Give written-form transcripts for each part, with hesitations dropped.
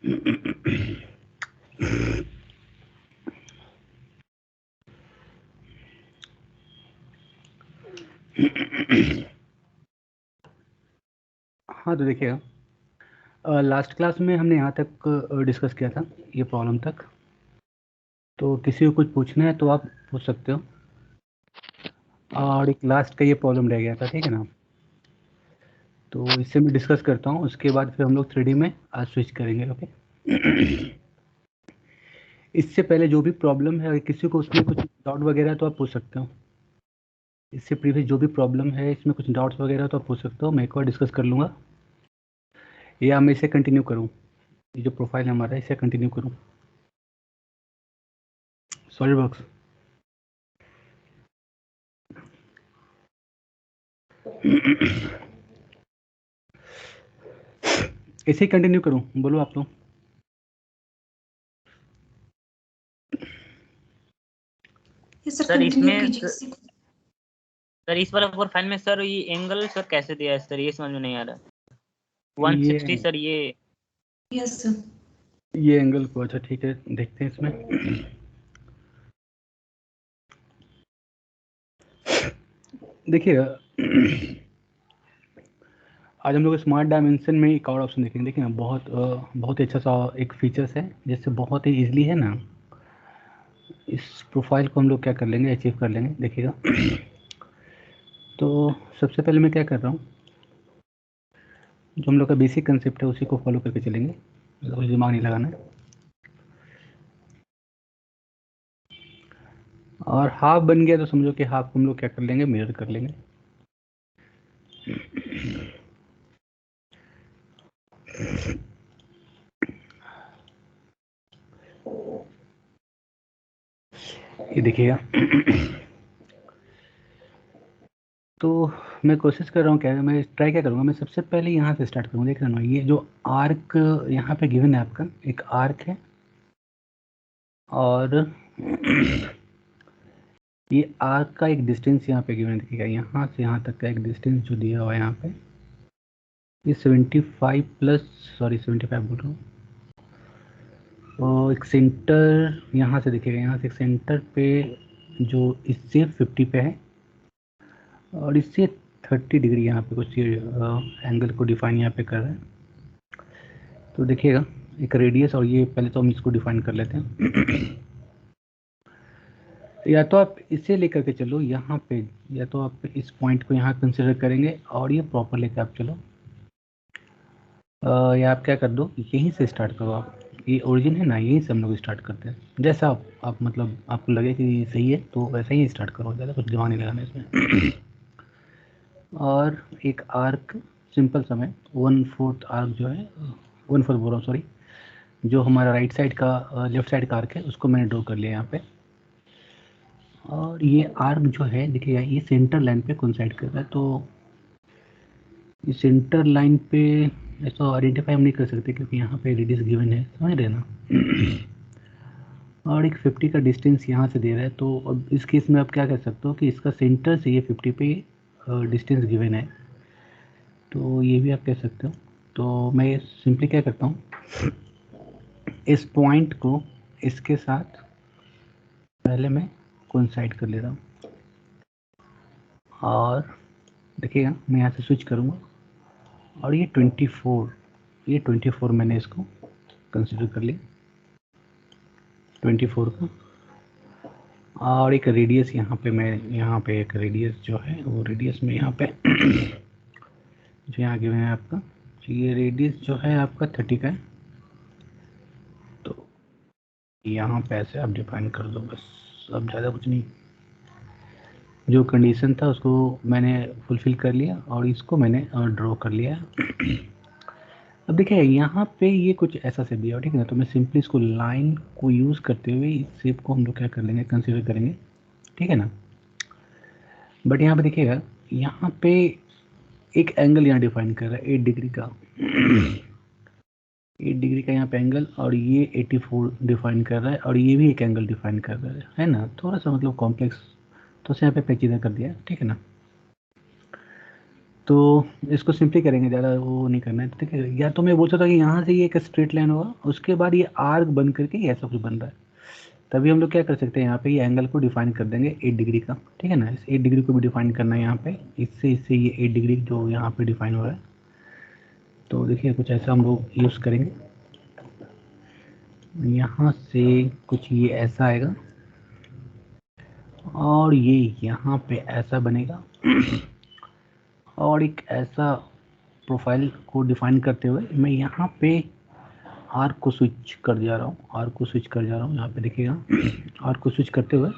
हाँ तो देखिएगा, लास्ट क्लास में हमने यहाँ तक डिस्कस किया था, ये प्रॉब्लम तक। तो किसी को कुछ पूछना है तो आप पूछ सकते हो। और एक लास्ट का ये प्रॉब्लम रह गया था, ठीक है ना। तो इससे मैं डिस्कस करता हूँ, उसके बाद फिर हम लोग 3D में आज स्विच करेंगे। ओके। इससे पहले जो भी प्रॉब्लम है, अगर किसी को उसमें कुछ डाउट वगैरह है तो आप पूछ सकते हो। इससे प्रीवियस जो भी प्रॉब्लम है, इसमें कुछ डाउट्स वगैरह तो आप पूछ सकते हो, मैं एक बार डिस्कस कर लूँगा, या मैं इसे कंटिन्यू करूँ, ये जो प्रोफाइल हमारा है इसे कंटिन्यू करूँ। सॉरी बॉक्स, इसे ही कंटिन्यू करूँ, बोलो आप लोग। सर इसमें सर इस वाला प्रोफाइल में सर ये एंगल सर कैसे दिया है सर, ये समझ में नहीं आ रहा। 160 सर ये। यस सर, ये एंगल को, अच्छा ठीक है, देखते हैं इसमें। देखिएगा, आज हम लोग स्मार्ट डायमेंशन में एक और ऑप्शन देखेंगे। देखिए ना, बहुत ही अच्छा सा एक फीचर्स है, जिससे बहुत ही ईजिली है ना इस प्रोफाइल को हम लोग क्या कर लेंगे, अचीव कर लेंगे। देखिएगा, तो सबसे पहले मैं क्या कर रहा हूँ, जो हम लोग का बेसिक कंसेप्ट है उसी को फॉलो करके चलेंगे, कुछ दिमाग नहीं लगाना है। और हाफ बन गया तो समझो कि हाफ को हम लोग क्या कर लेंगे, मिरर कर लेंगे। ये देखिएगा, तो मैं कोशिश कर रहा हूँ, क्या मैं ट्राई क्या करूँगा, मैं सबसे पहले यहाँ से स्टार्ट करूँगा। देख रहे हो, ये जो आर्क यहाँ पे गिवन है, आपका एक आर्क है, और ये आर्क का एक डिस्टेंस यहाँ पे गिवन है। देखिएगा, यहाँ से यहाँ तक का एक डिस्टेंस जो दिया हुआ है यहाँ पे, ये 75 प्लस, सॉरी 75 बोल रहा हूँ। और एक सेंटर यहाँ से देखिएगा, यहाँ से एक सेंटर पे जो इससे 50 पे है, और इससे 30 डिग्री यहाँ पे कुछ एंगल को डिफाइन यहाँ पे कर रहा है। तो देखिएगा, एक रेडियस, और ये पहले तो हम इसको डिफाइन कर लेते हैं। या तो आप इसे लेकर के चलो यहाँ पे, या तो आप इस पॉइंट को यहाँ कंसिडर करेंगे और ये प्रॉपर लेकर आप चलो, या आप क्या कर दो, यहीं से स्टार्ट करो आप। ये ओरिजिन है ना, यहीं से हम लोग स्टार्ट करते हैं। जैसा आप मतलब आपको लगे कि ये सही है तो वैसा ही स्टार्ट करो, ज़्यादा कुछ दिमाग नहीं लगाना इसमें। और एक आर्क सिंपल सा मैं 1/4 आर्क जो है, 1/4 बोल रहा हूँ, सॉरी, जो हमारा राइट साइड का लेफ्ट साइड का आर्क है उसको मैंने ड्रॉ कर लिया यहाँ पे। और ये आर्क जो है, देखिए ये सेंटर लाइन पे कोइंसाइड कर रहा है, तो ये सेंटर लाइन पे ऐसा आइडेंटिफाई हम नहीं कर सकते, क्योंकि यहाँ पे रेडियस गिवन है, समझ रहे ना। और एक 50 का डिस्टेंस यहाँ से दे रहा है, तो अब इस केस में आप क्या कर सकते हो कि इसका सेंटर से ये 50 पे डिस्टेंस गिवन है, तो ये भी आप कह सकते हो। तो मैं सिंपली क्या करता हूँ, इस पॉइंट को इसके साथ पहले मैं कोइंसाइड कर ले रहा हूँ, और देखिएगा मैं यहाँ से स्विच करूँगा, और ये 24 मैंने इसको कंसिडर कर लिया, 24 का। और एक रेडियस यहाँ पे, मैं यहाँ पे एक रेडियस जो है, वो रेडियस में यहाँ पे जो यहाँ गिवन है आपका, ये रेडियस जो है आपका 30 का है, तो यहाँ पे ऐसे आप डिफाइन कर दो बस, अब ज़्यादा कुछ नहीं। जो कंडीशन था उसको मैंने फुलफ़िल कर लिया, और इसको मैंने ड्रॉ कर लिया। अब देखिए यहाँ पे ये कुछ ऐसा से दिया, ठीक है ना, तो मैं सिंपली इसको लाइन को यूज़ करते हुए इस शेप को हम लोग क्या कर लेंगे, कंसीडर करेंगे, ठीक है ना। बट यहाँ पे देखिएगा, यहाँ पे एक एंगल यहाँ डिफाइन कर रहा है 8 डिग्री का, 8 डिग्री का यहाँ पे एंगल, और ये 84 डिफाइन कर रहा है, और ये भी एक एंगल डिफाइन कर रहा है ना। थोड़ा सा मतलब कॉम्प्लेक्स, तो यहाँ पे पेचीदा कर दिया, ठीक है ना। तो इसको सिंपली करेंगे, ज़्यादा वो नहीं करना है, ठीक है। या तो मैं बोल सकता हूँ कि यहाँ से ये एक स्ट्रेट लाइन होगा, उसके बाद ये आर्क बन करके ये ऐसा कुछ बन रहा है, तभी हम लोग क्या कर सकते हैं, यहाँ पे ये एंगल को डिफाइन कर देंगे 8 डिग्री का, ठीक है ना। इस 8 डिग्री को भी डिफाइन करना है यहाँ पे, इससे इससे ये 8 डिग्री जो यहाँ पे डिफाइन हो रहा है। तो देखिए कुछ ऐसा हम लोग यूज़ करेंगे, यहाँ से कुछ ये ऐसा आएगा और ये यहाँ पे ऐसा बनेगा और एक ऐसा प्रोफाइल को डिफाइन करते हुए मैं यहाँ पे आर्क को स्विच कर जा रहा हूँ, आर्क को स्विच कर जा रहा हूँ, यहाँ पे देखिएगा आर्क को स्विच करते हुए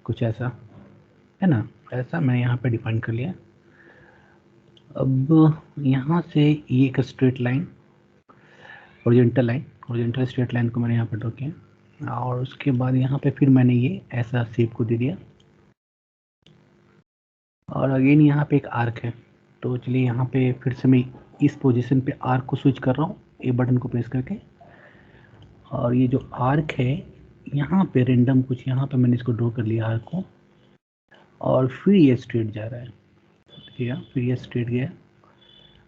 कुछ ऐसा है ना, ऐसा मैं यहाँ पे डिफाइन कर लिया। अब यहाँ से ये एक straight line, horizontal straight line को मैंने यहाँ पे ड्रॉ किया और उसके बाद यहाँ पे फिर मैंने ये ऐसा शेप को दे दिया और अगेन यहाँ पे एक आर्क है। तो चलिए यहाँ पे फिर से मैं इस पोजीशन पे आर्क को स्विच कर रहा हूँ, ए बटन को प्रेस करके, और ये जो आर्क है यहाँ पे रेंडम कुछ यहाँ पे मैंने इसको ड्रॉ कर लिया आर्क को, और फिर ये स्ट्रेट जा रहा है, ठीक है, फिर ये स्ट्रेट गया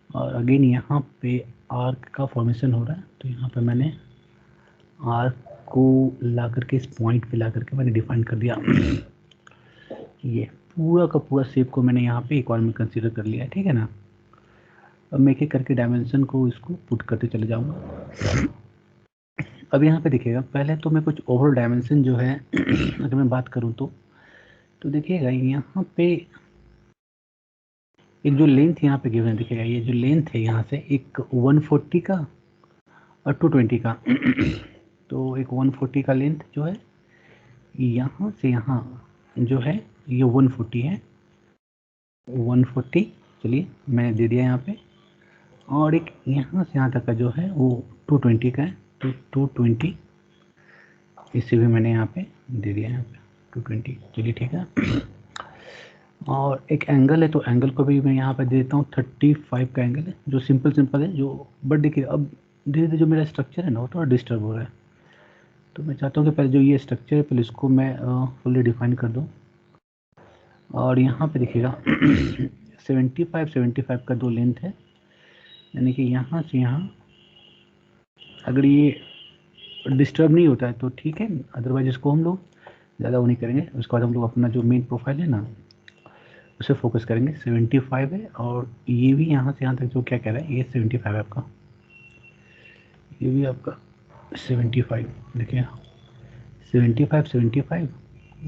और अगेन यहाँ पे आर्क का फॉर्मेशन हो रहा है। तो यहाँ पे मैंने आर्क को ला करके इस पॉइंट पे ला करके मैंने डिफाइन कर दिया ये पूरा का पूरा शेप को मैंने यहाँ पे एक और में कंसीडर कर लिया है, ठीक है ना। अब मैं एक करके डायमेंशन को इसको पुट करते चले जाऊँगा। अब यहाँ पे देखिएगा, पहले तो मैं कुछ ओवरऑल डायमेंशन जो है अगर मैं बात करूँ तो देखिएगा यहाँ पे एक जो लेंथ यहाँ पे गिवन है, देखिएगा ये जो लेंथ है यहाँ से एक 140 का और 220 का तो एक 140 का लेंथ जो है यहाँ से यहाँ जो है ये 140 है, 140 चलिए मैंने दे दिया यहाँ पे, और एक यहाँ से यहाँ तक का जो है वो 220 का है, तो 220 इसे भी मैंने यहाँ पे दे दिया, यहाँ पे 220 चलिए ठीक है। और एक एंगल है तो एंगल को भी मैं यहाँ पे दे देता हूँ 35 का एंगल है, जो सिंपल है जो, बट देखिए अब धीरे धीरे जो मेरा स्ट्रक्चर है ना वो थोड़ा डिस्टर्ब हो रहा है, तो मैं चाहता हूँ कि पहले जो ये स्ट्रक्चर है पहले इसको मैं फुल्ली डिफाइन कर दूँ। और यहाँ पे देखिएगा 75 का दो लेंथ है, यानी कि यहाँ से यहाँ अगर ये डिस्टर्ब नहीं होता है तो ठीक है, अदरवाइज इसको हम लोग ज़्यादा वो नहीं करेंगे। उसके बाद हम लोग अपना जो मेन प्रोफाइल है ना उसे फोकस करेंगे। 75 है और ये भी यहाँ से यहाँ तक जो क्या कह रहा है ये 75 है आपका, ये भी आपका 75 देखिए 75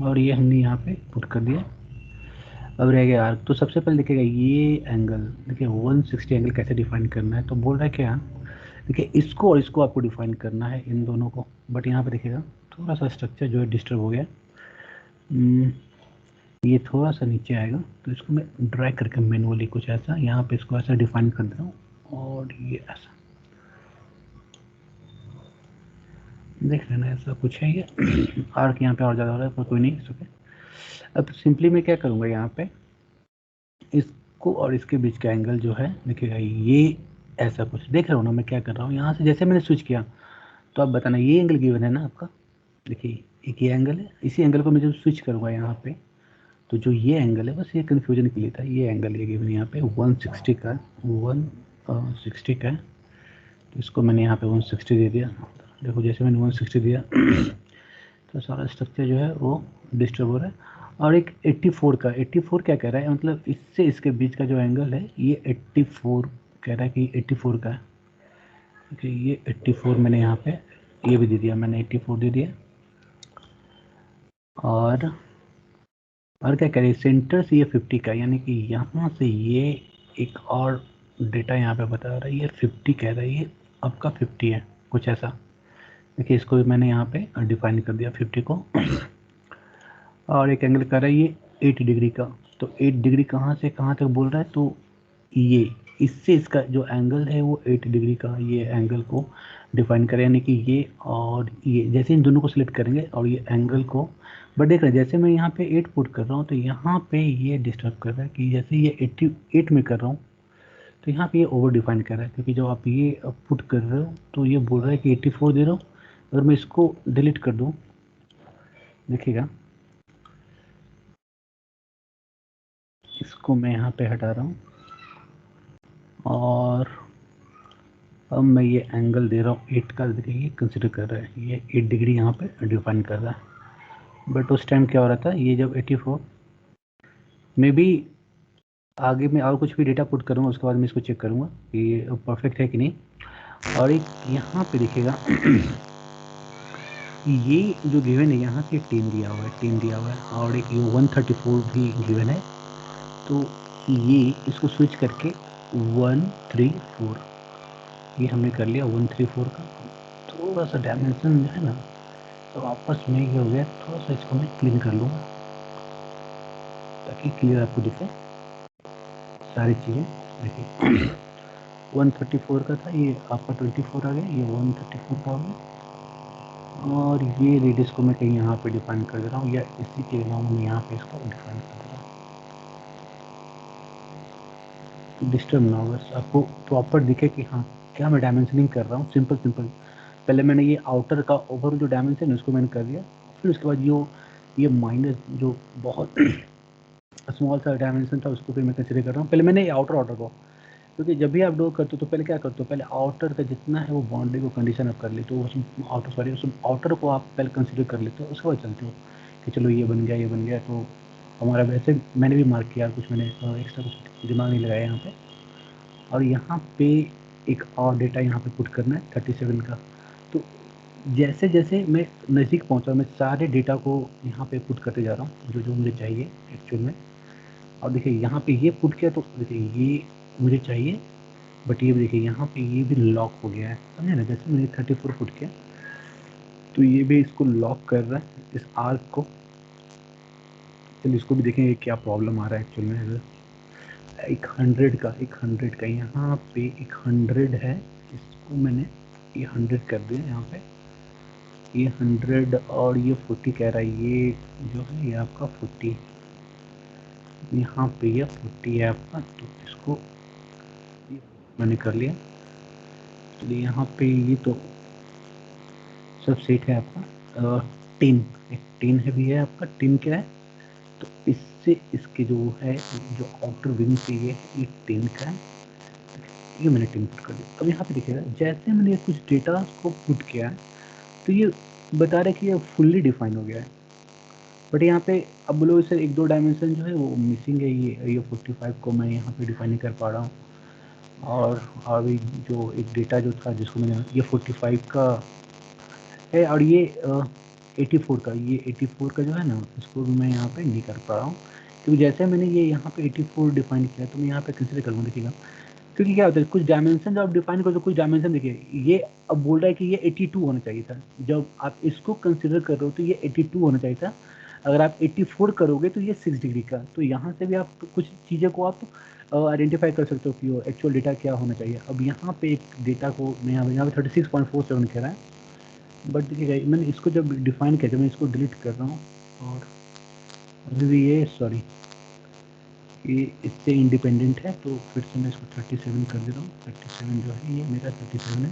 और ये हमने यहाँ पे पुट कर दिया। अब रह गया आर्क, तो सबसे पहले देखिएगा ये एंगल देखिए 160 एंगल कैसे डिफाइन करना है, तो बोल रहा है क्या, देखिए इसको और इसको आपको डिफाइन करना है इन दोनों को, बट यहाँ पे देखिएगा थोड़ा सा स्ट्रक्चर जो है डिस्टर्ब हो गया, ये थोड़ा सा नीचे आएगा, तो इसको मैं ड्रैग करके मैनुअली कुछ ऐसा यहाँ पे इसको ऐसा डिफाइन कर दे रहा हूँ, और ये ऐसा देख लेना ऐसा कुछ है ये आर्क यहाँ पे और ज़्यादा हो रहा है पर कोई नहीं ओके। अब सिंपली मैं क्या करूँगा, यहाँ पे इसको और इसके बीच का एंगल जो है देखिएगा ये ऐसा कुछ देख रहा हूँ ना मैं क्या कर रहा हूँ, यहाँ से जैसे मैंने स्विच किया तो आप बताना ये एंगल गिवन है ना आपका, देखिए एक ये एंगल है, इसी एंगल को मैं जब स्विच करूँगा यहाँ पे तो जो ये एंगल है बस ये कन्फ्यूजन के लिए था, ये एंगल ये गिवन यहाँ पे 160 का 160 का है, तो इसको मैंने यहाँ पे 160 दे दिया। देखो जैसे मैंने 160 दिया तो सारा स्ट्रक्चर जो है वो डिस्टर्ब हो रहा है। और एक 84 का, 84 क्या कह रहा है, मतलब इससे इसके बीच का जो एंगल है ये 84 कह रहा है कि 84 का है, ठीक है। ये 84 मैंने यहाँ पे ये भी दे दिया, मैंने 84 दे दिया। और क्या कह रही है, सेंटर से ये 50 का, यानी कि यहाँ से ये एक और डेटा यहाँ पे बता रहा है ये 50 कह रहा है, ये आपका 50 है कुछ ऐसा, देखिए इसको भी मैंने यहाँ पे डिफाइन कर दिया 50 को। और एक एंगल कर रहा है ये 8 डिग्री का, तो 8 डिग्री कहाँ से कहाँ तक बोल रहा है, तो ये इससे इसका जो एंगल है वो 8 डिग्री का ये एंगल को डिफाइन करें, यानी कि ये और ये जैसे इन दोनों को सिलेक्ट करेंगे और ये एंगल को, बट देख रहे हैं जैसे मैं यहाँ पे 8 पुट कर रहा हूँ तो यहाँ पे ये डिस्टर्ब कर रहा है कि जैसे ये 88 में कर रहा हूँ तो यहाँ पे ये ओवर डिफाइन कर रहा है, क्योंकि जब आप ये पुट कर रहे हो तो ये बोल रहा है कि 84 दे रहा हूँ। अगर मैं इसको डिलीट कर दूँ, देखिएगा इसको मैं यहाँ पे हटा रहा हूँ और अब मैं ये एंगल दे रहा हूँ 8 का, देखिए ये कंसिडर कर रहा है, ये 8 डिग्री यहाँ पे डिफाइन कर रहा है। बट उस टाइम क्या हो रहा था, ये जब 84 में भी आगे मैं और कुछ भी डेटा पुट करूँगा, उसके बाद मैं इसको चेक करूँगा कि ये परफेक्ट है कि नहीं। और एक यहाँ पे देखिएगा ये जो गिवन है यहाँ पे 10 दिया हुआ है, 10 दिया हुआ है, और एक ये 134 भी गिवन है। तो ये इसको स्विच करके 134 ये हमने कर लिया 134 का। थोड़ा सा डायमेंशन जो है ना तो आपस में ये हो गया, थोड़ा सा इसको मैं क्लीन कर लूँगा ताकि क्लियर आपको दिखे सारी चीज़ें। देखिए 134 का था, ये आपका 24 आ गया, ये 134 का हो गया। और ये रेडियस को मैं कहीं यहाँ पे डिफाइन कर दे रहा हूँ, या इसी के अलावा मैं यहाँ पे इसको डिफाइन कर दे रहा हूँ, डिस्टर्ब ना हो, बस आपको प्रॉपर दिखे कि हाँ क्या मैं डायमेंशनिंग कर रहा हूँ। सिंपल सिंपल पहले मैंने ये आउटर का ओवरऑल जो डायमेंशन है उसको मैंने कर दिया, फिर उसके बाद ये माइनस जो बहुत स्मॉल सा डायमेंशन था उसको फिर मैं कंसिडर कर रहा हूँ। पहले मैंने ये आउटर को, क्योंकि जब भी आप ड्रॉ करते हो तो पहले क्या करते हो, पहले आउटर का जितना है वो बाउंड्री को कंडीशन आप कर लेते हो, उस आउटर को आप पहले कंसिडर कर लेते हो, उसके बाद चलते हो कि चलो ये बन गया। तो हमारा वैसे मैंने भी मार्क किया, कुछ मैंने एक्स्ट्रा कुछ दिमाग नहीं लगाया यहाँ पे। और यहाँ पे एक और डेटा यहाँ पे पुट करना है 37 का। तो जैसे जैसे मैं नज़दीक पहुँचा मैं सारे डेटा को यहाँ पे पुट करते जा रहा हूँ जो जो मुझे चाहिए एक्चुअल में। और देखिए यहाँ पे ये पुट किया तो देखिए ये मुझे चाहिए, बट ये भी देखिए यहाँ पे ये भी लॉक हो गया है, समझे ना। जैसे मैंने 34 पुट किया तो ये भी इसको लॉक कर रहा है इस आर्क को। चलिए इसको भी देखेंगे क्या प्रॉब्लम आ रहा है एक्चुअल में। 100 का यहाँ पे 100 है, इसको मैंने ये 100 कर दिया यहाँ पे, ये 100 और ये 40 कह रहा है, ये जो है ये आपका 40, यहाँ पे ये 40 है आपका, तो इसको मैंने कर लिया। चलिए यहाँ पे ये तो सब सेट है आपका। 10 एक 10 है भी है आपका, 10 क्या है तो इससे इसके जो है जो आउटर विंग से ये 10 का है, ये मैंने 10 पुट कर दिया। अब यहाँ पे देखिएगा जैसे मैंने कुछ डेटा को पुट किया है तो ये बता रहा है कि ये फुल्ली डिफाइन हो गया है, बट यहाँ पे अब बोलो इसे एक दो डायमेंशन जो है वो मिसिंग है, ये 45 को मैं यहाँ पे डिफाइन नहीं कर पा रहा हूँ। और अभी जो एक डेटा जो था जिसको मैंने ये 45 का है, और ये 84 का जो है ना इसको भी मैं यहाँ पे नहीं कर पा रहा हूँ, क्योंकि जैसे मैंने ये यहाँ पे 84 डिफाइन किया तो मैं यहाँ पे कंसिडर करूँगा, देखिएगा क्योंकि क्या होता है कुछ डायमेंशन जब आप डिफाइन करो तो कुछ डायमेंशन देखिए ये अब बोल रहा है कि ये 82 होना चाहिए था, जब आप इसको कंसिडर कर रहे हो तो ये 82 होना चाहिए था। अगर आप 84 करोगे तो ये 6 डिग्री का, तो यहाँ से भी आप कुछ चीज़ें को आप आइडेंटिफाई कर सकते हो कि वो एक्चुअल डेटा क्या होना चाहिए। अब यहाँ पे एक डेटा को मैं यहाँ पे 36.47 कह रहा है, बट देखिएगा मैंने इसको जब डिफाइन किया, जब मैं इसको डिलीट कर रहा हूँ और अभी भी ये सॉरी ये इससे इंडिपेंडेंट है, तो फिर से मैं इसको 37 कर दे रहा हूँ। 37 जो है ये मेरा 37 है,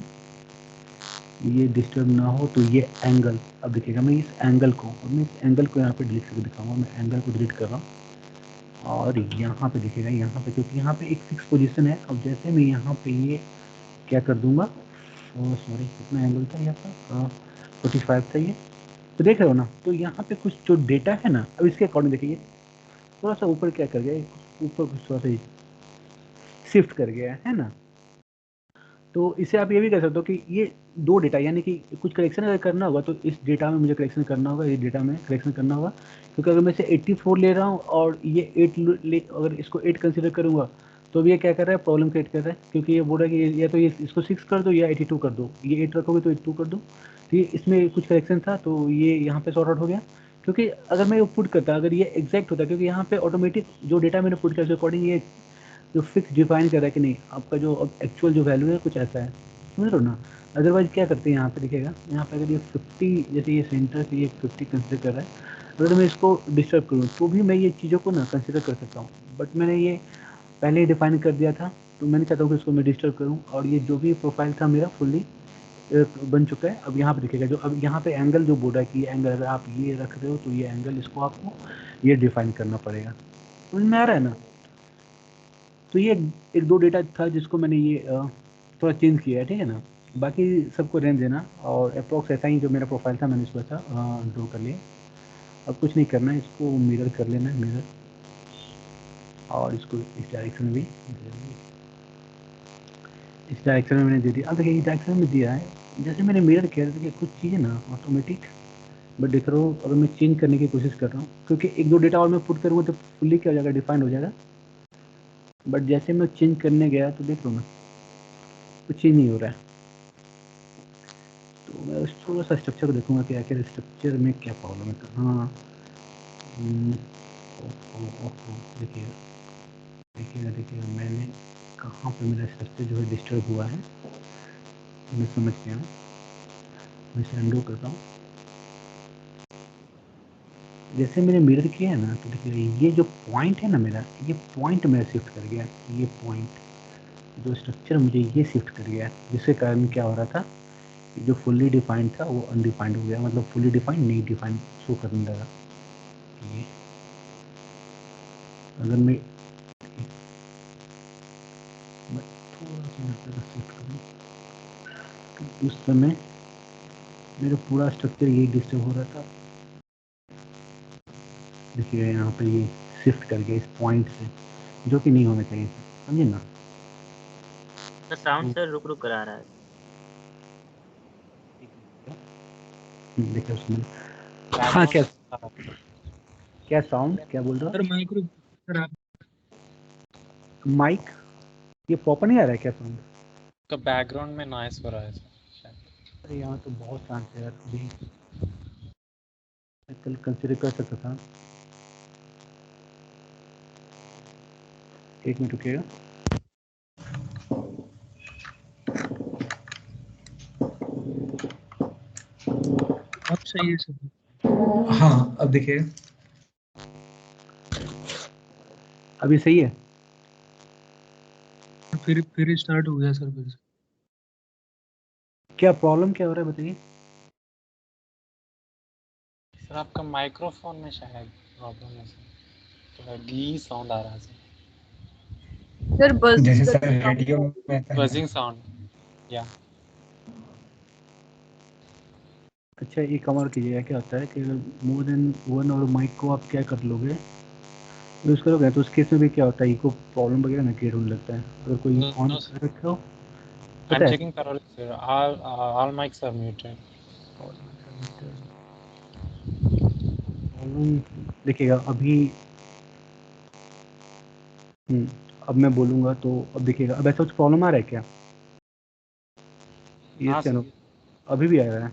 ये डिस्टर्ब ना हो तो ये एंगल, अब देखिएगा मैं इस एंगल को, अब मैं इस एंगल को यहाँ पे डिलीट करके दिखाऊंगा, मैं एंगल को डिलीट कर रहा हूँ। और यहाँ पे देखिएगा यहाँ पे क्योंकि यहाँ पे एक फिक्स पोजीशन है, अब जैसे मैं यहाँ पे ये क्या कर दूंगा, सॉरी कितना एंगल था यहाँ पर 45 था ये, तो देख रहे हो ना। तो यहाँ पे कुछ जो डेटा है ना, अब इसके अकॉर्डिंग देखिए थोड़ा सा ऊपर क्या कर गया, ऊपर कुछ थोड़ा सा शिफ्ट कर गया है ना। तो इससे आप ये भी कह सकते हो कि ये दो डेटा यानी कि कुछ करेक्शन अगर करना होगा तो इस डेटा में मुझे करेक्शन करना होगा, इस डेटा में करेक्शन करना होगा, क्योंकि अगर मैं इसे 84 ले रहा हूँ और ये 8 अगर इसको 8 कंसिडर करूँगा तो अब ये क्या कर रहा है, प्रॉब्लम क्रिएट कर रहा है, क्योंकि ये बोल रहा है कि या तो ये इसको 6 कर दो या 82 कर दो, ये 8 रखोगे तो 82 कर दो। तो ये इसमें कुछ करेक्शन था तो ये यहाँ पे सॉर्ट आउट हो गया, क्योंकि अगर मैं पुट करता अगर ये एग्जैक्ट होता, क्योंकि यहाँ पे ऑटोमेटिक जो डेटा मैंने पुट किया उसके अकॉर्डिंग ये जो फिक्स डिफाइन कर रहा है कि नहीं आपका जो अब एक्चुअल जो वैल्यू है कुछ ऐसा है, समझ रहे हो ना। अदरवाइज क्या करते हैं यहाँ पे देखिएगा, यहाँ पे अगर ये 50 जैसे ये सेंटर से ये 50 कंसिडर कर रहा है, अगर मैं इसको डिस्टर्ब करूँ तो भी मैं ये चीज़ों को ना कंसिडर कर सकता हूँ, बट मैंने ये पहले ही डिफाइन कर दिया था, तो मैंने चाहता हूँ कि इसको मैं डिस्टर्ब करूँ, और ये जो भी प्रोफाइल था मेरा फुल्ली बन चुका है। अब यहाँ पे देखिएगा जो अब यहाँ पे एंगल जो बोल रहा है कि ये एंगल अगर आप ये रख रहे हो तो ये एंगल इसको आपको ये डिफाइन करना पड़ेगा, समझ में आ रहा है ना। तो ये एक दो डेटा था जिसको मैंने ये थोड़ा चेंज किया है, ठीक है ना। बाकी सबको रेंज देना, और अप्रॉक्स ऐसा ही जो मेरा प्रोफाइल था मैंने इसको ऐसा ड्रॉ कर लिया। अब कुछ नहीं करना है, इसको मिरर कर लेना है, मिरर, और इसको इस डायरेक्शन में भी, इस डायरेक्शन में मैंने दे दिया। अब देखिए इस डायरेक्शन में दिया है, जैसे मैंने मिरर किया, देखिए कुछ चीज़ें ना ऑटोमेटिक, बट देख रहा हूँ अगर मैं चेंज करने की कोशिश कर रहा हूँ, क्योंकि एक दो डेटा और मैं पुट करूँगा तो फुल्ली क्या हो जाएगा, डिफाइंड हो जाएगा। बट जैसे मैं चेंज करने गया तो देख रहा हूँ ना, कुछ चेंज नहीं हो रहा है। तो मैं थोड़ा सा स्ट्रक्चर देखूंगा कि आखिर स्ट्रक्चर में क्या प्रॉब्लम है। हाँ, देखिएगा देखिएगा देखिएगा, मैंने कहाँ पे मेरा स्ट्रक्चर जो है डिस्टर्ब हुआ है, मैं समझ गया हूँ। मैं इसे अनडू करता हूँ। जैसे मैंने मिरर किया है ना, तो देखिए ये जो पॉइंट है ना मेरा, ये पॉइंट मेरा शिफ्ट कर गया। ये पॉइंट जो स्ट्रक्चर मुझे ये शिफ्ट कर गया, जिसके कारण क्या हो रहा था, जो फुल्ली डिफाइंड था वो अनडिफाइंड हो गया, मतलब फुल्ली डिफाइंड नहीं डिफाइंड शो करने लगा। ये अगर मैं थोड़ा सा यहाँ पे शिफ्ट करूँ तो उस समय मेरा पूरा स्ट्रक्चर यही डिस्टर्ब हो रहा था। देखिए यहाँ पे ये शिफ्ट कर गया इस पॉइंट से, जो कि नहीं होना चाहिए, समझे ना। सर साउंड सर रुक रुक करा रहा है। देखिए उसमें हाँ, क्या साउंड क्या बोल रहा सर माइक्रो सर आप हूँ, माइक ये प्रॉपर नहीं आ रहा है क्या साउंड? का बैकग्राउंड में नॉइस हो रहा है सर। अरे यहाँ तो बहुत शांत है यार, अभी मैं कल कंसिडर कर सकता था। एक मिनट रुकिएगा। अब सही है सर। हाँ अब देखिए, अभी सही है। फिर स्टार्ट हो गया सर फिर से। क्या प्रॉब्लम क्या हो रहा है बताइए। सर आपका माइक्रोफोन में शायद प्रॉब्लम है सर, थोड़ा गी साउंड आ रहा है सर बस जैसे सर रेडियो में सर, बजिंग साउंड या अच्छा एक कमर कीजिएगा, क्या होता है कि मोर देन वन और माइक को आप क्या कर लोगे, यूज़ करोगे तो उस केस में भी क्या होता है, इको प्रॉब्लम वगैरह ना क्रिएट होने लगता है अगर कोई ऑन नो कर रखे हो, आई पता एम है। Checking thoroughly sir, all mics are muted। देखिएगा अभी, अब मैं बोलूँगा तो अब देखिएगा, अब ऐसा कुछ प्रॉब्लम आ रहा है क्या? ये हाँ चैनल सर। अभी भी आ रहा है?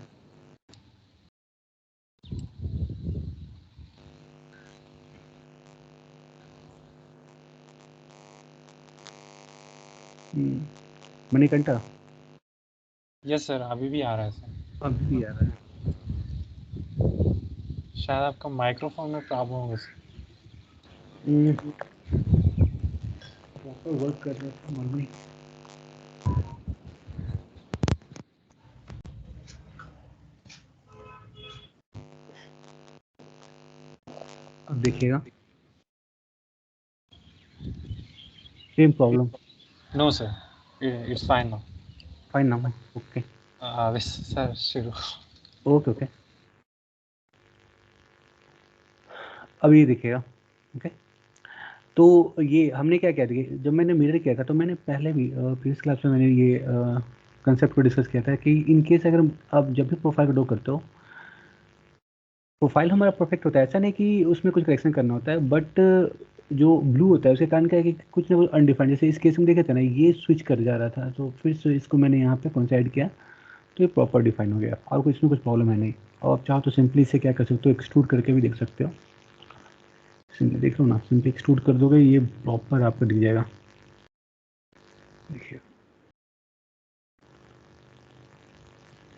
मणिकंठा, यस सर अभी भी आ रहा है सर। अभी भी आ रहा है। शायद आपका माइक्रोफोन में प्रॉब्लम होगा सर। प्रॉपर वर्क कर रहा था मालूम नहीं। अब देखिएगा same problem. No sir, it's fine now. Fine ना, ओके सर शुरू। Okay okay. अब ये देखिएगा, ओके। तो ये हमने क्या किया, देखिए जब मैंने मिरर किया था तो मैंने पहले भी प्रीवियस क्लास में मैंने ये कंसेप्ट को डिस्कस किया था कि इन केस अगर आप जब भी प्रोफाइल को ड्रॉ करते हो, प्रोफाइल हमारा परफेक्ट होता है, ऐसा नहीं कि उसमें कुछ करेक्शन करना होता है, बट जो ब्लू होता है उसके कारण क्या है कि कुछ ना कुछ अनडिफाइंड, जैसे इस केस में देखे थे ना, ये स्विच कर जा रहा था, तो फिर से इसको मैंने यहाँ पे कॉन्साइड किया तो ये प्रॉपर डिफाइन हो गया, और कुछ इसमें कुछ प्रॉब्लम है नहीं। और आप चाहो तो सिंपली से क्या कर सकते हो, एक्सट्रूड करके भी देख सकते हो। सिंपली देख लो ना, सिंपली एक्सट्रूड कर दोगे ये प्रॉपर आपको दिख जाएगा। देखिए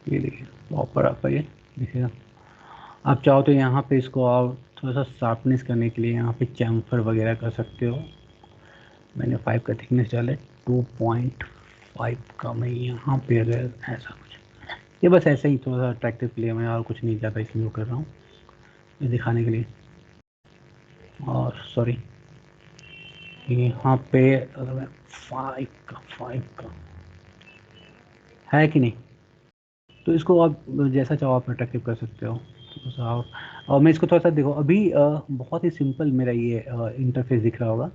ये देखिए प्रॉपर आपका ये दिखेगा। आप चाहो तो यहाँ पे इसको आप थोड़ा सा शार्पनेस करने के लिए यहाँ पे चैम्फर वगैरह कर सकते हो। मैंने 5 का थिकनेस डाला है, 2.5 का मैं यहाँ पे अगर ऐसा कुछ, ये बस ऐसा ही थोड़ा सा अट्रैक्टिव के लिए, मैं और कुछ नहीं ज़्यादा इसलिए वो कर रहा हूँ, ये दिखाने के लिए। और सॉरी यहाँ पे अगर मैं 5 का है कि नहीं, तो इसको आप जैसा चाहो आप अट्रैक्टिव कर सकते हो। तो साहब, और मैं इसको थोड़ा सा देखो अभी बहुत ही सिंपल मेरा ये इंटरफेस दिख रहा होगा,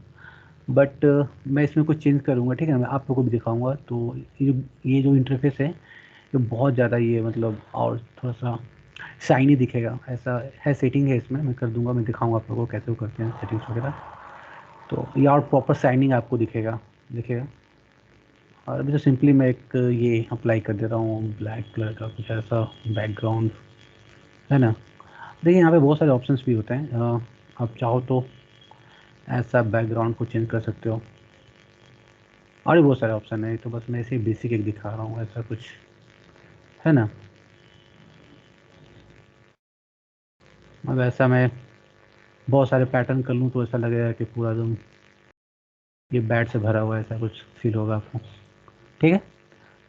बट मैं इसमें कुछ चेंज करूँगा, ठीक है ना, मैं आप लोगों को भी दिखाऊंगा। तो ये जो इंटरफेस है ये बहुत ज़्यादा ये मतलब और थोड़ा सा शाइनी दिखेगा, ऐसा है सेटिंग है इसमें, मैं कर दूंगा, मैं दिखाऊंगा आप लोगों को कैसे वो करते हैं सेटिंग्स वगैरह। तो ये और प्रॉपर शाइनिंग आपको दिखेगा दिखेगा। और अभी तो सिंपली मैं एक ये अप्लाई कर दे रहा हूँ ब्लैक कलर का कुछ ऐसा बैकग्राउंड, है ना। देखिए यहाँ पे बहुत सारे ऑप्शंस भी होते हैं, आप चाहो तो ऐसा बैकग्राउंड को चेंज कर सकते हो, और भी बहुत सारे ऑप्शन है। तो बस मैं ऐसे ही बेसिक एक दिखा रहा हूँ ऐसा कुछ, है ना। अब ऐसा मैं बहुत सारे पैटर्न कर लूँ तो ऐसा लगेगा कि पूरा एकदम ये बैट से भरा हुआ है, ऐसा कुछ फील होगा आपको, ठीक है।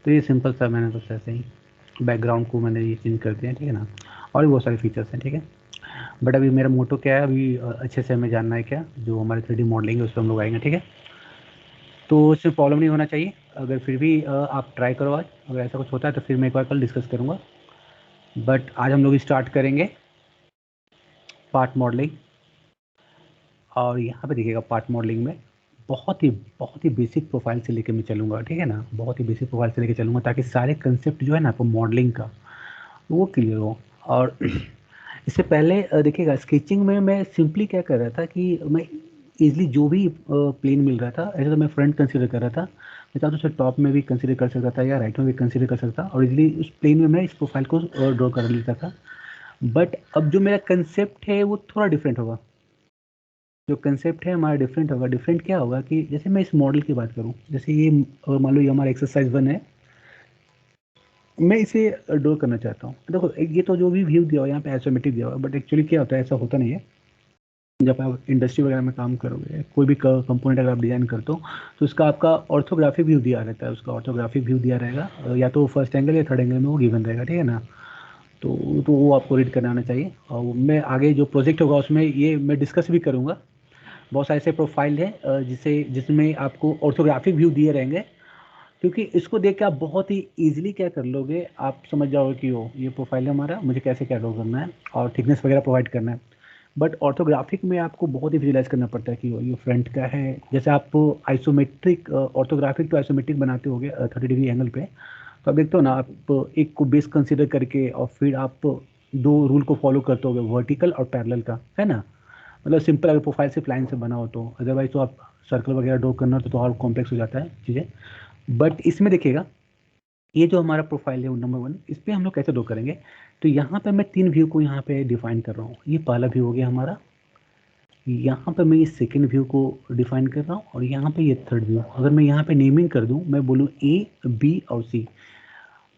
तो ये सिंपल सा मैंने बस ऐसे ही बैकग्राउंड को मैंने ये चेंज कर दिया, ठीक है ना। और भी बहुत सारे फीचर्स हैं, ठीक है। बट अभी मेरा मोटो क्या है, अभी अच्छे से हमें जानना है क्या जो हमारे 3D मॉडलिंग है उस पर हम लोग आएंगे, ठीक है। तो इसमें प्रॉब्लम नहीं होना चाहिए, अगर फिर भी आप ट्राई करो आज, अगर ऐसा कुछ होता है तो फिर मैं एक बार कल डिस्कस करूँगा। बट आज हम लोग स्टार्ट करेंगे पार्ट मॉडलिंग। और यहाँ पे देखिएगा पार्ट मॉडलिंग में बहुत ही बेसिक प्रोफाइल से लेके मैं चलूँगा, ठीक है ना, बहुत ही बेसिक प्रोफाइल से लेके चलूँगा ताकि सारे कंसेप्ट जो है ना आपको मॉडलिंग का वो क्लियर हो। और इससे पहले देखिएगा स्केचिंग में मैं सिंपली क्या कर रहा था कि मैं ईज़िली जो भी प्लेन मिल रहा था ऐसे तो मैं फ्रंट कंसीडर कर रहा था, मैं चाहता उसे टॉप में भी कंसीडर कर सकता था या राइट में भी कंसीडर कर सकता, और इजीली उस प्लेन में मैं इस प्रोफाइल को ड्रॉ कर लेता था। बट अब जो मेरा कंसेप्ट है वो थोड़ा डिफरेंट होगा, जो कंसेप्ट है हमारा डिफरेंट होगा। डिफरेंट क्या होगा कि जैसे मैं इस मॉडल की बात करूँ, जैसे ये मान लो ये हमारा एक्सरसाइज 1 है, मैं इसे ड्रॉ करना चाहता हूँ। देखो ये तो जो भी व्यू दिया हुआ है यहाँ पे आइसोमेट्रिक दिया हुआ है, बट एक्चुअली क्या होता है ऐसा होता नहीं है। जब आप इंडस्ट्री वगैरह में काम करोगे, कोई भी कंपोनेंट अगर आप डिजाइन करते हो तो उसका आपका ऑर्थोग्राफिक व्यू दिया रहता है, उसका ऑर्थोग्राफिक व्यू दिया रहेगा, या तो फर्स्ट एंगल या थर्ड एंगल में वो गिवन रहेगा, ठीक है ना। तो वो आपको रीड करना आना चाहिए। और मैं आगे जो प्रोजेक्ट होगा उसमें ये मैं डिस्कस भी करूँगा। बहुत सारे ऐसे प्रोफाइल है जिसमें आपको ऑर्थोग्राफिक व्यू दिए रहेंगे, क्योंकि इसको देख के आप बहुत ही ईजिली क्या कर लोगे, आप समझ जाओगे कि ओ ये प्रोफाइल है हमारा, मुझे कैसे क्या ड्रॉ करना है और थिकनेस वगैरह प्रोवाइड करना है। बट ऑर्थोग्राफिक में आपको बहुत ही विजुलाइज करना पड़ता है कि ये फ्रंट का है। जैसे आप आइसोमेट्रिक ऑर्थोग्राफिक तो आइसोमेट्रिक बनाते होगे 30 डिग्री एंगल पे, तो आप देखते हो ना, आप एक को बेस कंसिडर करके और फिर आप दो रूल को फॉलो करते होगे, वर्टिकल और पैरेलल का, है ना। मतलब सिंपल अगर प्रोफाइल सिर्फ लाइन से बना हो तो, अदरवाइज तो आप सर्कल वगैरह ड्रॉ करना तो और कॉम्प्लेक्स हो जाता है चीज़ें। बट इसमें देखिएगा ये जो हमारा प्रोफाइल है वो नंबर 1, इस पर हम लोग कैसे ड्रॉ करेंगे। तो यहाँ पे मैं 3 व्यू को यहाँ पे डिफाइन कर रहा हूँ। ये पहला व्यू हो गया हमारा, यहाँ पे मैं ये सेकंड व्यू को डिफाइन कर रहा हूँ, और यहाँ पे ये थर्ड व्यू। अगर मैं यहाँ पे नेमिंग कर दूँ, मैं बोलूँ ए बी और सी,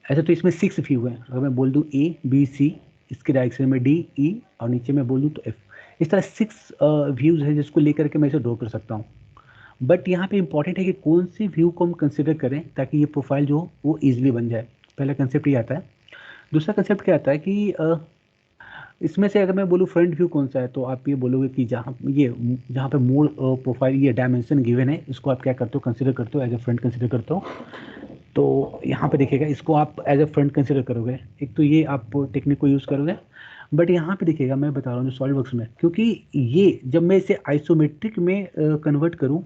ऐसे तो इसमें 6 व्यू है। अगर मैं बोल दूँ ए बी सी, इसके डायरेक्शन में डी ई, और नीचे मैं बोल दूँ तो एफ, इस तरह 6 व्यूज़ है जिसको लेकर के मैं इसे ड्रॉ कर सकता हूँ। बट यहाँ पे इंपॉर्टेंट है कि कौन सी व्यू को हम कंसिडर करें ताकि ये प्रोफाइल जो हो वो ईजिली बन जाए। पहला कंसेप्ट ये आता है। दूसरा कंसेप्ट क्या आता है कि इसमें से अगर मैं बोलूँ फ्रंट व्यू कौन सा है, तो आप ये बोलोगे कि जहाँ पे मोर प्रोफाइल ये डायमेंशन गिवन है, इसको आप क्या करते हो, कंसिडर करते हो एज ए फ्रंट कंसिडर करते हो। तो यहाँ पे देखिएगा इसको आप एज ए फ्रंट कंसिडर करोगे, एक तो ये आप टेक्निक को यूज़ करोगे। बट यहाँ पे देखिएगा मैं बता रहा हूँ सॉलिडवर्क्स में, क्योंकि ये जब मैं इसे आइसोमेट्रिक में कन्वर्ट करूँ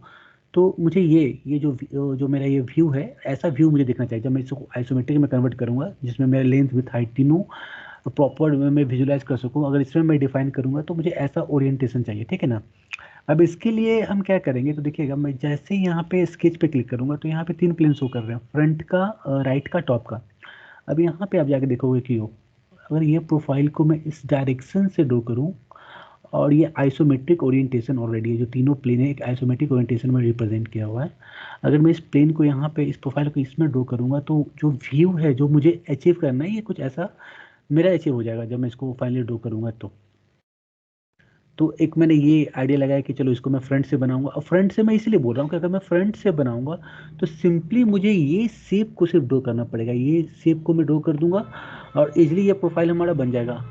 तो मुझे जो मेरा ये व्यू है, ऐसा व्यू मुझे दिखना चाहिए जब मैं इसको आइसोमेट्रिक में कन्वर्ट करूँगा, जिसमें मेरा लेंथ विथ हाइट तीनों प्रॉपर वे में विजुलाइज कर सकूँ। अगर इसमें मैं डिफाइन करूँगा तो मुझे ऐसा ओरिएंटेशन चाहिए, ठीक है ना। अब इसके लिए हम क्या करेंगे, तो देखिएगा मैं जैसे ही यहाँ पे स्केच पे क्लिक करूँगा तो यहाँ पे 3 प्लेन शो कर रहे हैं, फ्रंट का, राइट का, टॉप का। अब यहाँ पे आप जाके देखोगे कि अगर ये प्रोफाइल को मैं इस डायरेक्शन से ड्रॉ करूँ, और ये आइसोमेट्रिक ओरिएंटेशन ऑलरेडी है, जो तीनों प्लेन है एक आइसोमेट्रिक ओरिएंटेशन में रिप्रेजेंट किया हुआ है। अगर मैं इस प्लेन को यहाँ पे इस प्रोफाइल को इसमें ड्रॉ करूँगा तो जो व्यू है जो मुझे अचीव करना है, ये कुछ ऐसा मेरा अचीव हो जाएगा जब मैं इसको फाइनली ड्रॉ करूँगा। तो एक मैंने ये आइडिया लगाया कि चलो इसको मैं फ्रंट से बनाऊंगा। और फ्रंट से मैं इसलिए बोल रहा हूँ कि अगर मैं फ्रंट से बनाऊंगा तो सिंपली मुझे ये शेप को सिर्फ ड्रॉ करना पड़ेगा, ये शेप को मैं ड्रॉ कर दूंगा और इजीली ये प्रोफाइल हमारा बन जाएगा।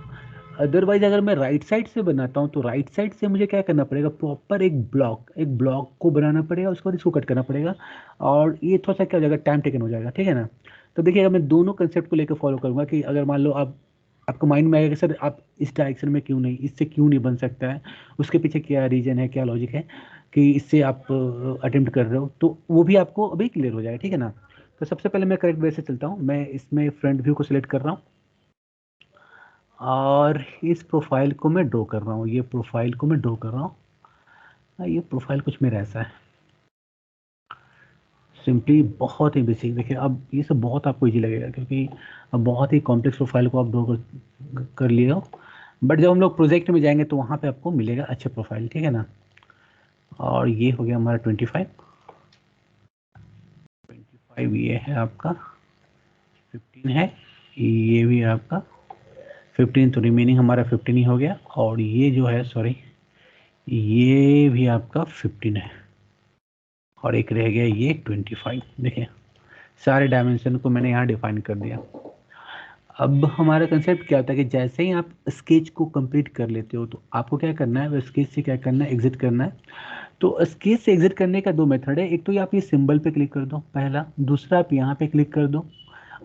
अदरवाइज अगर मैं राइट साइड से बनाता हूँ तो राइट साइड से मुझे क्या करना पड़ेगा, प्रॉपर एक ब्लॉक को बनाना पड़ेगा, उसके बाद इसको कट करना पड़ेगा, और ये थोड़ा सा क्या हो जाएगा, टाइम टेकन हो जाएगा, ठीक है ना। तो देखिएगा मैं दोनों कंसेप्ट को लेकर फॉलो करूंगा कि अगर मान लो आप, आपको माइंड में आएगा कि सर आप इस डायरेक्शन में क्यों नहीं, इससे क्यों नहीं बन सकता है, उसके पीछे क्या रीजन है, क्या लॉजिक है कि इससे आप अटेम्प्ट कर रहे हो, तो वो भी आपको अभी क्लियर हो जाएगा, ठीक है ना। तो सबसे पहले मैं करेक्ट वे से चलता हूँ, मैं इसमें फ्रंट व्यू को सिलेक्ट कर रहा हूँ और इस प्रोफाइल को मैं ड्रॉ कर रहा हूँ, ये प्रोफाइल को मैं ड्रॉ कर रहा हूँ। ये प्रोफाइल कुछ मेरा ऐसा है, सिंपली बहुत ही बेसिक। देखिए अब ये सब बहुत आपको इजी लगेगा क्योंकि अब बहुत ही कॉम्प्लेक्स प्रोफाइल को आप ड्रॉ कर लिए हो, बट जब हम लोग प्रोजेक्ट में जाएंगे तो वहाँ पे आपको मिलेगा अच्छे प्रोफाइल, ठीक है ना। और ये हो गया हमारा 25, ये है आपका 15 है, ये भी आपका 15, तो रिमेनिंग हमारा 15 ही हो गया, और ये जो है सॉरी ये भी आपका 15 है, और एक रह गया ये 25। देखिए सारे डायमेंशन को मैंने यहाँ डिफाइन कर दिया। अब हमारा कंसेप्ट क्या होता है कि जैसे ही आप स्केच को कंप्लीट कर लेते हो तो आपको क्या करना है, वो स्केच से क्या करना है, एग्जिट करना है। तो स्केच से एग्जिट करने का दो मेथड है, एक तो ये आप ये सिंबल पे क्लिक कर दो पहला, दूसरा आप यहाँ पे क्लिक कर दो,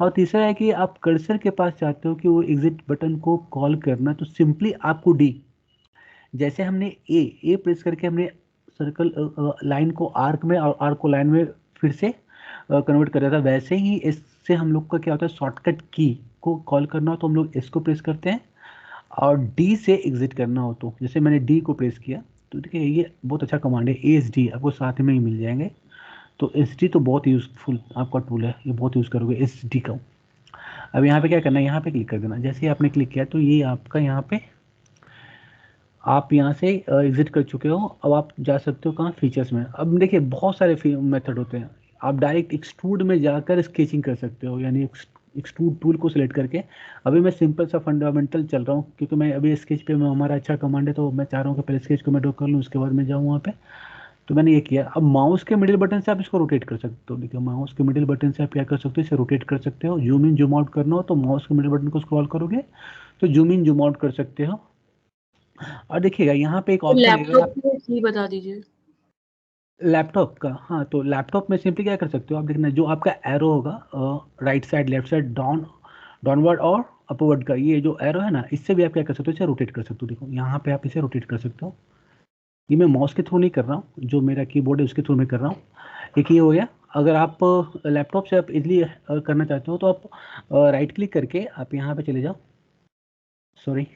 और तीसरा है कि आप कर्सर के पास चाहते हो कि वो एग्जिट बटन को कॉल करना, तो सिंपली आपको डी, जैसे हमने ए प्रेस करके हमने सर्कल लाइन को आर्क में और आर्क को लाइन में फिर से कन्वर्ट कर दिया था, वैसे ही इससे हम लोग का क्या होता है, शॉर्टकट की को कॉल करना हो तो हम लोग इसको प्रेस करते हैं, और डी से एग्जिट करना हो तो जैसे मैंने डी को प्रेस किया, तो देखिए ये बहुत अच्छा कमांड है, ASD आपको साथ में ही मिल जाएंगे। तो SD तो बहुत यूजफुल आपका टूल है, ये बहुत यूज़ करोगे SD का। अब यहाँ पे क्या करना है, यहाँ पे क्लिक कर देना, जैसे ही आपने क्लिक किया तो ये आपका यहाँ पे आप यहाँ से एग्जिट कर चुके हो। अब आप जा सकते हो कहाँ, फीचर्स में। अब देखिए बहुत सारे मेथड होते हैं, आप डायरेक्ट एक्सट्रूड में जाकर स्केचिंग कर सकते हो, यानी एक्सट्रूड टूल को सिलेक्ट करके। अभी मैं सिंपल सा फंडामेंटल चल रहा हूँ क्योंकि मैं अभी स्केच पे में हमारा अच्छा कमांड है, तो मैं चाह रहा हूँ कि पहले स्केच को मैं ड्रॉ कर लूँ, उसके बाद मैं जाऊँ वहाँ पे। तो मैंने ये किया। अब माउस के मिडिल बटन से आप इसको रोटेट कर सकते हो। देखिए माउस के मिडिल बटन से आप क्या कर सकते हो, इसे रोटेट कर सकते हो। जूम इन जूम आउट करना हो तो माउस के मिडिल बटन को स्क्रॉल करोगे तो जूम इन जूम आउट कर सकते हो। और देखिएगा यहाँ पे एक ऑप्शन है, अगर आप लैपटॉप में ही बता दीजिए। लैपटॉप का, हाँ तो लैपटॉप में सिंपली क्या कर सकते हो आप, देखना जो आपका एरो होगा right side left side downward और अपवर्ड का, ये जो एरो है ना, इससे भी आप क्या कर सकते हो, इसे रोटेट कर सकते हो। देखो यहाँ पे आप इसे रोटेट कर सकते हो। ये मैं माउस के थ्रू नहीं कर रहा हूँ, जो मेरा कीबोर्ड है उसके थ्रू मैं कर रहा हूँ। एक ये हो गया। अगर आप लैपटॉप से आप इजली करना चाहते हो तो आप राइट क्लिक करके आप यहाँ पे चले जाओ, सॉरी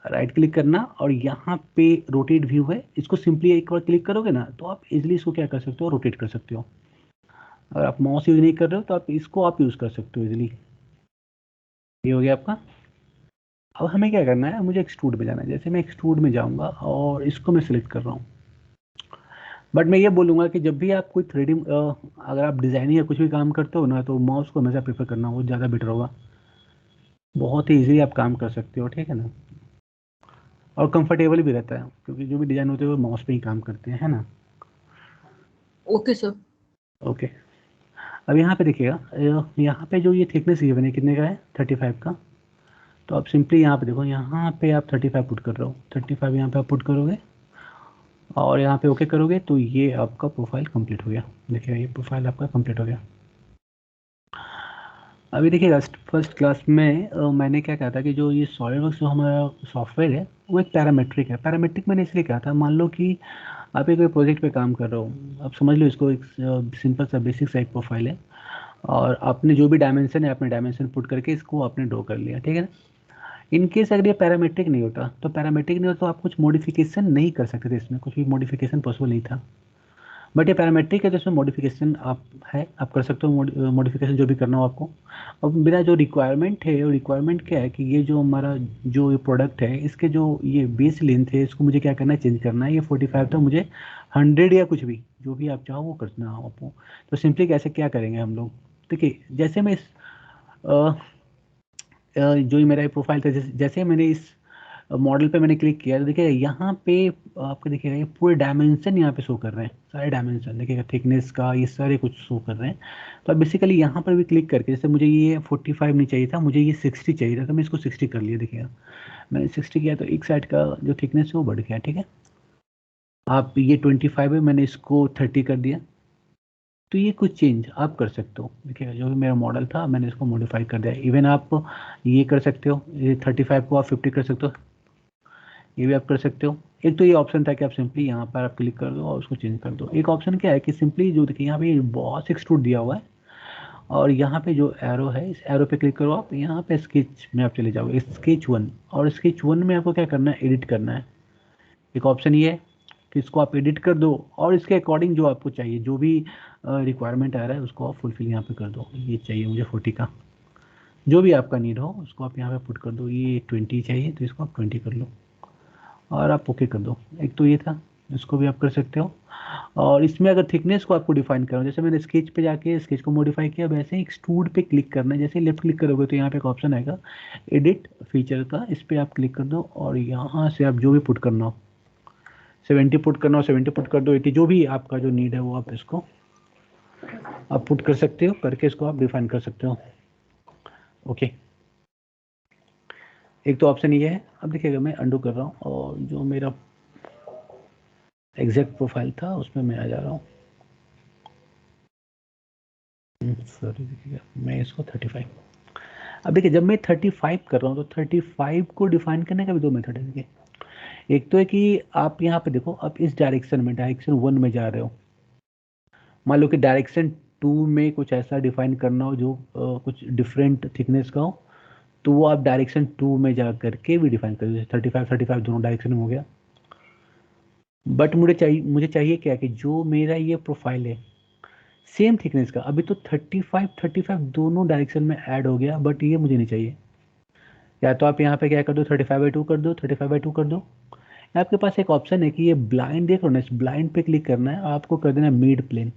राइट क्लिक करना, और यहाँ पे रोटेट व्यू है, इसको सिंपली एक बार क्लिक करोगे ना तो आप इजीली इसको क्या कर सकते हो, रोटेट कर सकते हो। अगर आप माउस यूज नहीं कर रहे हो तो आप इसको आप यूज़ कर सकते हो इजीली। ये हो गया आपका। अब हमें क्या करना है, मुझे एक्सट्रूड में जाना है। जैसे मैं एक्सट्रूड में जाऊँगा और इसको मैं सिलेक्ट कर रहा हूँ, बट मैं ये बोलूँगा कि जब भी आप कोई 3D अगर आप डिज़ाइनिंग या कुछ भी काम करते हो ना, तो माउस को हमेशा प्रेफर करना, वो ज़्यादा बेटर होगा। बहुत ही ईज़िली आप काम कर सकते हो, ठीक है ना, और कंफर्टेबल भी रहता है क्योंकि जो भी डिज़ाइन होते हैं वो माउस पे ही काम करते हैं, है ना। Okay sir. ओके। अब यहाँ पे देखिएगा, यहाँ पे जो ये थिकनेस गिवन है कितने का है, 35 का। तो आप सिंपली यहाँ पे देखो, यहाँ पे आप 35 पुट कर रहे हो, 35 यहाँ पे आप पुट करोगे और यहाँ पे ओके करोगे तो ये आपका प्रोफाइल कंप्लीट हो गया। देखिए ये प्रोफाइल आपका कंप्लीट हो गया। अभी देखिएगा फर्स्ट क्लास में मैंने क्या कहा था कि जो ये सॉलिडवर्क्स जो हमारा सॉफ्टवेयर है वो एक पैरामेट्रिक है। पैरामेट्रिक मैंने इसलिए कहा था, मान लो कि आप एक कोई प्रोजेक्ट पे काम कर रहे हो, आप समझ लो इसको एक सिंपल सा बेसिक सा एक प्रोफाइल है, और आपने जो भी डायमेंशन है आपने डायमेंशन पुट करके इसको आपने ड्रॉ कर लिया, ठीक है ना। इन केस अगर ये पैरामेट्रिक नहीं होता, तो पैरामेट्रिक नहीं होता तो आप कुछ मॉडिफिकेशन नहीं कर सकते थे, इसमें कुछ भी मॉडिफिकेशन पॉसिबल नहीं था। बट ये पैरामेट्रिक है तो इसमें मॉडिफिकेशन आप है, आप कर सकते हो मॉडिफिकेशन जो भी करना हो आपको। अब मेरा जो रिक्वायरमेंट है, वो रिक्वायरमेंट क्या है कि ये जो हमारा जो ये प्रोडक्ट है, इसके जो ये बेस लेंथ है इसको मुझे क्या करना है, चेंज करना है। ये 45 था, मुझे 100 या कुछ भी जो भी आप चाहो वो करना हो आपको। तो सिंपली कैसे क्या करेंगे हम लोग, देखिए जैसे मैं इस जो मेरा प्रोफाइल था, जैसे मैंने इस मॉडल पे मैंने क्लिक किया तो देखिएगा यहाँ पे आपको देखिएगा ये पूरे डायमेंशन यहाँ पे शो कर रहे हैं, सारे डायमेंशन देखिएगा, थिकनेस का ये सारे कुछ शो कर रहे हैं। तो अब बेसिकली यहाँ पर भी क्लिक करके, जैसे मुझे ये 45 नहीं चाहिए था, मुझे ये 60 चाहिए था, तो मैं इसको 60 कर लिया। देखिएगा मैंने 60 किया तो एक साइड का जो थिकनेस है वो बढ़ गया। ठीक है, आप ये 25 है, मैंने इसको 30 कर दिया। तो ये कुछ चेंज आप कर सकते हो। देखिएगा जो भी मेरा मॉडल था मैंने इसको मॉडिफाई कर दिया। इवन आप ये कर सकते हो, ये 35 को आप 50 कर सकते हो, ये भी आप कर सकते हो। एक तो ये ऑप्शन था कि आप सिंपली यहाँ पर आप क्लिक कर दो और उसको चेंज कर दो। एक ऑप्शन क्या है कि सिंपली जो देखिए यहाँ पे बॉस एक्सट्रूड दिया हुआ है और यहाँ पे जो एरो है इस एरो पे क्लिक करो आप, यहाँ पे स्केच में आप चले जाओगे, स्केच 1, और स्केच 1 में आपको क्या करना है, एडिट करना है। एक ऑप्शन ये है कि इसको आप एडिट कर दो और इसके अकॉर्डिंग जो आपको चाहिए, जो भी रिक्वायरमेंट आ रहा है उसको आप फुलफिल यहाँ पे कर दो। ये चाहिए मुझे 40 का, जो भी आपका नीड हो उसको आप यहाँ पे पुट कर दो। ये 20 चाहिए तो इसको आप 20 कर लो और आप ओके कर दो। एक तो ये था, इसको भी आप कर सकते हो। और इसमें अगर थिकनेस को आपको डिफाइन करो, जैसे मैंने स्केच पे जाके स्केच को मॉडिफाई किया, वैसे ही एक्सट्रूड पे क्लिक करना है। जैसे लेफ्ट क्लिक करोगे तो यहाँ पे एक ऑप्शन आएगा एडिट फीचर का, इस पर आप क्लिक कर दो और यहाँ से आप जो भी पुट करना हो, 70 पुट करना हो 70 पुट कर दो, 80 जो भी आपका जो नीड है वो आप इसको आप पुट कर सकते हो, करके इसको आप डिफाइन कर सकते हो। ओके, एक तो ऑप्शन ये है। अब देखिएगा मैं अंडू कर रहा हूँ और जो मेरा एग्जैक्ट प्रोफाइल था उसमें मैं आ जा रहा हूँ। सॉरी, देखिएगा मैं इसको 35, अब देखिए जब मैं 35 कर रहा हूँ तो 35 को डिफाइन करने का भी दो मेथड है। देखिए एक तो है कि आप यहाँ पे देखो, आप इस डायरेक्शन में डायरेक्शन 1 में जा रहे हो, मान लो कि डायरेक्शन 2 में कुछ ऐसा डिफाइन करना हो जो कुछ डिफरेंट थिकनेस का हो, तो वो आप डायरेक्शन 2 में जा करके भी डिफाइन कर, जैसे 35 दोनों डायरेक्शन में हो गया। बट मुझे चाहिए क्या कि जो मेरा ये प्रोफाइल है सेम थिकनेस का, अभी तो 35 दोनों डायरेक्शन में ऐड हो गया, बट ये मुझे नहीं चाहिए। या तो आप यहाँ पे क्या कर दो, 35/2 कर दो, 35/2 कर दो। आपके पास एक ऑप्शन है कि ये ब्लाइंड, देख लो ना, इस ब्लाइंड पे क्लिक करना है, आपको कर देना मिड प्लेन।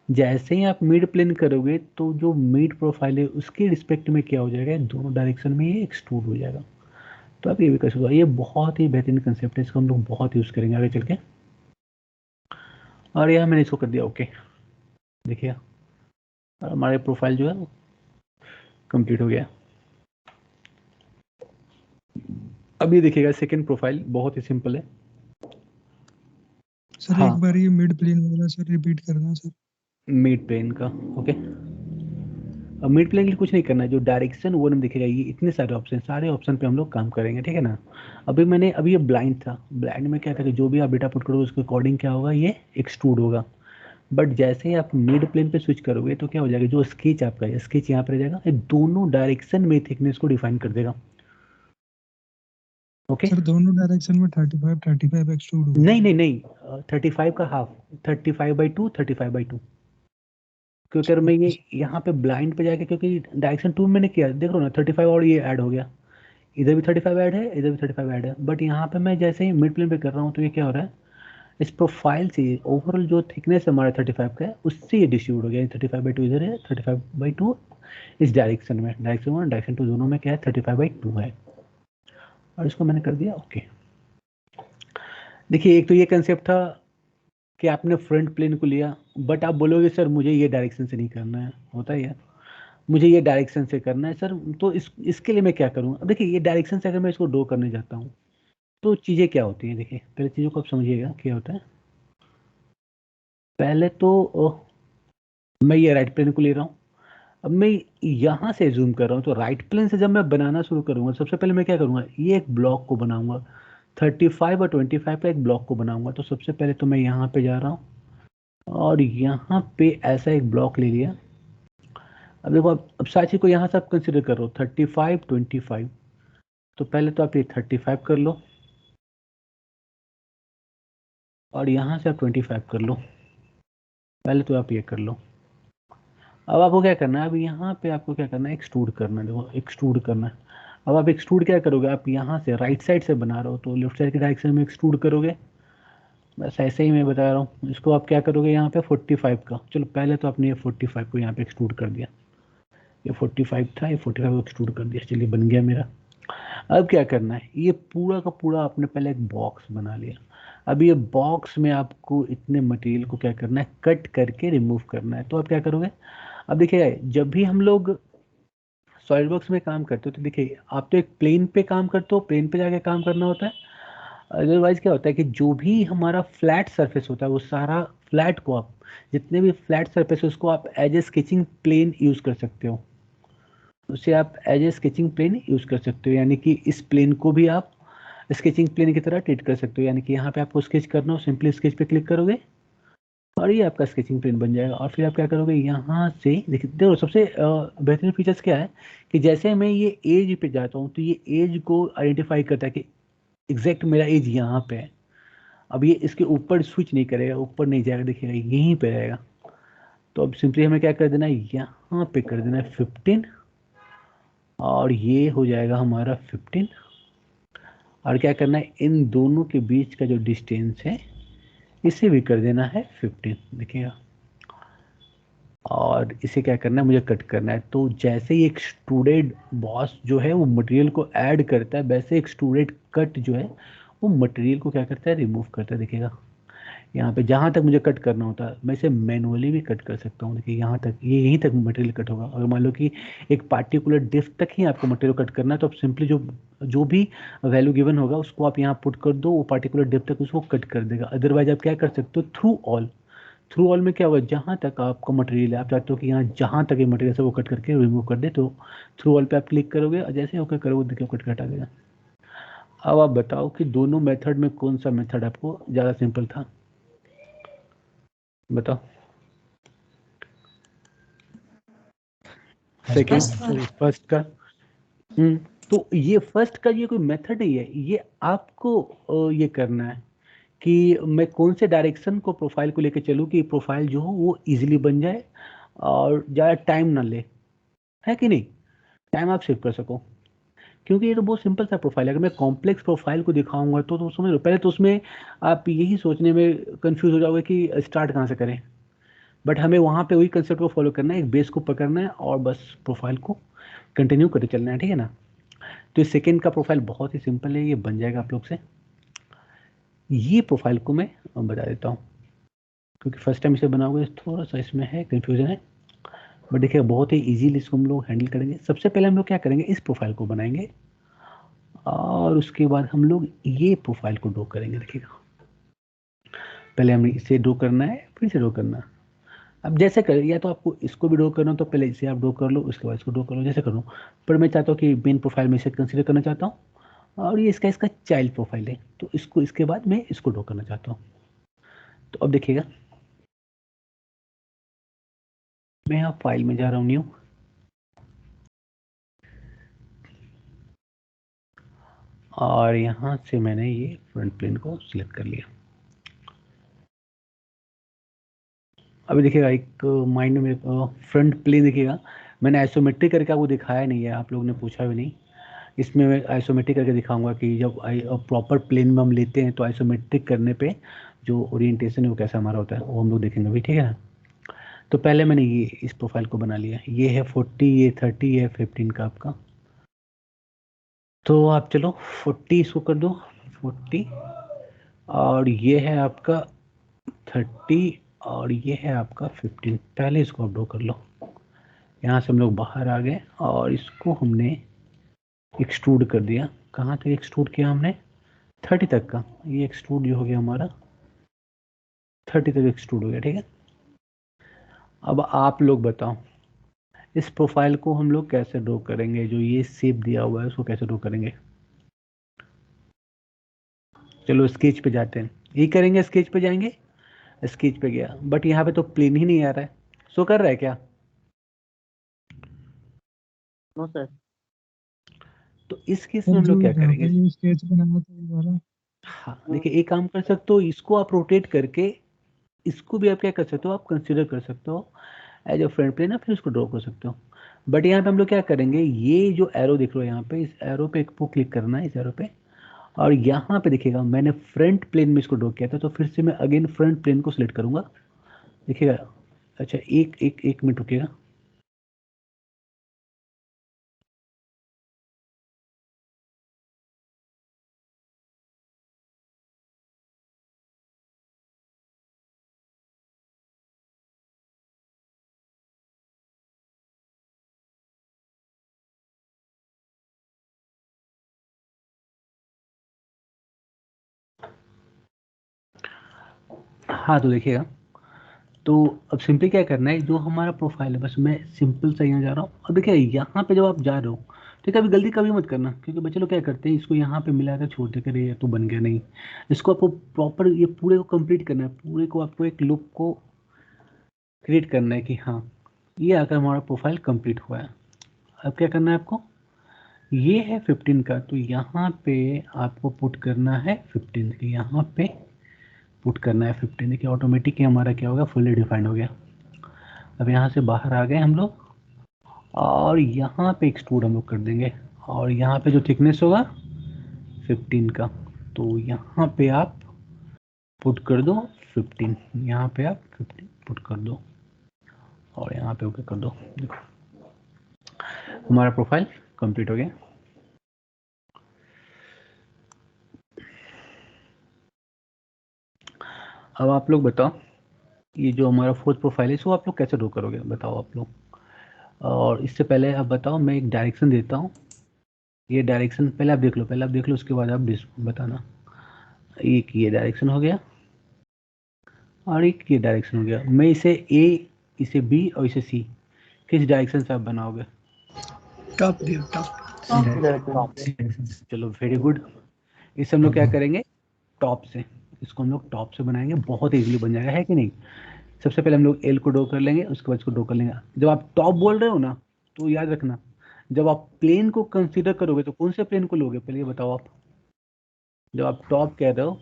जैसे ही आप मिड प्लेन करोगे तो जो मिड प्रोफाइल है उसके रिस्पेक्ट में क्या हो जाएगा, दोनों डायरेक्शन में ये एक्सट्रूड हो जाएगा। तो आप ये भी कर सकते हो। ये बहुत ही बेहतरीन कंसेप्ट है, इसको हम लोग बहुत यूज़ करेंगे आगे चल के। और यहाँ मैंने इसको कर दिया ओके। देखिए हमारे प्रोफाइल जो है कंप्लीट हो गया। अब ये देखिएगा सेकंड प्रोफाइल बहुत ही सिंपल है। सर हाँ, एक बार ये मिड प्लेन वाला सर रिपीट करना सर। मिड प्लेन का ओके। अब मिड प्लेन के लिए कुछ नहीं करना है, जो डायरेक्शन 1 में दिखेगा ये इतने सारे ऑप्शन, सारे ऑप्शन पे हम लोग काम करेंगे, ठीक है ना। अभी ये ब्लाइंड था, ब्लाइंड में क्या था कि जो भी आप डेटा पुट करोगे उसके अकॉर्डिंग क्या होगा, ये एक्सट्रूड होगा। बट जैसे ही आप मिड प्लेन पे स्विच करोगे तो क्या हो जाएगा, जो स्केच आपका है स्केच यहाँ पर रह जाएगा, ये दोनों डायरेक्शन में थिकनेस को डिफाइन कर देगा। ओके सर दोनों डायरेक्शन में 35 एक्सट्रूड होगा। नहीं 35 का हाफ, 35/2 35/2। क्योंकि अगर मैं ये यहाँ पे ब्लाइंड पे जाके, क्योंकि डायरेक्शन 2 मैंने किया, देख लो ना 35 और ये ऐड हो गया, इधर भी 35 ऐड है, इधर भी 35 ऐड है। बट यहाँ पे मैं जैसे ही मिड प्लेन पे कर रहा हूँ तो ये क्या हो रहा है, इस प्रोफाइल से ओवरऑल जो थिकनेस हमारा 35 का है उससे ये डिस्ट्रीब्यूट हो गया। 35/2 इधर है, 35/2 इस डायरेक्शन में, डायरेक्शन 1 डायरेक्शन 2 दोनों में क्या है, 35/2 है। और इसको मैंने कर दिया ओके। देखिए एक तो ये कंसेप्ट था कि आपने फ्रंट प्लेन को लिया, बट आप बोलोगे सर मुझे ये डायरेक्शन से नहीं करना है, होता है यार, मुझे ये डायरेक्शन से करना है सर, तो इसके लिए मैं क्या करूँ। अब देखिए ये डायरेक्शन से अगर मैं इसको ड्रॉ करने जाता हूँ तो चीज़ें क्या होती हैं, देखिए पहले चीज़ों को आप समझिएगा क्या होता है। पहले तो मैं ये राइट प्लेन को ले रहा हूँ, अब मैं यहाँ से जूम कर रहा हूँ, तो राइट प्लेन से जब मैं बनाना शुरू करूँगा सबसे पहले मैं क्या करूँगा, ये एक ब्लॉक को बनाऊंगा, 35 और 25 का एक ब्लॉक को बनाऊंगा। तो सबसे पहले तो मैं यहाँ पे जा रहा हूँ और यहाँ पे ऐसा एक ब्लॉक ले लिया। अब देखो अब साची को यहाँ से आप कंसिडर कर रहे हो 35 25, तो पहले तो आप ये 35 कर लो और यहाँ से आप 25 कर लो, पहले तो आप ये कर लो। अब आपको क्या करना है, अब यहाँ पे आपको क्या करना है, एक्सट्रूड करना है। देखो एक्सट्रूड करना है। अब आप एक्सट्रूड क्या करोगे, आप यहाँ से राइट साइड से बना रहे हो तो लेफ्ट साइड के डायरेक्शन में एक्सट्रूड करोगे, बस ऐसे ही मैं बता रहा हूँ। इसको आप क्या करोगे यहाँ पे 45 का, चलो पहले तो आपने ये 45 को यहाँ पे एक्सट्रूड कर दिया, ये 45 था, ये 45 को एक्सट्रूड कर दिया, चलिए बन गया मेरा। अब क्या करना है, ये पूरा का पूरा आपने पहले एक बॉक्स बना लिया। अब ये बॉक्स में आपको इतने मटेरियल को क्या करना है, कट करके रिमूव करना है। तो आप क्या करोगे, अब देखिए जब भी हम लोग सॉलिड वर्क्स में काम करते हो तो देखिए आप तो एक प्लेन पे काम करते हो, प्लेन पे जाके काम करना होता है। अदरवाइज क्या होता है कि जो भी हमारा फ्लैट सरफेस होता है वो सारा फ्लैट को आप, जितने भी फ्लैट सरफेस है उसको आप as a sketching plane use कर सकते हो, उसे आप as a sketching plane use कर सकते हो। यानी कि इस प्लेन को भी आप स्केचिंग प्लेन की तरह ट्रीट कर सकते हो। यानी कि यहाँ पे आपको स्केच करना हो, सिंपली स्केच पे क्लिक करोगे और ये आपका स्केचिंग प्लेन बन जाएगा। और फिर आप क्या करोगे, यहाँ से देखिए, देखो सबसे बेहतरीन फीचर्स क्या है कि जैसे मैं ये एज पे जाता हूँ तो ये एज को आइडेंटिफाई करता है कि एग्जैक्ट मेरा एज यहाँ पे है। अब ये इसके ऊपर स्विच नहीं करेगा, ऊपर नहीं जाएगा, देखिएगा यहीं पे रहेगा। तो अब सिंपली हमें क्या कर देना है, यहाँ पे कर देना है 15 और ये हो जाएगा हमारा 15। और क्या करना है, इन दोनों के बीच का जो डिस्टेंस है इसे भी कर देना है 15, देखिएगा। और इसे क्या करना है, मुझे कट करना है। तो जैसे ही एक एक्सट्रूडेड बॉस जो है वो मटेरियल को ऐड करता है, वैसे एक्सट्रूडेड कट जो है वो मटेरियल को क्या करता है, रिमूव करता है। देखिएगा यहाँ पे जहाँ तक मुझे कट करना होता है मैं इसे मैनुअली भी कट कर सकता हूँ। देखिए यहाँ तक, ये यहीं तक मटेरियल कट होगा। अगर मान लो कि एक पार्टिकुलर डेप्थ तक ही आपको मटेरियल कट करना है तो आप सिंपली जो जो भी वैल्यू गिवन होगा उसको आप यहाँ पुट कर दो, वो पार्टिकुलर डेप्थ तक उसको कट कर देगा। अदरवाइज आप क्या कर सकते हो, थ्रू ऑल, थ्रू ऑल में क्या होगा, जहाँ तक आपका मटेरियल है आप चाहते हो कि यहाँ जहाँ तक ये मटेरियल है वो कट करके रिमूव कर दे, तो थ्रू ऑल पे आप क्लिक करोगे और जैसे ओके करोगे देखिए कट हटा देगा। अब आप बताओ कि दोनों मेथड में कौन सा मेथड आपको ज़्यादा सिंपल था, बताओ। सेकेंड, सॉरी फर्स्ट का। तो ये फर्स्ट का ये कोई मेथड नहीं है, ये आपको ये करना है कि मैं कौन से डायरेक्शन को प्रोफाइल को लेकर चलूँ कि प्रोफाइल जो हो वो इजीली बन जाए और ज़्यादा टाइम ना ले, है कि नहीं, टाइम आप सेव कर सको। क्योंकि ये तो बहुत सिंपल सा प्रोफाइल है। अगर मैं कॉम्प्लेक्स प्रोफाइल को दिखाऊंगा तो समझ लो, पहले तो उसमें आप यही सोचने में कंफ्यूज हो जाओगे कि स्टार्ट कहाँ से करें। बट हमें वहाँ पे वही कंसेप्ट को फॉलो करना है, एक बेस को पकड़ना है और बस प्रोफाइल को कंटिन्यू करते चलना है, ठीक है ना। तो इस सेकेंड का प्रोफाइल बहुत ही सिंपल है, ये बन जाएगा आप लोग से। ये प्रोफाइल को मैं बता देता हूँ क्योंकि फर्स्ट टाइम इसे बनाओगे थोड़ा सा इसमें है कन्फ्यूजन है, बट देखिए बहुत ही इजीली इसको हम लोग हैंडल करेंगे। सबसे पहले हम लोग क्या करेंगे, इस प्रोफाइल को बनाएंगे और उसके बाद हम लोग ये प्रोफाइल को ड्रॉ करेंगे। देखिएगा पहले हमें इसे ड्रॉ करना है फिर इसे ड्रॉ करना है। अब जैसे कर, या तो आपको इसको भी ड्रॉ करना हो तो पहले इसे आप ड्रॉ कर लो, उसके बाद इसको ड्रॉ कर लो, जैसे करो। पर मैं चाहता हूँ कि मेन प्रोफाइल में इसे कंसिडर करना चाहता हूँ और ये इसका इसका चाइल्ड प्रोफाइल है, तो इसको इसके बाद मैं इसको ड्रॉ करना चाहता हूँ। तो अब देखिएगा मैं यहाँ फाइल में जा रहा हूँ, न्यू, और यहाँ से मैंने ये फ्रंट प्लेन को सिलेक्ट कर लिया। अभी देखिएगा एक माइंड में फ्रंट प्लेन देखिएगा, मैंने आइसोमेट्रिक करके आपको दिखाया नहीं है, आप लोगों ने पूछा भी नहीं। इसमें मैं आइसोमेट्रिक करके दिखाऊंगा कि जब प्रॉपर प्लेन में हम लेते हैं तो आइसोमेट्रिक करने पे जो ओरिएंटेशन है वो कैसा हमारा होता है वो हम लोग देखेंगे भी, ठीक है ना। तो पहले मैंने ये इस प्रोफाइल को बना लिया, ये है 40, ये 30, ये 15 का आपका। तो आप चलो 40 इसको कर दो 40, और ये है आपका 30 और ये है आपका 15। पहले इसको आप ड्रॉ कर लो। यहाँ से हम लोग बाहर आ गए और इसको हमने एक्सट्रूड कर दिया। कहाँ तक एक्सट्रूड किया हमने, 30 तक का। ये एक्सट्रूड जो हो गया हमारा 30 तक एक्सट्रूड हो गया, ठीक है। अब आप लोग बताओ इस प्रोफाइल को हम लोग कैसे ड्रॉ करेंगे, जो ये शेप दिया हुआ है उसको कैसे ड्रॉ करेंगे। चलो स्केच पे जाते हैं, ये करेंगे, स्केच पे जाएंगे। स्केच पे गया बट यहाँ पे तो प्लेन ही नहीं आ रहा है, शो कर रहा है क्या। No sir. तो इस केस में सर हम लोग जो क्या यहाँ पे करेंगे, ये स्केच बनाया था ये वाला, हाँ देखिए एक काम कर सकते हो, इसको आप रोटेट करके इसको भी आप क्या कर सकते हो, आप कंसीडर कर सकते हो एज अ फ्रंट प्लेन, फिर उसको ड्रॉ कर सकते हो। बट यहाँ पे हम लोग क्या करेंगे, ये जो एरो दिख रहा है यहाँ पे, इस एरो पे को क्लिक करना है, इस एरो पे। और यहाँ पे देखिएगा मैंने फ्रंट प्लेन में इसको ड्रॉ किया था, तो फिर से मैं अगेन फ्रंट प्लेन को सिलेक्ट करूंगा। देखिएगा, अच्छा एक मिनट रुकिएगा। हाँ तो देखिएगा, तो अब सिंपली क्या करना है, जो हमारा प्रोफाइल है बस मैं सिंपल से यहाँ जा रहा हूँ। अब देखिए यहाँ पे जब आप जा रहे हो, ठीक है, अभी गलती कभी मत करना, क्योंकि बच्चे लोग क्या करते हैं, इसको यहाँ पे मिला कर छोड़ देकर ये तो बन गया नहीं। इसको आपको प्रॉपर ये पूरे को कंप्लीट करना है, पूरे को आपको एक लुक को क्रिएट करना है कि हाँ ये आकर हमारा प्रोफाइल कंप्लीट हुआ है। अब क्या करना है आपको, ये है 15 का, तो यहाँ पे आपको पुट करना है 15, यहाँ पे पुट करना है 15। देखिए ऑटोमेटिक हमारा क्या होगा, फुल्ली डिफाइंड हो गया। अब यहाँ से बाहर आ गए हम लोग, और यहाँ पे एक्सट्रूड हम लोग कर देंगे, और यहाँ पे जो थिकनेस होगा 15 का, तो यहाँ पे आप पुट कर दो 15, यहाँ पे आप 15 पुट कर दो, और यहाँ पे ओके कर दो। देखो हमारा प्रोफाइल कंप्लीट हो गया। अब आप लोग बताओ, ये जो हमारा फोर्थ प्रोफाइल है इसको आप लोग कैसे ड्रॉ करोगे, बताओ आप लोग। और इससे पहले आप बताओ, मैं एक डायरेक्शन देता हूँ, ये डायरेक्शन पहले आप देख लो, उसके बाद आप बताना। एक ये डायरेक्शन हो गया, और एक ये डायरेक्शन हो गया। मैं इसे ए, इसे बी और इसे सी, किस डायरेक्शन से आप बनाओगे? Top view, top. चलो वेरी गुड। इसे हम लोग क्या करेंगे, टॉप से, इसको हम लोग टॉप से बनाएंगे, बहुत इजीली बन जाएगा, है कि नहीं। सबसे पहले हम लोग एल को ड्रॉ कर लेंगे, उसके बाद इसको ड्रॉ कर लेंगे। जब आप टॉप बोल रहे हो ना, तो याद रखना, जब आप प्लेन को कंसीडर करोगे तो कौन से प्लेन को लोगे, पहले ये बताओ आप। जब आप टॉप कह रहे हो,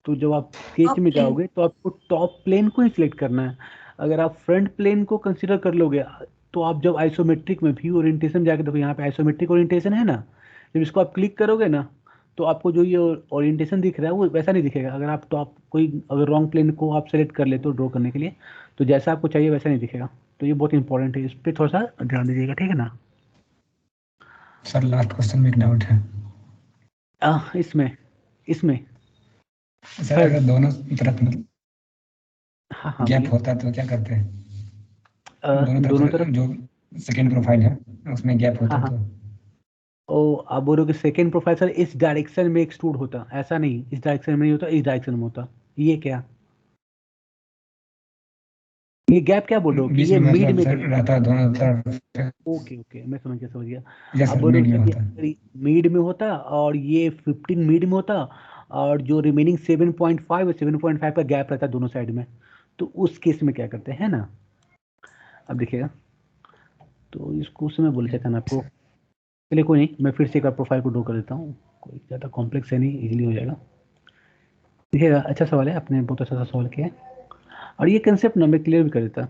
तो जब आप स्केच में जाओगे तो आपको टॉप प्लेन को ही सिलेक्ट करना है। अगर आप फ्रंट प्लेन को कंसीडर कर लोगे, तो आप जब आइसोमेट्रिक में व्यू ओरिएंटेशन जाके देखो, यहाँ पे आइसोमेट्रिक ओरिएंटेशन है ना, जब इसको आप क्लिक करोगे ना, तो आपको जो ये ओरिएंटेशन दिख रहा है वो वैसा नहीं दिखेगा। अगर आप टॉप कोई अगर रॉन्ग प्लेन को आप सेलेक्ट कर लेते हो ड्रॉ करने के लिए, तो जैसा आपको चाहिए वैसा नहीं दिखेगा। तो ये बहुत इंपॉर्टेंट है, इस पर थोड़ा सा ध्यान दीजिएगा, ठीक है ना। सर लास्ट क्वेश्चन में एक डाउट है। इसमें सर अगर दोनों तरफ हाँ गैप बोलिए। होता है तो क्या करते हैं? दोनों तरफ जो सेकेंड प्रोफाइल है उसमें गैप होता हाँ है हाँ। तो ओ आप बोल रहे हो कि सेकेंड प्रोफाइल सर इस डायरेक्शन में एक्सट्रूड होता, ऐसा नहीं, इस डायरेक्शन में नहीं होता, इस डायरेक्शन में होता। ये क्या, ये गैप क्या बोल रहे हो कि बीच ये में मिड मतलब में सर कहीं। रहता है दोनों तरफ। ओके ओके, मैं समझ गया। यस आप सर, बोल रहे मिड हो में सर ये होता है। अगर मिड में होता, और ये 15 मिड में होता, और जो रिमेनिंग 7.5 और 7.5 का गैप रहता दोनों साइड में, तो उस केस में क्या करते हैं ना। अब देखिएगा, तो इसको उसमें बोल चाहता ना आपको, चलिए कोई नहीं, मैं फिर से एक बार प्रोफाइल को ड्रॉ कर देता हूँ, कोई ज़्यादा कॉम्प्लेक्स है नहीं, इजीली हो जाएगा। देखिएगा अच्छा सवाल है, आपने बहुत अच्छा सा सवाल किया है, और ये कंसेप्ट ना मैं क्लियर भी कर देता।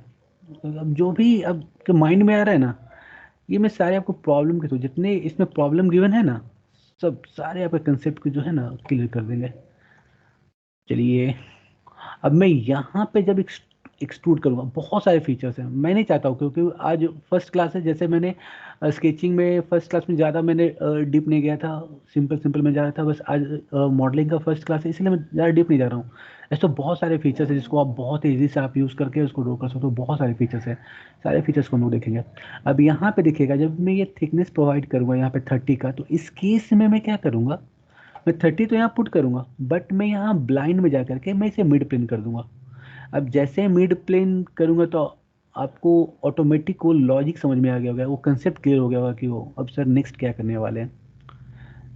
अब जो भी आपके माइंड में आ रहा है ना, ये मैं सारे आपको प्रॉब्लम के थ्रू, जितने इसमें प्रॉब्लम गिवन है ना, सब सारे आपके कंसेप्ट को जो है ना क्लियर कर देंगे। चलिए, अब मैं यहाँ पे जब एक्सट्रूड करूँगा, बहुत सारे फीचर्स हैं, मैं नहीं चाहता हूँ, क्योंकि आज फर्स्ट क्लास है, जैसे मैंने स्केचिंग में फर्स्ट क्लास में ज़्यादा मैंने डीप नहीं गया था, सिंपल में जा रहा था बस। आज मॉडलिंग का फर्स्ट क्लास है, इसलिए मैं ज़्यादा डीप नहीं जा रहा हूँ। ऐसे तो बहुत सारे फीचर्स हैं जिसको आप बहुत ईजी से आप यूज़ करके उसको ड्रॉ कर सकते हो, बहुत सारे फीचर्स हैं, सारे फीचर्स को हम लोग देखेंगे। अब यहाँ पे देखिएगा, जब मैं ये थिकनेस प्रोवाइड करूँगा यहाँ पे 30 का, तो इस केस में मैं क्या करूँगा, मैं 30 तो यहाँ पुट करूँगा, बट मैं यहाँ ब्लाइंड में जा करके मैं इसे मिड प्लेन कर दूंगा। अब जैसे मिड प्लेन करूँगा, तो आपको ऑटोमेटिक वो लॉजिक समझ में आ गया होगा, वो कंसेप्ट क्लियर हो गया होगा कि वो अब सर नेक्स्ट क्या करने वाले हैं।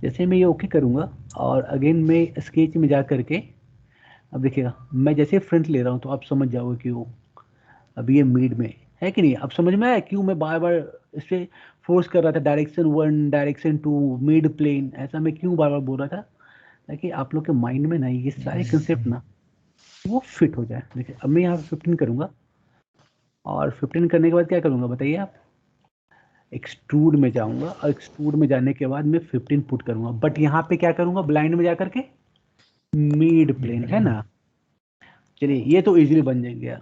जैसे मैं ये ओके करूँगा, और अगेन मैं स्केच में जा करके, अब देखिएगा मैं जैसे फ्रंट ले रहा हूँ, तो आप समझ जाओगे कि वो अब ये मिड में है कि नहीं। अब समझ में आया क्यों मैं बार बार इस पर फोर्स कर रहा था, डायरेक्शन 1 डायरेक्शन 2 मिड प्लेन, ऐसा मैं क्यों बार बार बोल रहा था, ताकि आप लोग के माइंड में ना ये सारे कंसेप्ट ना वो फिट हो जाए। देखिए अब मैं यहाँ 15 करूँगा, और 15 करने के बाद क्या करूँगा बताइए आप, एक्सट्रूड में जाऊँगा, और एक्सट्रूड में जाने के बाद मैं 15 पुट करूँगा, बट यहाँ पे क्या करूँगा, ब्लाइंड में जा करके मिड प्लेन, है ना। चलिए ये तो इजीली बन जाएंगे,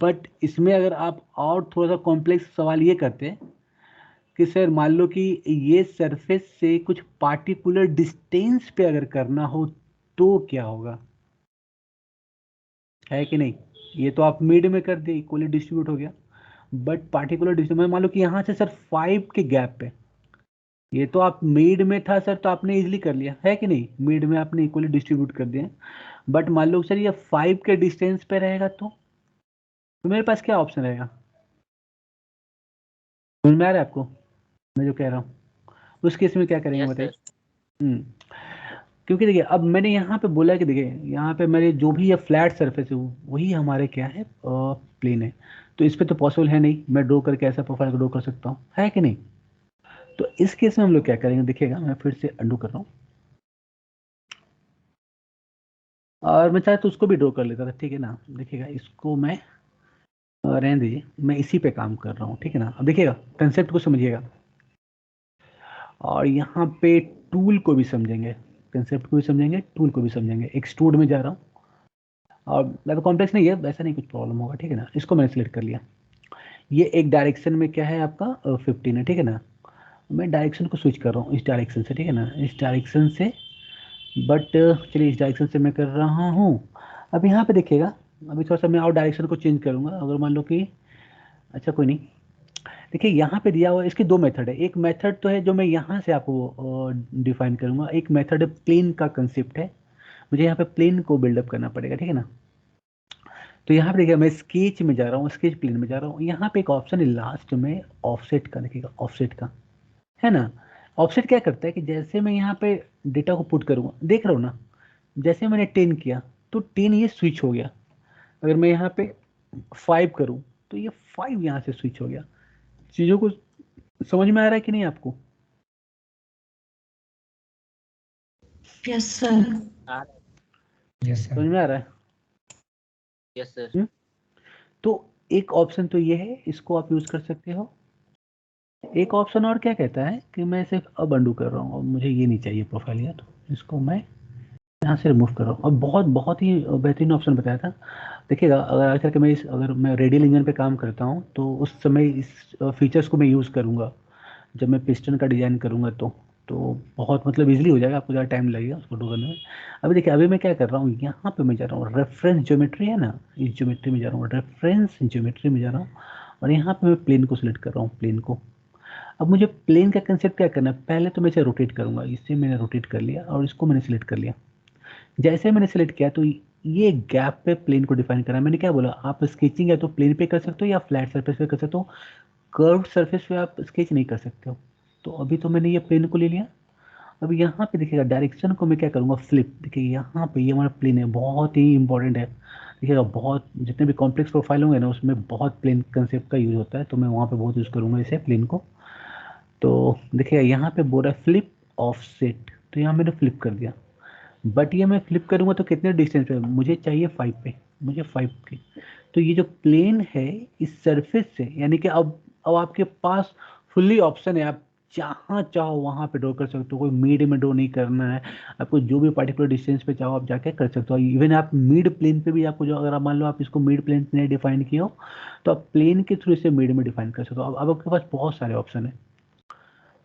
बट इसमें अगर आप और थोड़ा सा कॉम्प्लेक्स सवाल ये करते कि सर मान लो कि ये सरफेस से कुछ पार्टिकुलर डिस्टेंस पे अगर करना हो तो क्या होगा, है कि नहीं। ये तो आप मिड में कर दिए, इक्वली डिस्ट्रीब्यूट हो गया, बट पार्टिकुलर डिस्टेंस मान लो कि यहाँ से सर 5 के गैप पे, ये तो आप मिड में था सर, तो आपने इजीली कर लिया, है कि नहीं, मिड में आपने इक्वली डिस्ट्रीब्यूट कर दिया, बट मान लो सर ये 5 के डिस्टेंस पे रहेगा तो मेरे पास क्या ऑप्शन रहेगा? समझ में आ रहा है आपको मैं जो कह रहा हूँ? उस केस में क्या करेंगे यस बताइए? सर। हम्म क्योंकि देखिए अब मैंने यहाँ पे बोला कि देखिए यहाँ पे मेरे जो भी ये फ्लैट सरफेस है वही हमारे क्या है प्लेन है। तो इस पे तो पॉसिबल है नहीं मैं ड्रॉ करके ऐसा प्रोफाइल को ड्रॉ कर सकता हूँ, है कि नहीं? तो इस केस में हम लोग क्या करेंगे देखिएगा, मैं फिर से अंडू कर रहा हूँ और मैं चाहे तो उसको भी ड्रॉ कर लेता था, ठीक है ना? देखिएगा इसको मैं रहने दीजिए, मैं इसी पे काम कर रहा हूँ, ठीक है ना? अब देखिएगा कंसेप्ट को समझिएगा और यहाँ पे टूल को भी समझेंगे, कंसेप्ट को भी समझेंगे, टूल को भी समझेंगे। एक्सट्रूड में जा रहा हूँ और ज़्यादा कॉम्प्लेक्स नहीं है, वैसा नहीं कुछ प्रॉब्लम होगा, ठीक है ना? इसको मैंने सिलेक्ट कर लिया। ये एक डायरेक्शन में क्या है आपका 15 है, ठीक है ना? मैं डायरेक्शन को स्विच कर रहा हूँ इस डायरेक्शन से, ठीक है ना? इस डायरेक्शन से, बट चलिए इस डायरेक्शन से मैं कर रहा हूँ। अब यहाँ पे देखिएगा, अभी थोड़ा सा मैं और डायरेक्शन को चेंज करूँगा। अगर मान लो कि अच्छा कोई नहीं, देखिए यहाँ पे दिया हुआ है, इसके दो मेथड है। एक मेथड तो है जो मैं यहाँ से आपको डिफाइन करूँगा, एक मेथड है प्लेन का कंसेप्ट है, मुझे यहाँ पे प्लेन को बिल्डअप करना पड़ेगा, ठीक है ना? तो यहाँ पे देखिए मैं स्केच में जा रहा हूँ, स्केच प्लेन में जा रहा हूँ। यहाँ पे एक ऑप्शन है लास्ट में ऑफसेट का, देखिएगा ऑफसेट का, है ना? ऑफसेट क्या करता है कि जैसे मैं यहाँ पे डेटा को पुट करूँगा, देख रहा हूँ ना, जैसे मैंने 10 किया तो 10 ये स्विच हो गया। अगर मैं यहाँ पे 5 करूँ तो ये 5 यहाँ से स्विच हो गया। चीज़ों को समझ में आ रहा है कि नहीं आपको? Yes sir. Yes sir. समझ में आ रहा है? Yes sir. हम्म? तो एक ऑप्शन तो ये है, इसको आप यूज कर सकते हो। एक ऑप्शन और क्या कहता है कि मैं सिर्फ अब अंडू कर रहा हूँ और मुझे ये नहीं चाहिए प्रोफाइल, या तो इसको मैं यहाँ से रिमूव कर रहा हूँ। और बहुत बहुत ही बेहतरीन ऑप्शन बताया था। देखिएगा अगर आजकल के अगर मैं रेडियल इंजन पे काम करता हूँ तो उस समय इस फीचर्स को मैं यूज़ करूँगा जब मैं पिस्टन का डिज़ाइन करूँगा तो बहुत मतलब इजीली हो जाएगा, आपको ज़्यादा टाइम लगेगा उसको ड्रॉ करने में। अभी देखिए अभी मैं क्या कर रहा हूँ, यहाँ पे मैं जा रहा हूँ रेफरेंस ज्योमेट्री है ना, इस ज्योमेट्री में जा रहा हूँ, रेफरेंस ज्योमेट्री में जा रहा हूँ और यहाँ पे मैं प्लेन को सिलेक्ट कर रहा हूँ, प्लेन को। अब मुझे प्लेन का कंसेप्ट क्या करना है, पहले तो मैं इसे रोटेट करूंगा, इससे मैंने रोटेट कर लिया और इसको मैंने सिलेक्ट कर लिया। जैसे मैंने सिलेक्ट किया तो ये गैप पे प्लेन को डिफाइन करा। मैंने क्या बोला, आप स्केचिंग या तो प्लेन पे कर सकते हो या फ्लैट सरफेस पे कर सकते हो, कर्व सरफेस पे आप स्केच नहीं कर सकते हो। तो अभी तो मैंने ये प्लेन को ले लिया। अब यहाँ पे देखिएगा डायरेक्शन को मैं क्या करूँगा, फ्लिप। देखिए यहाँ पे ये हमारा प्लेन है, बहुत ही इंपॉर्टेंट है। देखिएगा बहुत जितने भी कॉम्प्लेक्स प्रोफाइल होंगे ना उसमें बहुत प्लेन कंसेप्ट का यूज़ होता है, तो मैं वहाँ पे बहुत यूज़ करूँगा इसे प्लेन को। तो देखिएगा यहाँ पे बोल रहा है फ्लिप ऑफसेट, तो यहाँ मैंने फ्लिप कर दिया। बट ये मैं फ्लिप करूँगा तो कितने डिस्टेंस पे, मुझे चाहिए 5 पे, मुझे 5 के। तो ये जो प्लेन है इस सरफेस से, यानी कि अब आपके पास फुल्ली ऑप्शन है, आप जहाँ चाहो वहाँ पे ड्रॉ कर सकते हो, कोई मिड में ड्रॉ नहीं करना है आपको। जो भी पर्टिकुलर डिस्टेंस पे चाहो आप जाके कर सकते हो। इवन आप मिड प्लेन पे भी आपको, जो अगर आप मान लो आप इसको मिड प्लेन ने डिफाइन किया हो तो आप प्लेन के थ्रू इसे मिड में डिफाइन कर सकते हो। अब आपके पास बहुत सारे ऑप्शन है,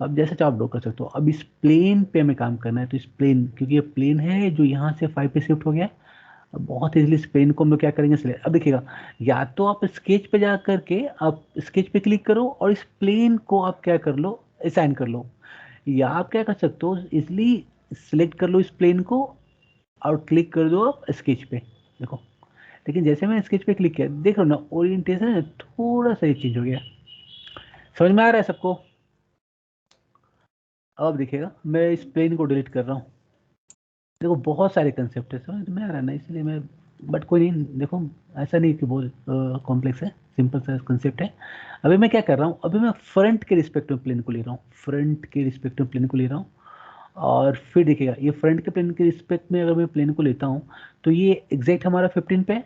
अब जैसे चाहो आप ड्रॉ कर सकते हो। अब इस प्लेन पे हमें काम करना है, तो इस प्लेन, क्योंकि ये प्लेन है जो यहाँ से 5 पे शिफ्ट हो गया, अब बहुत इजीली इस प्लेन को हम लोग क्या करेंगे सिलेक्ट। अब देखिएगा या तो आप स्केच पे जा करके आप स्केच पे क्लिक करो और इस प्लेन को आप क्या कर लो, असाइन कर लो, या आप क्या कर सकते हो इजिली सिलेक्ट कर लो इस प्लेन को और क्लिक कर दो आप स्केच पे। देखो, लेकिन जैसे मैंने स्केच पे क्लिक किया, देख लो ना ओरिएंटेशन है थोड़ा सा ये चेंज हो गया। समझ में आ रहा है सबको? अब देखिएगा मैं इस प्लेन को डिलीट कर रहा हूँ। देखो बहुत सारे कंसेप्ट है, समझ में आ रहा है ना, इसलिए मैं, बट कोई नहीं, देखो ऐसा नहीं कि बहुत कॉम्प्लेक्स है, सिंपल सा कंसेप्ट है। अभी मैं क्या कर रहा हूँ, अभी मैं फ्रंट के रिस्पेक्ट में प्लेन को ले रहा हूँ, फ्रंट के रिस्पेक्ट में प्लेन को ले रहा हूँ। और फिर देखिएगा ये फ्रंट के प्लेन के रिस्पेक्ट में अगर मैं प्लेन को लेता हूँ तो ये एग्जैक्ट हमारा 15 पे है।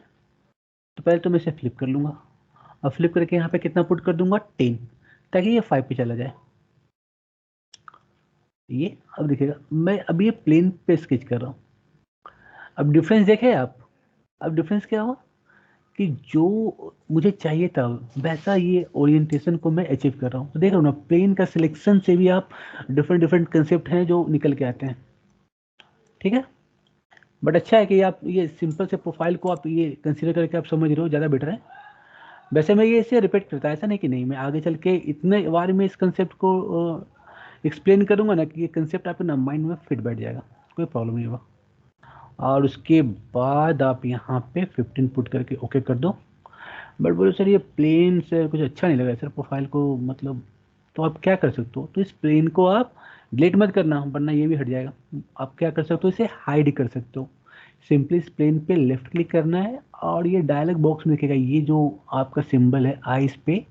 तो पहले तो मैं इसे फ्लिप कर लूँगा और फ्लिप करके यहाँ पे कितना पुट कर दूंगा 10, ताकि ये 5 पे चला जाए ये। अब देखिएगा मैं अभी ये प्लेन पे स्केच कर रहा हूँ। अब डिफरेंस देखे आप, अब डिफरेंस क्या हुआ कि जो मुझे चाहिए था वैसा ये ओरिएंटेशन को मैं अचीव कर रहा हूँ। तो देख रहे हो ना, प्लेन का सिलेक्शन से भी आप डिफरेंट डिफरेंट कंसेप्ट हैं जो निकल के आते हैं, ठीक है? बट अच्छा है कि आप ये सिंपल से प्रोफाइल को आप ये कंसीडर करके आप समझ रहे हो, ज़्यादा बेटर है। वैसे मैं ये इसे रिपीट करता, ऐसा नहीं कि नहीं, मैं आगे चल के इतने बार में इस कंसेप्ट को एक्सप्लेन करूंगा ना कि ये कंसेप्ट आपके ना माइंड में फिट बैठ जाएगा, कोई प्रॉब्लम नहीं होगा। और उसके बाद आप यहाँ पे 15 पुट करके ओके कर दो। बट बोलो सर ये प्लेन से कुछ अच्छा नहीं लगा सर प्रोफाइल को, मतलब तो आप क्या कर सकते हो, तो इस प्लेन को आप डिलीट मत करना वरना ये भी हट जाएगा। आप क्या कर सकते हो, इसे हाइड कर सकते हो। सिंपली इस प्लेन पे लेफ्ट क्लिक करना है और ये डायलॉग बॉक्स में दिखेगा, ये जो आपका सिंबल है आइस पे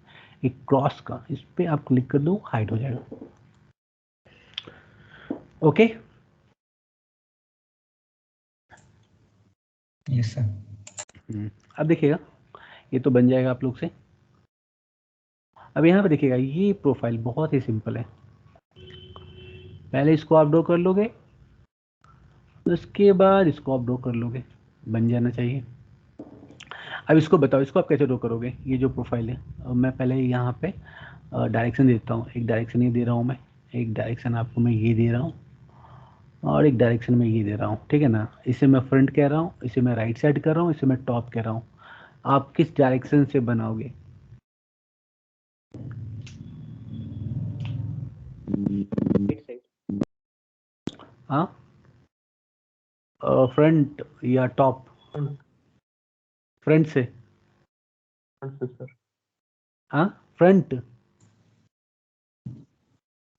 एक क्रॉस का, इस पे आप क्लिक कर दो, हाइड हो जाएगा। Okay yes sir. अब देखिएगा ये तो बन जाएगा आप लोग से। अब यहाँ पे देखिएगा ये प्रोफाइल बहुत ही सिंपल है। पहले इसको आप ड्रॉ कर लोगे, उसके बाद इसको आप ड्रॉ कर लोगे, बन जाना चाहिए। अब इसको बताओ इसको आप कैसे ड्रॉ करोगे, ये जो प्रोफाइल है। अब मैं पहले यहाँ पे डायरेक्शन देता हूँ, एक डायरेक्शन ये दे रहा हूँ मैं, एक डायरेक्शन आपको मैं ये दे रहा हूँ और एक डायरेक्शन में ये दे रहा हूँ, ठीक है ना। इसे मैं फ्रंट कह रहा हूँ, इसे मैं राइट साइड कर रहा हूँ, इसे मैं टॉप कह रहा हूँ। आप किस डायरेक्शन से बनाओगे? हाँ फ्रंट या टॉप? फ्रंट से। हाँ फ्रंट।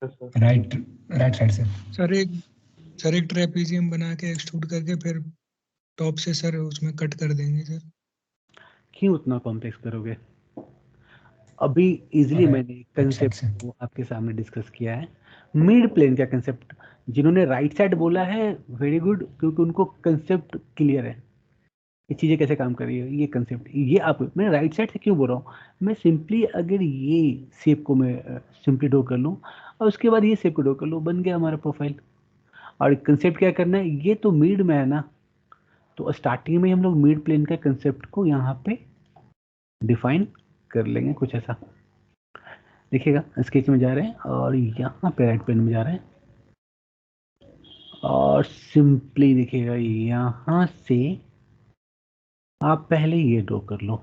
राइट राइट साइड से। सर एक ट्रेपेजियम बना के एक्सट्रूड करके फिर टॉप से सर उसमें कट कर देंगे सर। क्यों उतना कॉम्प्लेक्स करोगे? अभी इजीली मैंने राइट साइड कंसेप्ट से। को आपके सामने डिस्कस किया है। मिड प्लेन का कंसेप्ट जिन्होंने राइट साइड बोला है वेरी गुड, क्योंकि उनको कंसेप्ट क्लियर है, ये चीज़ें कैसे काम कर रही है, ये कंसेप्ट ये आप। मैं राइट साइड से क्यों बोल रहा हूँ, मैं सिंपली अगर ये शेप को मैं सिंपली ड्रॉ कर लूँ और उसके बाद ये शेप को ड्रॉ कर लूँ, बन गया हमारा प्रोफाइल। और कंसेप्ट क्या करना है, ये तो मिड में है ना, तो स्टार्टिंग में हम लोग मिड प्लेन का कंसेप्ट को यहाँ पे डिफाइन कर लेंगे कुछ ऐसा। देखिएगा स्केच में जा रहे हैं और यहाँ पे राइट प्लेन में जा रहे हैं और सिंपली देखिएगा यहाँ से आप पहले ये ड्रॉ कर लो।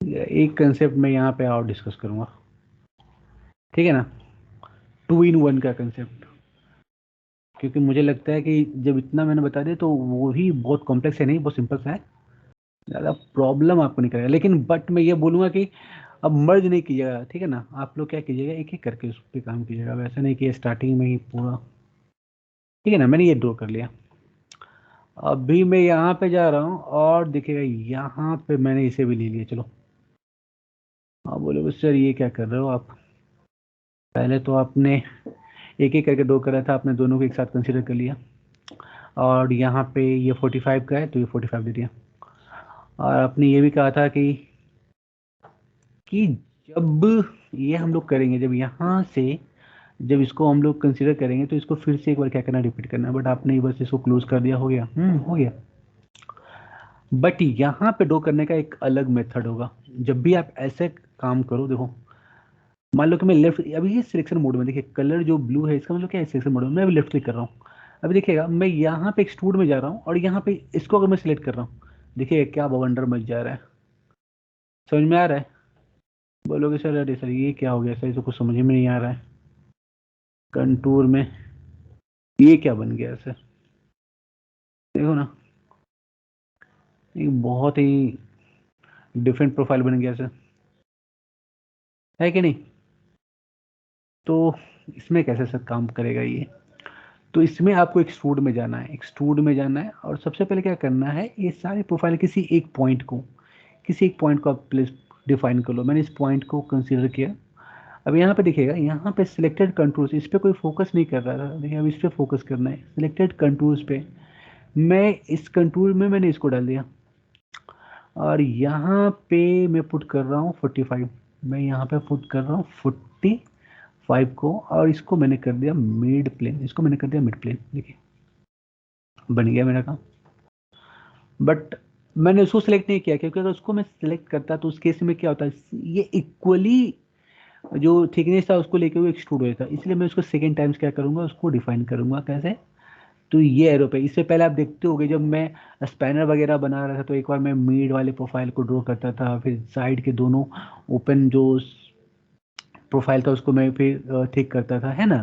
एक कंसेप्ट मैं यहाँ पे और डिस्कस करूँगा, ठीक है ना, 2 in 1 का कंसेप्ट। क्योंकि मुझे लगता है कि जब इतना मैंने बता दिया तो वो ही बहुत कॉम्प्लेक्स है नहीं, बहुत सिंपल सा है, ज़्यादा प्रॉब्लम आपको नहीं करेगा। लेकिन बट मैं ये बोलूँगा कि अब मर्ज नहीं कीजिएगा, ठीक है ना, आप लोग क्या कीजिएगा एक एक करके उस पर काम कीजिएगा, वैसा नहीं कि स्टार्टिंग में ही पूरा, ठीक है ना। मैंने ये ड्रॉ कर लिया, अभी मैं यहाँ पे जा रहा हूँ और देखिएगा यहाँ पे मैंने इसे भी ले लिया। चलो आप बोलोगे सर ये क्या कर रहे हो आप, पहले तो आपने एक एक करके ड्रॉ करा था, आपने दोनों को एक साथ कंसिडर कर लिया और यहाँ पे ये 45 का है तो ये 45 दे दिया। और आपने ये भी कहा था कि जब ये हम लोग करेंगे, जब यहाँ से जब इसको हम लोग कंसिडर करेंगे तो इसको फिर से एक बार क्या करना, रिपीट करना है। बट आपने बस इसको क्लोज कर दिया, हो गया, हो गया। बट यहाँ पे ड्रॉ करने का एक अलग मेथड होगा। जब भी आप ऐसे काम करो, देखो मान लो कि मैं लेफ्ट, अभी ये सिलेक्शन मोड में, देखिए कलर जो ब्लू है इसका मतलब क्या है, सिलेक्शन मोड में मैं अभी लेफ्ट क्लिक कर रहा हूँ। अभी देखिएगा मैं यहाँ पे एक्सट्रूड में जा रहा हूँ और यहाँ पे इसको अगर मैं सिलेक्ट कर रहा हूँ, देखिए क्या बवंडर मच जा रहा है, समझ में आ रहा है? बोलोगे सर अरे सर ये क्या हो गया सर, ये तो कुछ समझ में नहीं आ रहा है, कंटूर में ये क्या बन गया सर, देखो ना एक बहुत ही डिफरेंट प्रोफाइल बन गया सर, है कि नहीं? तो इसमें कैसे सर काम करेगा ये, तो इसमें आपको एक्सट्रूड में जाना है, एक्सट्रूड में जाना है और सबसे पहले क्या करना है, ये सारे प्रोफाइल किसी एक पॉइंट को आप प्लेस डिफाइन कर लो। मैंने इस पॉइंट को कंसीडर किया। अब यहाँ पे देखिएगा, यहाँ पे सिलेक्टेड कंटूर्स, इस पर कोई फोकस नहीं कर रहा था, देखिए अब इस पर फोकस करना है, सिलेक्टेड कंटूर्स पे मैं इस कंटूर में मैंने इसको डाल दिया और यहाँ पे मैं पुट कर रहा हूँ 45, मैं यहाँ पे पुट कर रहा हूँ 45 को और इसको मैंने कर दिया मिड प्लेन, इसको मैंने कर दिया मिड प्लेन। देखिए बन गया मेरा काम। बट मैंने उसको सिलेक्ट नहीं किया क्योंकि अगर उसको मैं सिलेक्ट करता तो उस केस में क्या होता है, ये इक्वली जो थिकनेस था उसको लेके वो एक्सट्रूड हो जाता, इसलिए मैं उसको सेकेंड टाइम्स क्या करूँगा, उसको डिफाइन करूँगा कैसे, तो ये एरो पे। इससे पहले आप देखते होंगे जब मैं स्पैनर वगैरह बना रहा था तो एक बार मैं मिड वाले प्रोफाइल को ड्रॉ करता था, फिर साइड के दोनों ओपन जो प्रोफाइल था उसको मैं फिर थिक करता था, है ना।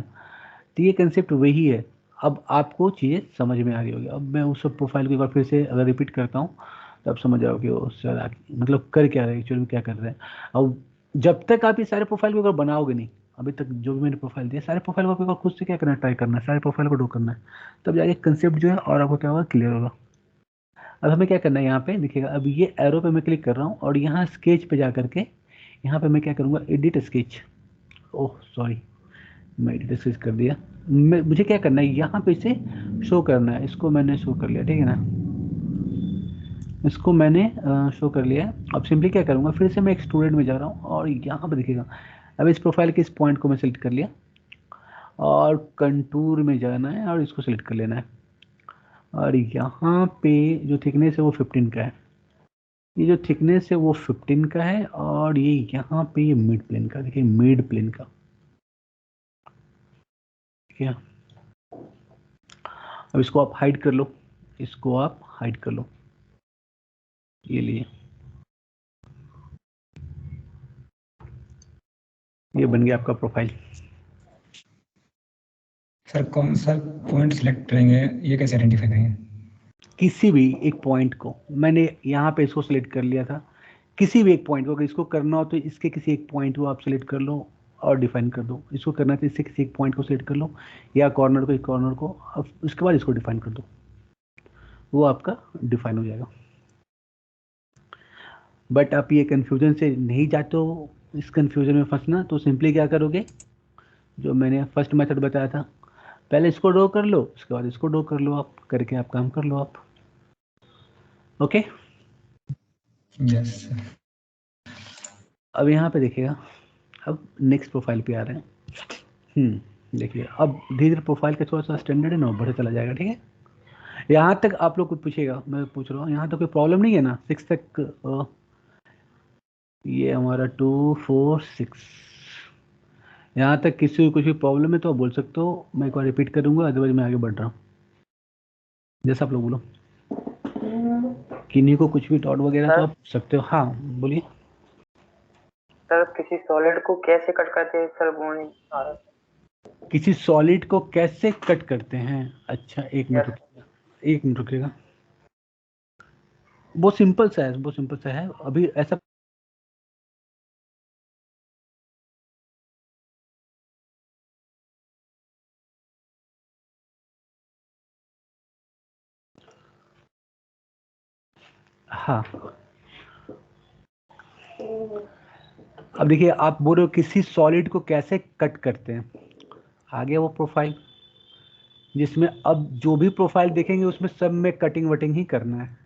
तो ये कंसेप्ट वही है। अब आपको चीज़ें समझ में आ रही होगी। अब मैं उस प्रोफाइल को एक बार फिर से अगर रिपीट करता हूँ तो आप समझ जाओगे वो सर मतलब कर क्या रहे हैं, एक्चुअली क्या कर रहे हैं। अब जब तक आप ये सारे प्रोफाइल को अगर बनाओगे नहीं, अभी तक जो भी मैंने प्रोफाइल दिया सारे प्रोफाइल को आपको खुद से क्या करना है, ट्राई करना है, सारे प्रोफाइल को ड्रॉ करना है, तब जाके कंसेप्ट जो है और आपको क्या होगा, क्लियर होगा। अब हमें क्या करना है, यहाँ पे देखिएगा, अब ये एरो पे मैं क्लिक कर रहा हूँ और यहाँ स्केच पे जा करके यहाँ पे मैं क्या करूँगा, एडिट स्केच। ओह सॉरी, मैं एडिट स्केच कर दिया। मुझे क्या करना है, यहाँ पे इसे शो करना है, इसको मैंने शो कर लिया, ठीक है ना, इसको मैंने शो कर लिया है। अब सिंपली क्या करूँगा, फिर से मैं एक्सट्रूडेड में जा रहा हूँ और यहाँ पे देखिएगा, अब इस प्रोफाइल के इस पॉइंट को मैं सेलेक्ट कर लिया और कंटूर में जाना है और इसको सेलेक्ट कर लेना है और यहाँ पे जो थिकनेस है वो 15 का है, ये जो थिकनेस है वो 15 का है और ये यहाँ पे ये मिड प्लेन का, देखिए मिड प्लेन का, ठीक है। अब इसको आप हाइड कर लो, इसको आप हाइड कर लो, ये लिए ये बन गया आपका प्रोफाइल। सर कौन सा पॉइंट सिलेक्ट करेंगे, ये कैसे आइडेंटिफाई करेंगे? किसी भी एक पॉइंट को, मैंने यहाँ पे इसको सिलेक्ट कर लिया था, किसी भी एक पॉइंट को, अगर इसको करना हो तो इसके किसी एक पॉइंट को आप सिलेक्ट कर लो और डिफाइन कर दो, इसको करना है तो इससे किसी एक पॉइंट को सिलेक्ट कर लो या कॉर्नर को, एक कॉर्नर को, अब उसके बाद इसको डिफाइन कर दो, वो आपका डिफाइन हो जाएगा। बट आप ये कन्फ्यूजन से नहीं जाते हो, इस कन्फ्यूजन में फंसना, तो सिंपली क्या करोगे, जो मैंने फर्स्ट मेथड बताया था, पहले इसको ड्रॉ कर लो, उसके बाद इसको ड्रॉ कर लो, आप करके आप काम कर लो आप। Okay, yes sir. अब यहाँ पे देखिएगा, अब नेक्स्ट प्रोफाइल पे आ रहे हैं। देखिए अब धीरे धीरे प्रोफाइल का थोड़ा सा स्टैंडर्ड है ना बढ़े चला जाएगा, ठीक है। यहाँ तक आप लोग कुछ पूछेगा, मैं पूछ रहा हूँ, यहाँ तक कोई प्रॉब्लम नहीं है ना, 6 तक ये हमारा 2 4 6, यहाँ तक किसी को कुछ भी प्रॉब्लम है तो आप बोल सकते हो, मैं एक बार रिपीट करूँगा, अदरवाइज मैं आगे बढ़ रहा हूँ, जैसा आप लोग बोलो। किन्हीं को कुछ भी डाउट वगैरह तो आप पूछ सकते हो। हाँ बोलिए सर, किसी सॉलिड को कैसे कट करते हैं सर, वो नहीं आ रहा। किसी सॉलिड को कैसे कट करते हैं, अच्छा एक मिनट रुकिएगा, एक मिनट रुकिएगा, बहुत सिंपल सा है, बहुत सिंपल सा है, अभी ऐसा हाँ। अब देखिए आप बोल रहे हो किसी सॉलिड को कैसे कट करते हैं, आगे वो प्रोफाइल, जिसमें अब जो भी प्रोफाइल देखेंगे उसमें सब में कटिंग वटिंग ही करना है,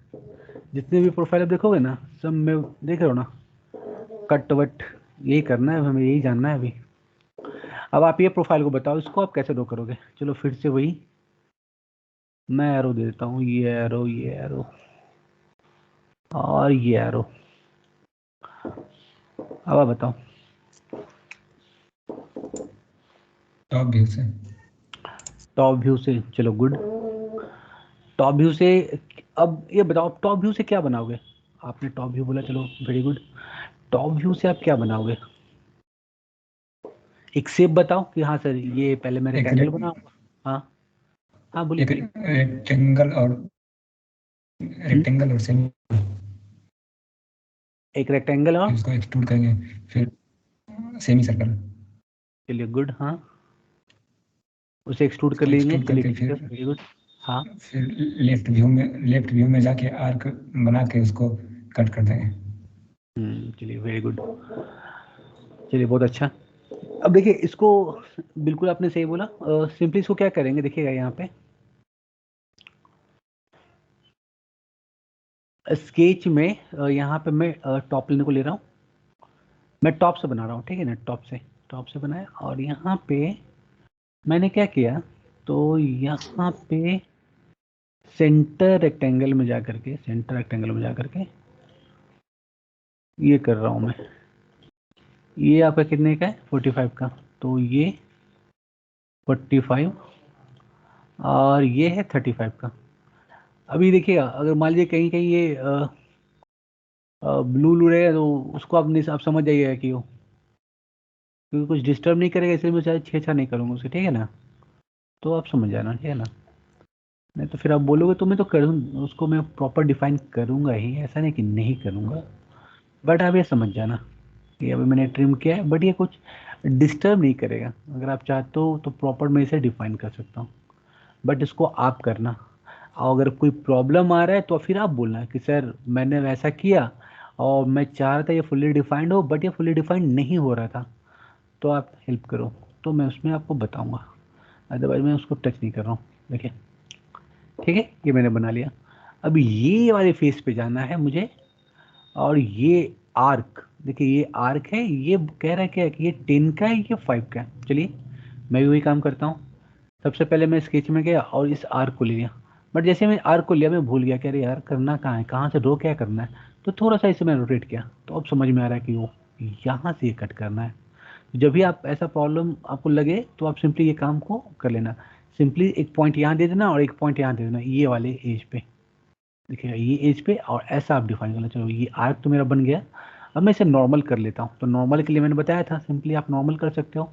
जितने भी प्रोफाइल आप देखोगे ना सब में देख रहे हो ना, कट वट यही करना है, हमें यही जानना है अभी। अब आप ये प्रोफाइल को बताओ, इसको आप कैसे ड्रॉ करोगे, चलो फिर से वही मैं एरो दे देता हूँ, ये एरो और ये एरो, अब आप बताओ। टॉप व्यू से। टॉप व्यू से, चलो गुड, टॉप व्यू से। अब ये बताओ टॉप व्यू से क्या बनाओगे, आपने टॉप व्यू बोला, चलो वेरी गुड, टॉप व्यू से आप क्या बनाओगे, एक शेप बताओ कि हाँ सर ये पहले मैं रेक्टेंगल बनाऊंगा। हाँ हाँ बोलिए। एक रेक्टेंगल और सेमी, एक रेक्टेंगल और इसको एक्सट्रूड करेंगे, फिर सेमी सर्कल, चलिए गुड, हाँ उसे एक्सट्रूड कर इसको लेंगे, एक्सट्रूड चलिए करके ठीक है, वेरी गुड। हाँ फिर लेफ्ट व्यू में जाके आर्क बना के उसको कट कर देंगे। चलिए वेरी गुड, चलिए बहुत अच्छा। अब देखिए इसको बिल्कुल आपने सही बोला, सिंपली इसको क्या करेंगे, देखिएगा यहाँ पे स्केच में, यहाँ पे मैं टॉप लेने को ले रहा हूँ, मैं टॉप से बना रहा हूँ, ठीक है ना, टॉप से बनाया और यहाँ पे मैंने क्या किया, तो यहाँ पे सेंटर रेक्टेंगल में जा करके ये कर रहा हूँ मैं, ये आपका कितने का है 45 का, तो ये 45 और ये है 35 का। अभी देखिएगा अगर मान लीजिए कहीं कहीं ये ब्लू रहेगा तो उसको आप नहीं, आप समझ जाइएगा कि वो, क्योंकि कुछ डिस्टर्ब नहीं करेगा, इसलिए मैं चाहे छेड़छाड़ नहीं करूँगा उसके, ठीक है ना। तो आप समझ जाना, ठीक है ना। नहीं तो फिर आप बोलोगे तो मैं तो करूँ उसको, मैं प्रॉपर डिफाइन करूँगा ही, ऐसा नहीं कि नहीं करूँगा। बट आप ये समझ जाना कि अभी मैंने ट्रिम किया है, बट ये कुछ डिस्टर्ब नहीं करेगा। अगर आप चाहते हो तो प्रॉपर मैं इसे डिफाइन कर सकता हूँ, बट इसको आप करना। और अगर कोई प्रॉब्लम आ रहा है तो फिर आप बोलना कि सर मैंने वैसा किया और मैं चाह रहा था ये फुल्ली डिफाइंड हो, बट ये फुल्ली डिफाइंड नहीं हो रहा था, तो आप हेल्प करो, तो मैं उसमें आपको बताऊंगा। अदरवाइज मैं उसको टच नहीं कर रहा हूँ। देखिए, ठीक है, ये मैंने बना लिया। अब ये वाले फेस पे जाना है मुझे, और ये आर्क, देखिए ये आर्क है, ये कह रहा है क्या है कि ये 10 का है, ये 5 का है। चलिए मैं भी वही काम करता हूँ। सबसे पहले मैं स्केच में गया और इस आर्क को ले लिया, बट जैसे मैं आर्क को लिया मैं भूल गया कि अरे यार करना कहाँ है, कहाँ से ड्रॉ क्या करना है। तो थोड़ा सा इसे मैं रोटेट किया, तो अब समझ में आ रहा है कि वो यहाँ से ये कट करना है। जब भी आप ऐसा प्रॉब्लम आपको लगे तो आप सिंपली ये काम को कर लेना। सिंपली एक पॉइंट यहाँ दे देना और एक पॉइंट यहाँ दे देना, ये वाले एज पे, देखिएगा ये एज पे, और ऐसा आप डिफाइन करना। चलो ये आर्क तो मेरा बन गया। अब मैं इसे नॉर्मल कर लेता हूँ। तो नॉर्मल के लिए मैंने बताया था सिंपली आप नॉर्मल कर सकते हो।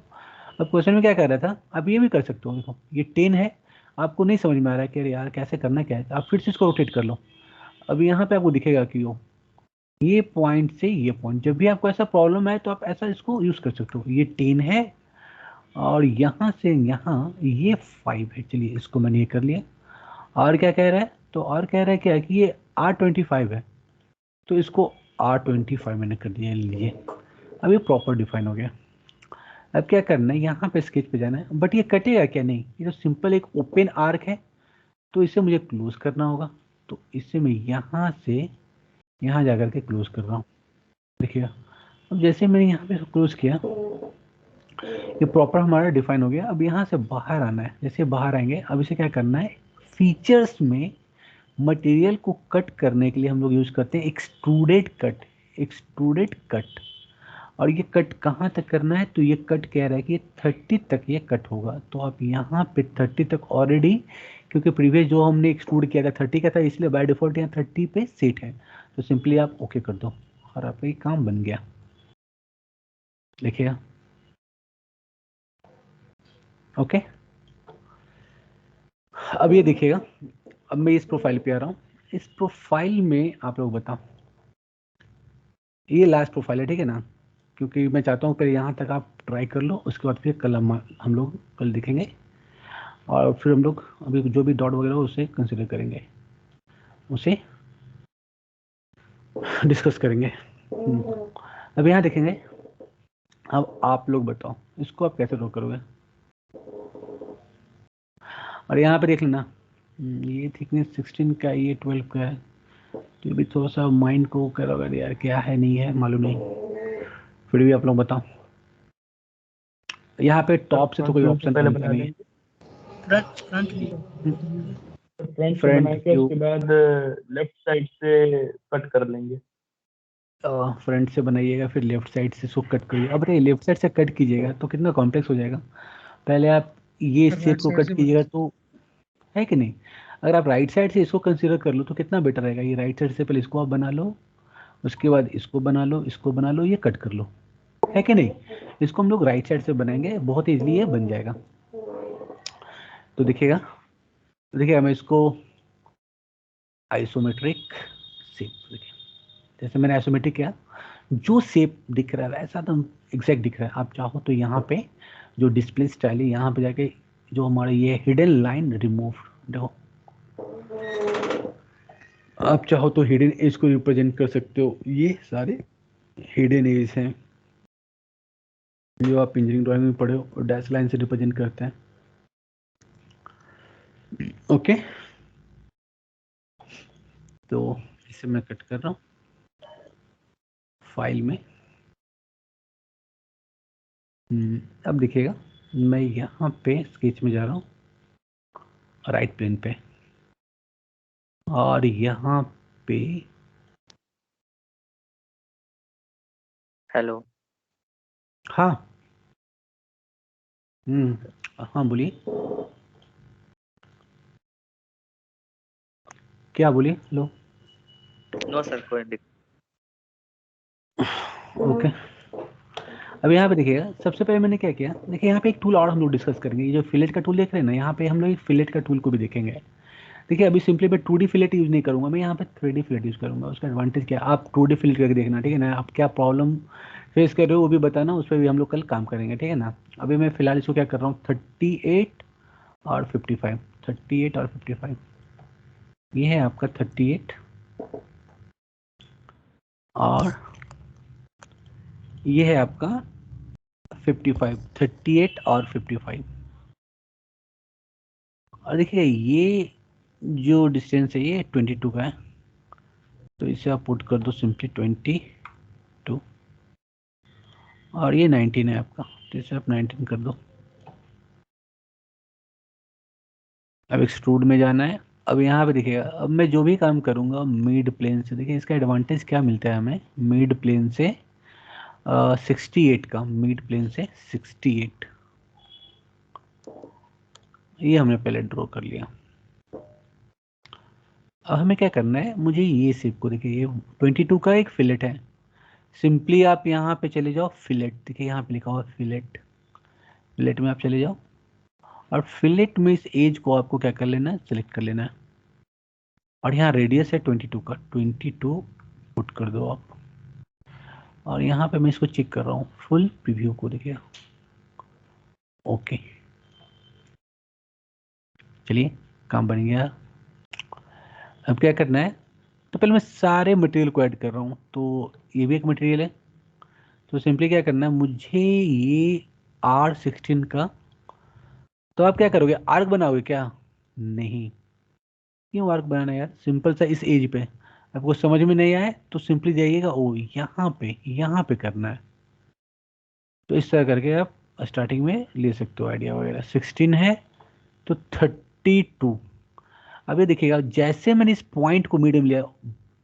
अब क्वेश्चन में क्या कर रहा था, आप ये भी कर सकते हो। देखो ये 10 है, आपको नहीं समझ में आ रहा है कि अरे यार कैसे करना क्या है, आप फिर से इसको रोटेट कर लो। अब यहाँ पे आपको दिखेगा कि ये पॉइंट से ये पॉइंट, जब भी आपको ऐसा प्रॉब्लम है तो आप ऐसा इसको यूज कर सकते हो। ये 10 है और यहाँ से यहाँ ये 5 है। चलिए इसको मैंने ये कर लिया। और क्या कह रहा है, तो और कह रहा है क्या कि ये R25 है, तो इसको R25 मैंने कर दिया। लिए अब ये प्रॉपर डिफाइन हो गया। अब क्या करना है, यहाँ पे स्केच पे जाना है, बट ये कटेगा क्या, नहीं, ये तो सिंपल एक ओपन आर्क है, तो इसे मुझे क्लोज करना होगा। तो इसे मैं यहाँ से यहाँ जाकर के क्लोज कर रहा हूँ। देखिएगा, अब जैसे मैंने यहाँ पे क्लोज किया, ये प्रॉपर हमारा डिफाइन हो गया। अब यहाँ से बाहर आना है, जैसे बाहर आएंगे अब इसे क्या करना है, फीचर्स में मटेरियल को कट करने के लिए हम लोग यूज करते हैं एक्सट्रूडेड कट। एक्सट्रूडेड कट, और ये कट कहाँ तक करना है, तो ये कट कह रहा है कि 30 तक ये कट होगा। तो आप यहाँ पे 30 तक ऑलरेडी, क्योंकि प्रीवियस जो हमने एक्सट्रूड किया था 30 का था, इसलिए बाय डिफॉल्ट यहाँ 30 पे सेट है। तो सिंपली आप ओके कर दो और आपका ये काम बन गया। देखिएगा, ओके। अब ये देखिएगा, अब मैं इस प्रोफाइल पे आ रहा हूँ। इस प्रोफाइल में आप लोग बताओ, ये लास्ट प्रोफाइल है, ठीक है ना, क्योंकि मैं चाहता हूँ पहले यहाँ तक आप ट्राई कर लो, उसके बाद फिर कल हम लोग कल दिखेंगे, और फिर हम लोग अभी जो भी डॉट वगैरह हो उसे कंसिडर करेंगे, उसे डिस्कस करेंगे। अब यहाँ देखेंगे। अब आप लोग बताओ इसको आप कैसे ड्रॉ करोगे। और यहाँ पे देख लेना, ये थिकनेस 16 का, ये 12 का है, तो ये भी थोड़ा सा माइंड को कर रहा होगा यार क्या है नहीं है मालूम नहीं, फिर भी आप लोग बताओ। यहाँ पे टॉप से तो कोई ऑप्शन बनता नहीं है। फ्रंट व्यू उसके बाद लेफ्ट साइड से कट कर लेंगे। फ्रंट से बनाइएगा, फिर लेफ्ट साइड से इसको कट करिए। अब अरे लेफ्ट साइड से कट कीजिएगा तो कितना कॉम्प्लेक्स हो जाएगा। पहले आप ये शेप को कट कीजिएगा तो, है कि नहीं। अगर आप राइट साइड से इसको कंसीडर कर लो तो कितना बेटर रहेगा। ये राइट साइड से पहले इसको आप बना लो, उसके बाद इसको बना लो, इसको बना लो, ये कट कर लो, है कि नहीं। इसको हम लोग राइट साइड से बनाएंगे, बहुत ईजिली ये बन जाएगा। तो देखिएगा, मैं इसको आइसोमेट्रिक शेप, देखिए जैसे मैंने आइसोमेट्रिक किया, जो शेप दिख रहा है वैसा तो एग्जैक्ट दिख रहा है। आप चाहो तो यहाँ पे जो डिस्प्ले स्टाइल है यहाँ पे जाके जो हमारा ये हिडन लाइन रिमूव, देखो आप चाहो तो हिडन एज को रिप्रेजेंट कर सकते हो। ये सारे हिडन एज हैं जो आप इंजीनियरिंग ड्राइंग में पढ़े हो, और डैश लाइन से रिप्रेजेंट करते हैं। ओके, तो इसे मैं कट कर रहा हूँ फाइल में। अब देखिएगा, मैं यहाँ पे स्केच में जा रहा हूँ राइट प्लेन पे, और यहाँ पे हेलो, हाँ हाँ बोलिए, क्या बोलिए। लो नो सर, कोई ओके। अब यहाँ पे देखिएगा, सबसे पहले मैंने क्या किया, देखिए यहाँ पे एक टूल और हम लोग डिस्कस करेंगे। ये जो फिलेट का टूल देख रहे हैं ना, यहाँ पे हम लोग एक फिलेट का टूल को भी देखेंगे। देखिए अभी सिंपली मैं 2D फिलेट यूज़ नहीं करूँगा, मैं यहाँ पे 3D फिलेट यूज़ करूँगा। उसका एडवांटेज क्या है, आप 2D फिलेट करके देखना, ठीक है ना। आप क्या प्रॉब्लम फेस कर रहे हो वो भी बताना, उस पर भी हम लोग कल काम करेंगे, ठीक है ना। अभी मैं फिलहाल इसको क्या कर रहा हूँ, 38 और 55, 38 और 55, ये है आपका 38 और ये है आपका 55, 38 और 55। और देखिए ये जो डिस्टेंस है ये 22 का है, तो इसे आप पुट कर दो सिंपली 22, और ये 19 है आपका, तो इसे आप 19 कर दो। अब एक्सट्रूड में जाना है। अब यहाँ पे देखिएगा, अब मैं जो भी काम करूँगा मिड प्लेन से, देखिए इसका एडवांटेज क्या मिलता है हमें, मिड प्लेन से 68 का, मिड प्लेन से 68, ये हमने पहले ड्रॉ कर लिया। अब हमें क्या करना है, मुझे ये शेप को, देखिए ये 22 का एक फिलेट है। सिंपली आप यहाँ पे चले जाओ, फिलेट, देखिए यहाँ पे लिखा हुआ फिलेट, फिलेट में आप चले जाओ, और फिलेट में इस एज को आपको क्या कर लेना है, सेलेक्ट कर लेना है। और यहाँ रेडियस है 22 का, 22 पुट कर दो आप। और यहाँ पे मैं इसको चेक कर रहा हूँ फुल प्रीव्यू को, देखिए ओके, चलिए काम बन गया। अब क्या करना है, तो पहले मैं सारे मटेरियल को ऐड कर रहा हूँ। तो ये भी एक मटेरियल है, तो सिंपली क्या करना है, मुझे ये R16 का, तो आप क्या करोगे, आर्क बनाओगे क्या, नहीं, क्यों आर्क बनाना यार, सिंपल सा इस एज पे। आपको समझ में नहीं आए तो सिंपली जाइएगा, ओ यहाँ पे करना है। तो इस तरह करके आप स्टार्टिंग में ले सकते हो आइडिया वगैरह। 16 है तो 32। अब ये देखिएगा, जैसे मैंने इस पॉइंट को मीडियम लिया,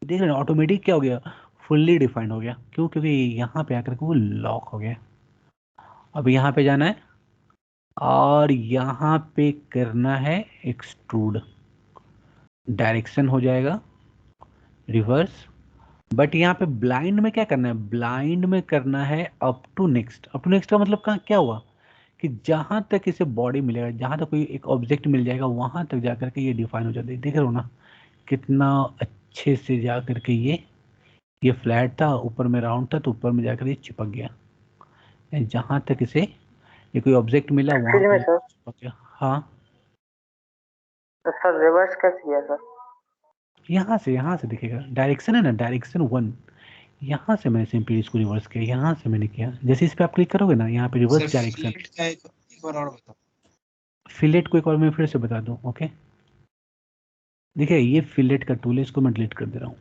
देख रहे हैं ऑटोमेटिक क्या हो गया, फुल्ली डिफाइंड हो गया। क्यों, क्योंकि यहाँ पे आकर के वो लॉक हो गया। अब यहाँ पे जाना है और यहाँ पे करना है एक्सट्रूड, डायरेक्शन हो जाएगा रिवर्स। बट यहाँ पे ब्लाइंड में क्या करना है, ब्लाइंड में करना है up to next. Up to next का मतलब कहाँ क्या हुआ, कि जहाँ तक इसे बॉडी मिलेगा, जहाँ तक कोई एक ऑब्जेक्ट मिल जाएगा, वहाँ तक जाकर के ये डिफाइन हो जाता है। देख रहे हो ना कितना अच्छे से जा करके ये फ्लैट था, ऊपर में राउंड था, तो ऊपर में जाकर ये चिपक गया। जहाँ तक इसे ये कोई ऑब्जेक्ट मिला वहाँ में पे सर, चिपक गया। हाँ तो सर रिवर्स कैसे किया सर? यहाँ से दिखेगा, डायरेक्शन है ना, डायरेक्शन 1, यहाँ से मैंने सिंपली इसको रिवर्स किया, यहाँ से मैंने किया। जैसे इस पे आप क्लिक करोगे ना, यहाँ पे रिवर्स डायरेक्शन। एक बार और बताओ। फिलेट को एक और मैं फिर से बता दूं, ओके। देखिए ये फिलेट का टूल है, इसको मैं डिलीट कर दे रहा हूँ।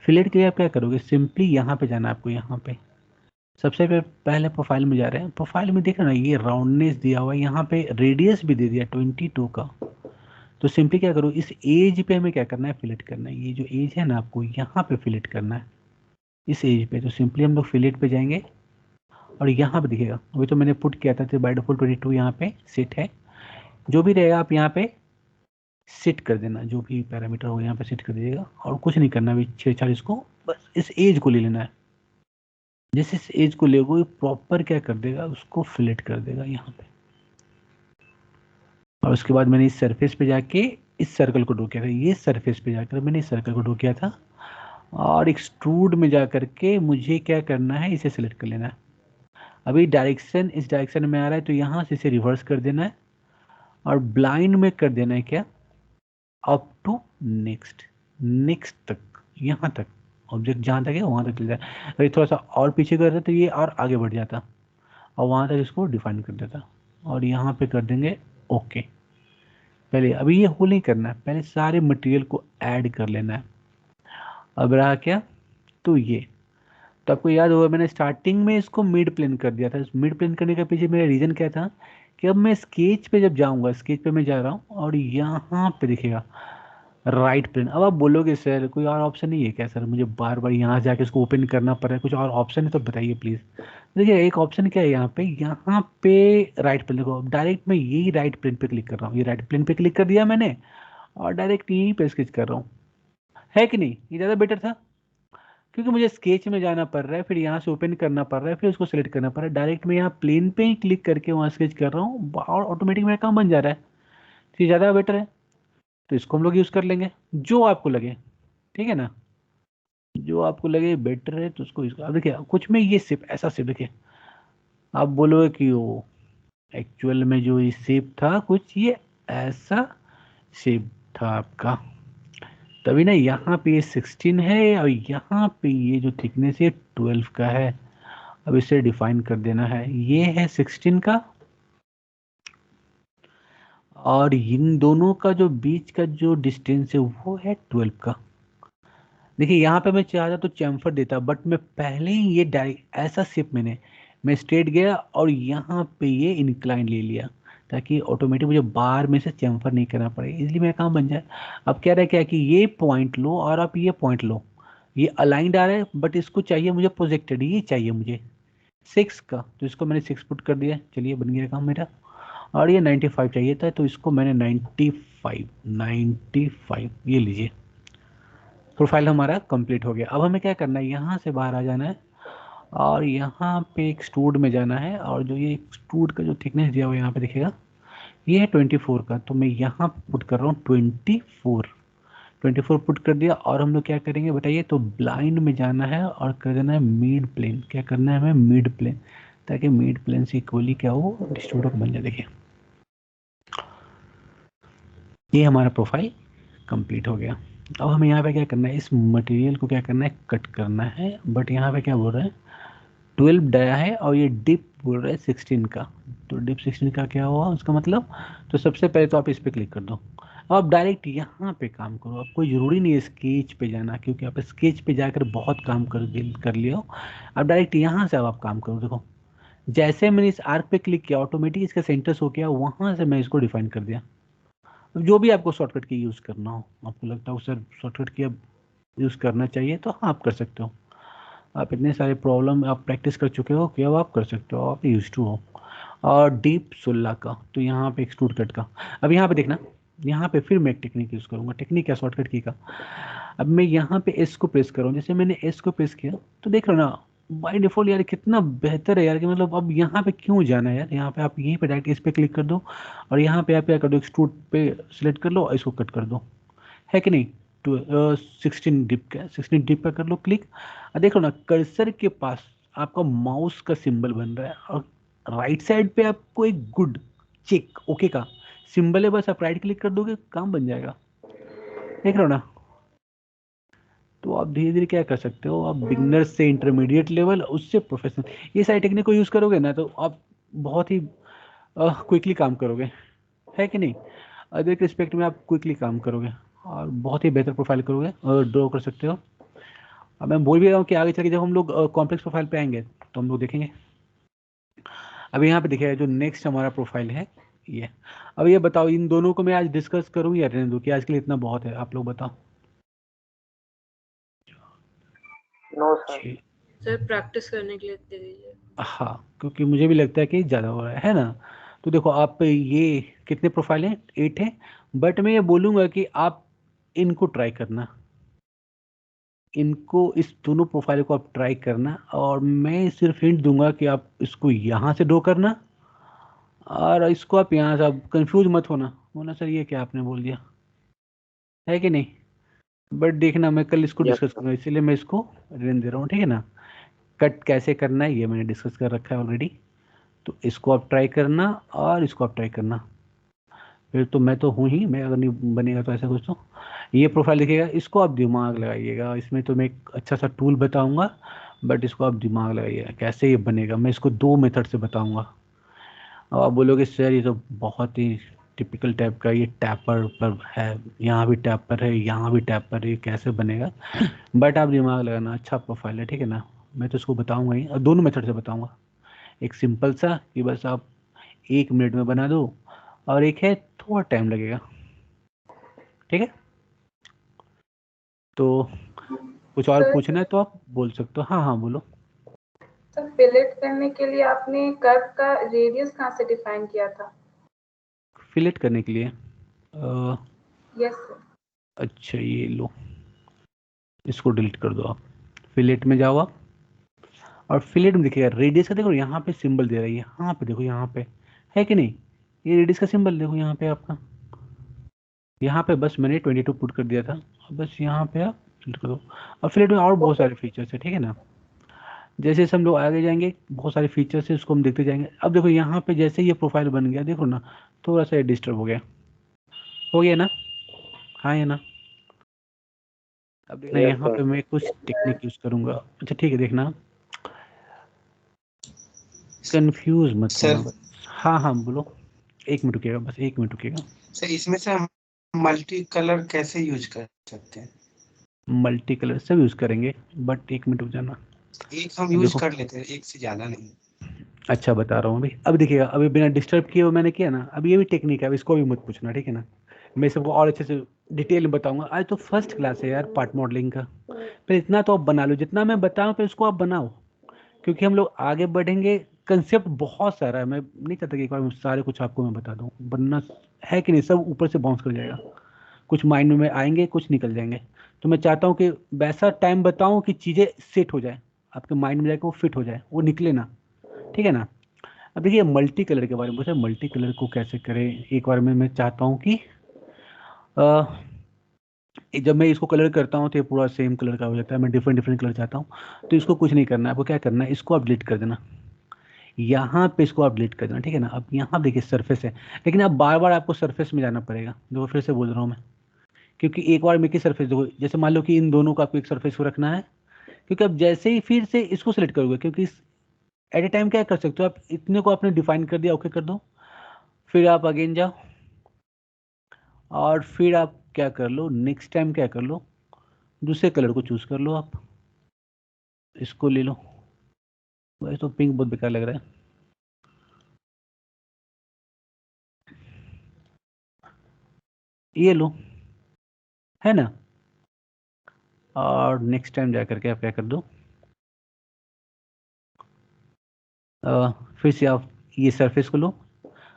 फिलेट के लिए आप क्या करोगे, सिंपली यहाँ पे जाना है आपको। यहाँ पे सबसे पहले प्रोफाइल में जा रहे हैं। प्रोफाइल में देख रहे ना, ये राउंडनेस दिया हुआ है, यहाँ पे रेडियस भी दे दिया 22 का। तो सिंपली क्या करो, इस एज पे हमें क्या करना है, फिलेट करना है। ये जो एज है ना, आपको यहाँ पे फिलेट करना है, इस एज पे। तो सिंपली हम लोग फिलेट पे जाएंगे और यहाँ पे दिखेगा, अभी तो मैंने पुट किया था, तो बाय डिफॉल्ट 22 यहाँ पे सेट है। जो भी रहेगा आप यहाँ पे सेट कर देना, जो भी पैरामीटर हो यहाँ पे सेट कर दीजिएगा, और कुछ नहीं करना अभी 46 को, बस इस एज को ले लेना है। जैसे इस एज को लेगा प्रॉपर क्या कर देगा, उसको फिलेट कर देगा यहाँ पे। और उसके बाद मैंने इस सरफेस पे जाके इस सर्कल को ड्रॉ किया था, ये सरफेस पे जाकर मैंने इस सर्कल को ड्रॉ किया था। और एक्सट्रूड में जाकर के मुझे क्या करना है, इसे सिलेक्ट कर लेना है। अभी डायरेक्शन इस डायरेक्शन में आ रहा है, तो यहाँ से इसे रिवर्स कर देना है और ब्लाइंड में कर देना है क्या, अप टू नेक्स्ट तक, यहाँ तक ऑब्जेक्ट जहाँ तक है वहाँ तक ले जाए। अगर थोड़ा सा और पीछे कर देता तो ये और आगे बढ़ जाता, और वहाँ तक इसको डिफाइन कर देता। और यहाँ पे कर देंगे ओके। पहले अभी ये होल नहीं करना है, पहले सारे मटेरियल को ऐड कर लेना है। अब रहा क्या, तो ये तो आपको याद होगा मैंने स्टार्टिंग में इसको मिड प्लेन कर दिया था। मिड प्लेन करने के पीछे मेरा रीज़न क्या था, कि अब मैं स्केच पे जब जाऊंगा, स्केच पे मैं जा रहा हूँ और यहाँ पे दिखेगा राइट प्लेन। अब आप बोलोगे सर कोई और ऑप्शन नहीं है क्या, सर मुझे बार बार यहाँ जाके इसको ओपन करना पड़ रहा है, कुछ और ऑप्शन है तो बताइए प्लीज़। देखिए एक ऑप्शन क्या है यहाँ पे राइट प्लेन, देखो डायरेक्ट मैं यही राइट प्लेन पे क्लिक कर रहा हूँ। ये राइट प्लेन पे क्लिक कर दिया मैंने और डायरेक्ट यहीं पे स्केच कर रहा हूँ, है कि नहीं, ये ज़्यादा बेटर था। क्योंकि मुझे स्केच में जाना पड़ रहा है, फिर यहाँ से ओपन करना पड़ रहा है, फिर उसको सेलेक्ट करना पड़ रहा है। डायरेक्ट मैं यहाँ प्लेन पे ही क्लिक करके वहाँ स्केच कर रहा हूँ और ऑटोमेटिक मेरा काम बन जा रहा है। तो ये ज़्यादा बेटर है, तो इसको हम लोग यूज़ कर लेंगे जो आपको लगे, ठीक है ना, जो आपको लगे बेटर है तो उसको यूज़ कर। अब देखिए कुछ में ये शेप ऐसा शेप, देखिए आप बोलोगे कि वो एक्चुअल में जो ये शेप था कुछ ये ऐसा शेप था आपका, तभी ना यहाँ पे ये 16 है और यहाँ पे ये जो थिकनेस है 12 का है। अब इसे डिफाइन कर देना है, ये है 16 का और इन दोनों का जो बीच का जो डिस्टेंस है वो है 12 का। देखिए यहाँ पे मैं चाहता तो चैम्फर देता, बट मैं पहले ही ये डायरेक्ट ऐसा शेप मैं स्ट्रेट गया और यहाँ पे ये इंक्लाइन ले लिया ताकि ऑटोमेटिक मुझे बार में से चैम्फर नहीं करना पड़े, इसलिए मेरा काम बन जाए। अब कह रहा है क्या कि ये पॉइंट लो और आप ये पॉइंट लो, ये अलाइंड आ रहा है बट इसको चाहिए मुझे प्रोजेक्टेड, ये चाहिए मुझे 6 का, तो इसको मैंने 6 पुट कर दिया, चलिए बन गया काम मेरा। और ये 95 चाहिए था तो इसको मैंने 95 ये लीजिए, प्रोफाइल हमारा कंप्लीट हो गया। अब हमें क्या करना है, यहाँ से बाहर आ जाना है और यहाँ पे एक्सट्रूड में जाना है और जो ये एक्सट्रूड का जो थिकनेस दिया हुआ यहाँ पे दिखेगा ये है 24 का, तो मैं यहाँ पुट कर रहा हूँ 24 पुट कर दिया। और हम लोग क्या करेंगे बताइए, तो ब्लाइंड में जाना है और कर देना है मिड प्लेन। क्या करना है हमें, मिड प्लेन, ताकि मिड प्लेन से इक्वली क्या हो डिस्ट्रीब्यूटर बन जाए। देखिए ये हमारा प्रोफाइल कंप्लीट हो गया। अब हमें यहाँ पे क्या करना है, इस मटेरियल को क्या करना है, कट करना है। बट यहाँ पे क्या बोल रहे हैं 12 डाया है और ये डिप बोल रहा है 16 का, तो डिप 16 का क्या हुआ उसका मतलब, तो सबसे पहले तो आप इस पर क्लिक कर दो। अब डायरेक्ट यहाँ पे काम करो, अब कोई ज़रूरी नहीं है स्केच पे जाना, क्योंकि आप स्केच पे जाकर बहुत काम कर लिया हो। अब डायरेक्ट यहाँ से अब आप काम करो। देखो जैसे मैंने इस आर्क पे क्लिक किया ऑटोमेटिक इसका सेंटर हो गया, वहाँ से मैं इसको डिफाइन कर दिया। जो भी आपको शॉर्टकट की यूज़ करना हो, आपको लगता है सर शॉर्टकट की अब यूज़ करना चाहिए तो हाँ आप कर सकते हो। आप इतने सारे प्रॉब्लम आप प्रैक्टिस कर चुके हो कि अब आप कर सकते हो, आप यूज टू हो। और डीप 16 का, तो यहाँ पे एक्सट्रूड कट का, अब यहाँ पे देखना, यहाँ पे फिर मैं एक टेक्निक यूज़ करूँगा। टेक्निक है शॉर्टकट की का। अब मैं यहाँ पे एस को प्रेस करूँ, जैसे मैंने एस को प्रेस किया तो देख रहे हो ना बाय डिफॉल्ट यार कितना बेहतर है यार, कि मतलब अब यहाँ पे क्यों जाना है यार, यहाँ पे आप यहीं पे डायरेक्ट इस पे क्लिक कर दो और यहाँ पे आप क्या कर दो, एक्सट्रूड पे सिलेक्ट कर लो और इसको कट कर दो, है कि नहीं। तो 16 डिप का, 16 डिप का कर लो क्लिक। देखो ना कर्सर के पास आपका माउस का सिंबल बन रहा है और राइट साइड पे आपको एक गुड चेक ओके का सिंबल है, बस आप राइट क्लिक कर दोगे काम बन जाएगा, देख रहे हो ना। तो आप धीरे धीरे क्या कर सकते हो, आप बिगनर से इंटरमीडिएट लेवल उससे प्रोफेशनल, ये सारी टेक्निक को यूज़ करोगे ना तो आप बहुत ही क्विकली काम करोगे, है कि नहीं। अदर रिस्पेक्ट में आप क्विकली काम करोगे और बहुत ही बेहतर प्रोफाइल करोगे और ड्रॉ कर सकते हो। अब मैं बोल भी रहा हूँ कि आगे चल के जब हम लोग कॉम्प्लेक्स प्रोफाइल पे आएंगे तो हम लोग देखेंगे। अब यहाँ पे देखिए जो नेक्स्ट हमारा प्रोफाइल है ये। अब ये बताओ इन दोनों को मैं आज डिस्कस करूँ या रहने दूँ, कि आज के लिए इतना बहुत है, आप लोग बताओ। No sir. सर प्रैक्टिस करने के लिए दे दीजिए। हाँ क्योंकि मुझे भी लगता है कि ज़्यादा हो रहा है ना। तो देखो आप ये कितने प्रोफाइल हैं, 8 है। बट मैं ये बोलूँगा कि आप इनको ट्राई करना, इनको इस दोनों प्रोफाइल को आप ट्राई करना और मैं सिर्फ हिंट दूंगा कि आप इसको यहाँ से ड्रॉ करना और इसको आप यहाँ से, आप कंफ्यूज मत होना बोला सर ये क्या आपने बोल दिया, है कि नहीं। बट देखना मैं कल इसको Yes, डिस्कस sir. करूँगा, इसीलिए मैं इसको रहने दे रहा हूँ, ठीक है ना। कट कैसे करना है ये मैंने डिस्कस कर रखा है ऑलरेडी, तो इसको आप ट्राई करना और इसको आप ट्राई करना। फिर तो मैं तो हूँ ही, मैं अगर नहीं बनेगा तो ऐसा कुछ, तो ये प्रोफाइल देखिएगा, इसको आप दिमाग लगाइएगा। इसमें तो मैं एक अच्छा सा टूल बताऊंगा बट इसको आप दिमाग लगाइएगा कैसे ये बनेगा। मैं इसको 2 मेथड से बताऊंगा। अब आप बोलोगे सर ये तो बहुत ही टिपिकल टाइप का, ये टैपर पर है, यहाँ भी टैपर है, यहाँ भी टैपर है, ये कैसे बनेगा। बट आप दिमाग लगाना, अच्छा प्रोफाइल है, ठीक है ना। मैं तो इसको बताऊंगा ही और दोनों मेथड से बताऊंगा। एक सिंपल सा कि बस आप 1 मिनट में बना दो और एक है थोड़ा टाइम लगेगा, ठीक है। तो कुछ और सर पूछना है तो आप बोल सकते हो। हाँ हाँ बोलो। सर फिलेट करने के लिए आपने कर्व का रेडियस कहाँ से डिफाइन किया था? फिलेट करने के लिए यस सर। अच्छा ये लो, इसको डिलीट कर दो आप, फिलेट में जाओ आप, और फिलेट में देखिएगा रेडियस का देखो यहाँ पे सिंबल दे रहा है, यहाँ पे देखो, यहाँ पे है कि नहीं, ये रेडियस का सिंबल देखो यहाँ पे आपका, यहाँ पे बस मैंने 22 पुट कर दिया था, अब बस यहाँ पे आप फिल्टर करो। अब फिलेट में और बहुत सारे फीचर्स है, ठीक है ना। जैसे जैसे हम लोग आगे जाएंगे बहुत सारे फीचर्स है, उसको हम देखते जाएंगे। अब देखो यहाँ पे जैसे ये प्रोफाइल बन गया, देखो ना थोड़ा सा डिस्टर्ब हो गया ना, हाँ या ना। अब देखना यहाँ पे मैं कुछ टेक्निक यूज करूंगा, अच्छा ठीक है, देखना कंफ्यूज मत होना बस। हाँ हाँ बोलो, 1 मिनट रुकिएगा, बस 1 मिनट रुकिएगा। सर इसमें से हम मल्टी कलर कैसे यूज कर सकते हैं? मल्टी कलर सब यूज करेंगे, बट 1 मिनट रुक जाना। एक हम यूज कर लेते हैं, एक से ज्यादा नहीं। अच्छा बता रहा हूँ अभी। अब देखिएगा, अभी बिना डिस्टर्ब किए हुए मैंने किया ना, अब ये भी टेक्निक है, अब इसको भी मत पूछना, ठीक है ना। मैं सबको और अच्छे से डिटेल में बताऊंगा। आज तो फर्स्ट क्लास है यार पार्ट मॉडलिंग का, फिर इतना तो आप बना लो, जितना मैं बताऊँ फिर उसको आप बनाओ, क्योंकि हम लोग आगे बढ़ेंगे। कंसेप्ट बहुत सारा है, मैं नहीं चाहता कि एक बार मैं सारे कुछ आपको मैं बता दूँ, बनना है कि नहीं, सब ऊपर से बाउंस कर जाएगा, कुछ माइंड में आएंगे, कुछ निकल जाएंगे। तो मैं चाहता हूँ कि वैसा टाइम बताऊँ कि चीज़ें सेट हो जाए आपके माइंड में, जाके वो फिट हो जाए, वो निकले ना, ठीक है ना। अब देखिए मल्टी कलर के बारे में पूछा, मल्टी कलर को कैसे करें। एक बार में मैं चाहता हूँ कि जब मैं इसको कलर करता हूँ तो ये पूरा सेम कलर का हो जाता है, मैं डिफरेंट डिफरेंट कलर चाहता हूँ। तो इसको कुछ नहीं करना है, आपको क्या करना है, इसको आप डिलीट कर देना, यहाँ पे इसको आप डिलीट कर देना, ठीक है ना। अब यहाँ देखिए सरफेस है, लेकिन अब बार बार आपको सरफेस में जाना पड़ेगा, देखो फिर से बोल रहा हूँ मैं, क्योंकि एक बार में की सरफेस देखो, जैसे मान लो कि इन दोनों को आपको एक सरफेस को रखना है, क्योंकि अब जैसे ही फिर से इसको सेलेक्ट करोगे, क्योंकि एट ए टाइम क्या कर सकते हो आप, इतने को आपने डिफाइन कर दिया, ओके कर दो, फिर आप अगेन जाओ, और फिर आप क्या कर लो, नेक्स्ट टाइम क्या कर लो, दूसरे कलर को चूज कर लो, आप इसको ले लो। वैसे तो पिंक बहुत बेकार लग रहा है, ये लो, है ना। और नेक्स्ट टाइम जा करके आप क्या कर दो, फिर से आप ये सरफेस को लो,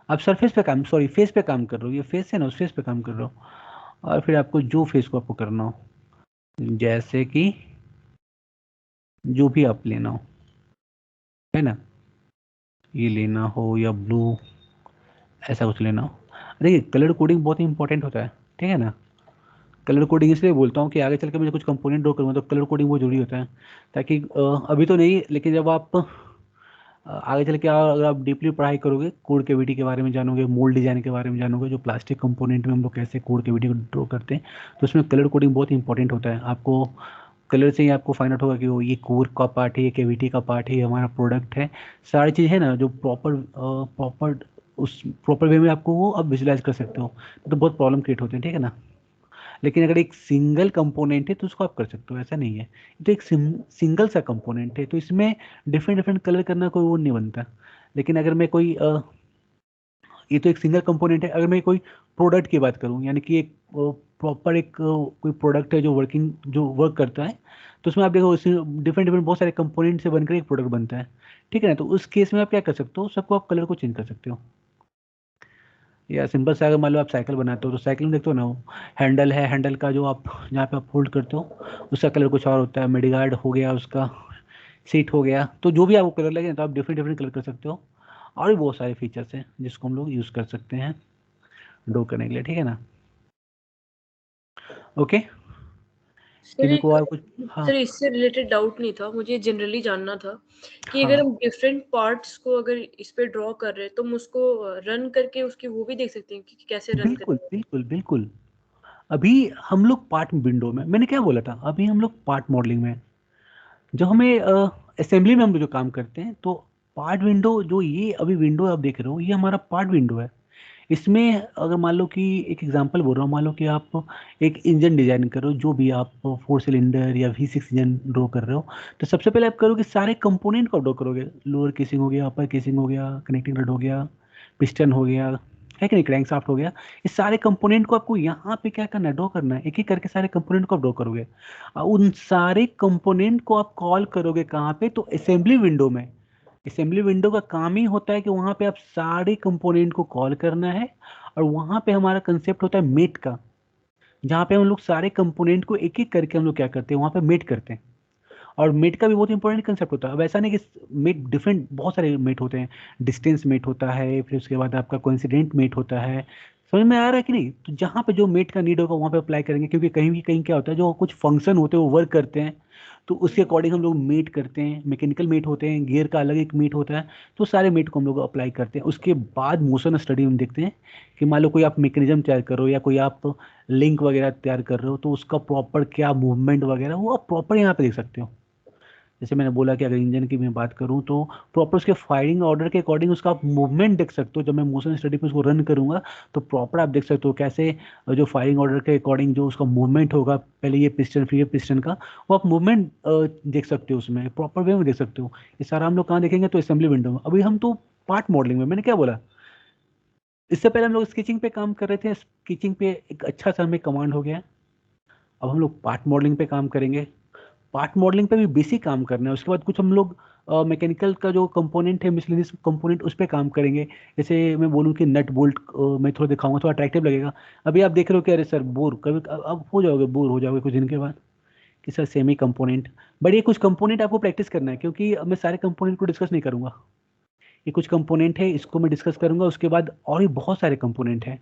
आप सरफेस पे काम, सॉरी फेस पे काम कर रहे हो, ये फेस है ना, उस फेस पे काम कर रहे हो। और फिर आपको जो फेस को आपको करना हो, जैसे कि जो भी आप लेना हो, है ना, ये लेना हो या ब्लू, ऐसा कुछ लेना हो। देखिए कलर कोडिंग बहुत ही इंपॉर्टेंट होता है, ठीक है ना। कलर कोडिंग इसलिए बोलता हूँ कि आगे चल के मैं कुछ कंपोनेंट ड्रॉ करूँगा तो कलर कोडिंग बहुत जरूरी होता है, ताकि अभी तो नहीं, लेकिन जब आप आगे चल के अगर आप डीपली पढ़ाई करोगे, कोड कैविटी के बारे में जानोगे, मोल्ड डिजाइन के बारे में जानोगे, जो प्लास्टिक कंपोनेंट में हम लोग कैसे कोड कैविटी को ड्रॉ करते हैं, तो उसमें कलर कोडिंग बहुत इंपॉर्टेंट होता है। आपको कलर से ही आपको फाइंड आउट होगा कि वो ये कोर का पार्ट है, ये कैविटी का पार्ट है, ये हमारा प्रोडक्ट है, सारी चीज़ है ना, जो प्रॉपर उस प्रॉपर वे में आपको वो आप विजुलाइज कर सकते हो, तो बहुत प्रॉब्लम क्रिएट होते हैं, ठीक है ना। लेकिन अगर एक सिंगल कंपोनेंट है तो उसको आप कर सकते हो, ऐसा नहीं है, तो एक सिंगल सा कंपोनेंट है, तो इसमें डिफरेंट डिफरेंट कलर करना कोई वो नहीं बनता। लेकिन अगर मैं कोई ये तो एक सिंगल कंपोनेंट है, अगर मैं कोई प्रोडक्ट की बात करूं, यानी कि एक प्रॉपर एक कोई प्रोडक्ट है जो वर्क करता है, तो उसमें आप देखो डिफरेंट डिफरेंट बहुत सारे कंपोनेंट से बनकर एक प्रोडक्ट बनता है, ठीक है ना। तो उस केस में आप क्या कर सकते हो, सबको आप कलर को चेंज कर सकते हो। या सिंपल से अगर मान लो आप साइकिल बनाते हो, तो साइकिल में देखते हो ना, वो हैंडल है, हैंडल का जो आप जहाँ पे आप होल्ड करते हो उसका कलर कुछ और होता है, मेडीगार्ड हो गया, उसका सीट हो गया, तो जो भी आपको कलर लगे तो आप डिफरेंट डिफरेंट कलर कर सकते हो। और भी बहुत सारे फीचर्स हैं जिसको हम लोग यूज़ कर सकते हैं ड्रॉ करने के लिए, ठीक है ना। ओके, कि मेरे को और कुछ, हाँ सर इससे रिलेटेड डाउट नहीं था, मुझे जनरली जानना था कि हाँ अगर हम डिफरेंट पार्ट्स को अगर इस पे ड्रॉ कर रहे हैं तो हम उसको रन करके उसकी वो भी देख सकते हैं कि कैसे रन बिल्कुल करेंगे। बिल्कुल बिल्कुल। अभी हम लोग पार्ट विंडो में, मैंने क्या बोला था, अभी हम लोग पार्ट मॉडलिंग में, जो हमें असेंबली में हम लोग जो काम करते हैं, तो पार्ट विंडो जो ये अभी विंडो आप देख रहे हो, ये हमारा पार्ट विंडो है। इसमें अगर मान लो कि एक एग्जांपल बोल रहा हूँ, मान लो कि आप एक इंजन डिजाइन कर रहे हो, जो भी आप 4 सिलेंडर या V6 इंजन ड्रॉ कर रहे हो, तो सबसे पहले आप करोगे सारे कंपोनेंट को ड्रॉ करोगे, लोअर केसिंग हो गया, अपर केसिंग हो गया, कनेक्टिंग रड हो गया, पिस्टन हो गया, है कि नहीं, क्रैंकशाफ्ट हो गया। ये सारे कंपोनेंट को आपको यहाँ पे क्या करना है, ड्रॉ करना है, एक एक करके सारे कंपोनेंट को आप ड्रॉ करोगे। उन सारे कंपोनेंट को आप कॉल करोगे कहाँ पे, तो असेंबली विंडो में। असेंबली विंडो का काम ही होता है कि वहाँ पे आप सारे कंपोनेंट को कॉल करना है, और वहाँ पे हमारा कंसेप्ट होता है मेट का, जहाँ पे हम लोग सारे कंपोनेंट को एक एक करके हम लोग क्या करते हैं, वहाँ पे मेट करते हैं। और मेट का भी बहुत इंपॉर्टेंट कंसेप्ट होता है। अब ऐसा नहीं कि मेट डिफरेंट, बहुत सारे मेट होते हैं, डिस्टेंस मेट होता है, फिर उसके बाद आपका कोइंसिडेंट मेट होता है। समझ में आ रहा है कि नहीं? तो जहाँ पे जो मेट का नीड होगा वहाँ पे अप्लाई करेंगे, क्योंकि कहीं भी कहीं क्या होता है, जो कुछ फंक्शन होते हैं वो वर्क करते हैं, तो उसके अकॉर्डिंग हम लोग मेट करते हैं। मैकेनिकल मेट होते हैं, गियर का अलग एक मेट होता है, तो सारे मेट को हम लोग अप्लाई करते हैं। उसके बाद मोशन स्टडी में देखते हैं कि मान लो कोई आप मैकेनिज्म तैयार कर रहे हो या कोई आप लिंक वगैरह तैयार कर रहे हो, तो उसका प्रॉपर क्या मूवमेंट वगैरह वो आप प्रॉपर यहाँ पे देख सकते हो। जैसे मैंने बोला कि अगर इंजन की मैं बात करूँ तो प्रॉपर उसके फायरिंग ऑर्डर के अकॉर्डिंग उसका आप मूवमेंट देख सकते हो। जब मैं मोशन स्टडी पे उसको रन करूँगा तो प्रॉपर आप देख सकते हो कैसे जो फायरिंग ऑर्डर के अकॉर्डिंग जो उसका मूवमेंट होगा, पहले ये पिस्टन फिर ये पिस्टन का, वो आप मूवमेंट देख सकते हो, उसमें प्रॉपर वे में देख सकते हो। ये सारा हम लोग कहाँ देखेंगे? तो असेंबली विंडो में। अभी हम तो पार्ट मॉडलिंग में, मैंने क्या बोला, इससे पहले हम लोग स्केचिंग पे काम कर रहे थे। स्केचिंग पे एक अच्छा सा हमें कमांड हो गया। अब हम लोग पार्ट मॉडलिंग पे काम करेंगे। पार्ट मॉडलिंग पे भी बेसिक काम करना है। उसके बाद कुछ हम लोग मैकेनिकल का जो कंपोनेंट है, मिसलेनियस कंपोनेंट, उस पर काम करेंगे। जैसे मैं बोलूँ कि नट बोल्ट मैं थोड़ा दिखाऊंगा, थोड़ा अट्रैक्टिव लगेगा। अभी आप देख रहे हो कि अरे सर बोर, कभी अब हो जाओगे, बोर हो जाओगे कुछ दिन के बाद कि सर सेमी कंपोनेंट। बट ये कुछ कंपोनेंट आपको प्रैक्टिस करना है, क्योंकि अब मैं सारे कंपोनेंट को डिस्कस नहीं करूंगा। ये कुछ कंपोनेंट है, इसको मैं डिस्कस करूंगा। उसके बाद और भी बहुत सारे कंपोनेंट हैं।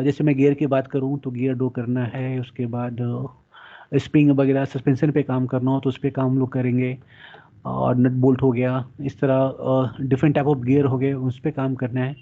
जैसे मैं गियर की बात करूं तो गियर डो करना है। उसके बाद स्प्रिंग वगैरह सस्पेंशन पे काम करना हो तो उस पर काम हम लोग करेंगे। और नट बोल्ट हो गया, इस तरह डिफरेंट टाइप ऑफ गियर हो गए, उस पर काम करना है।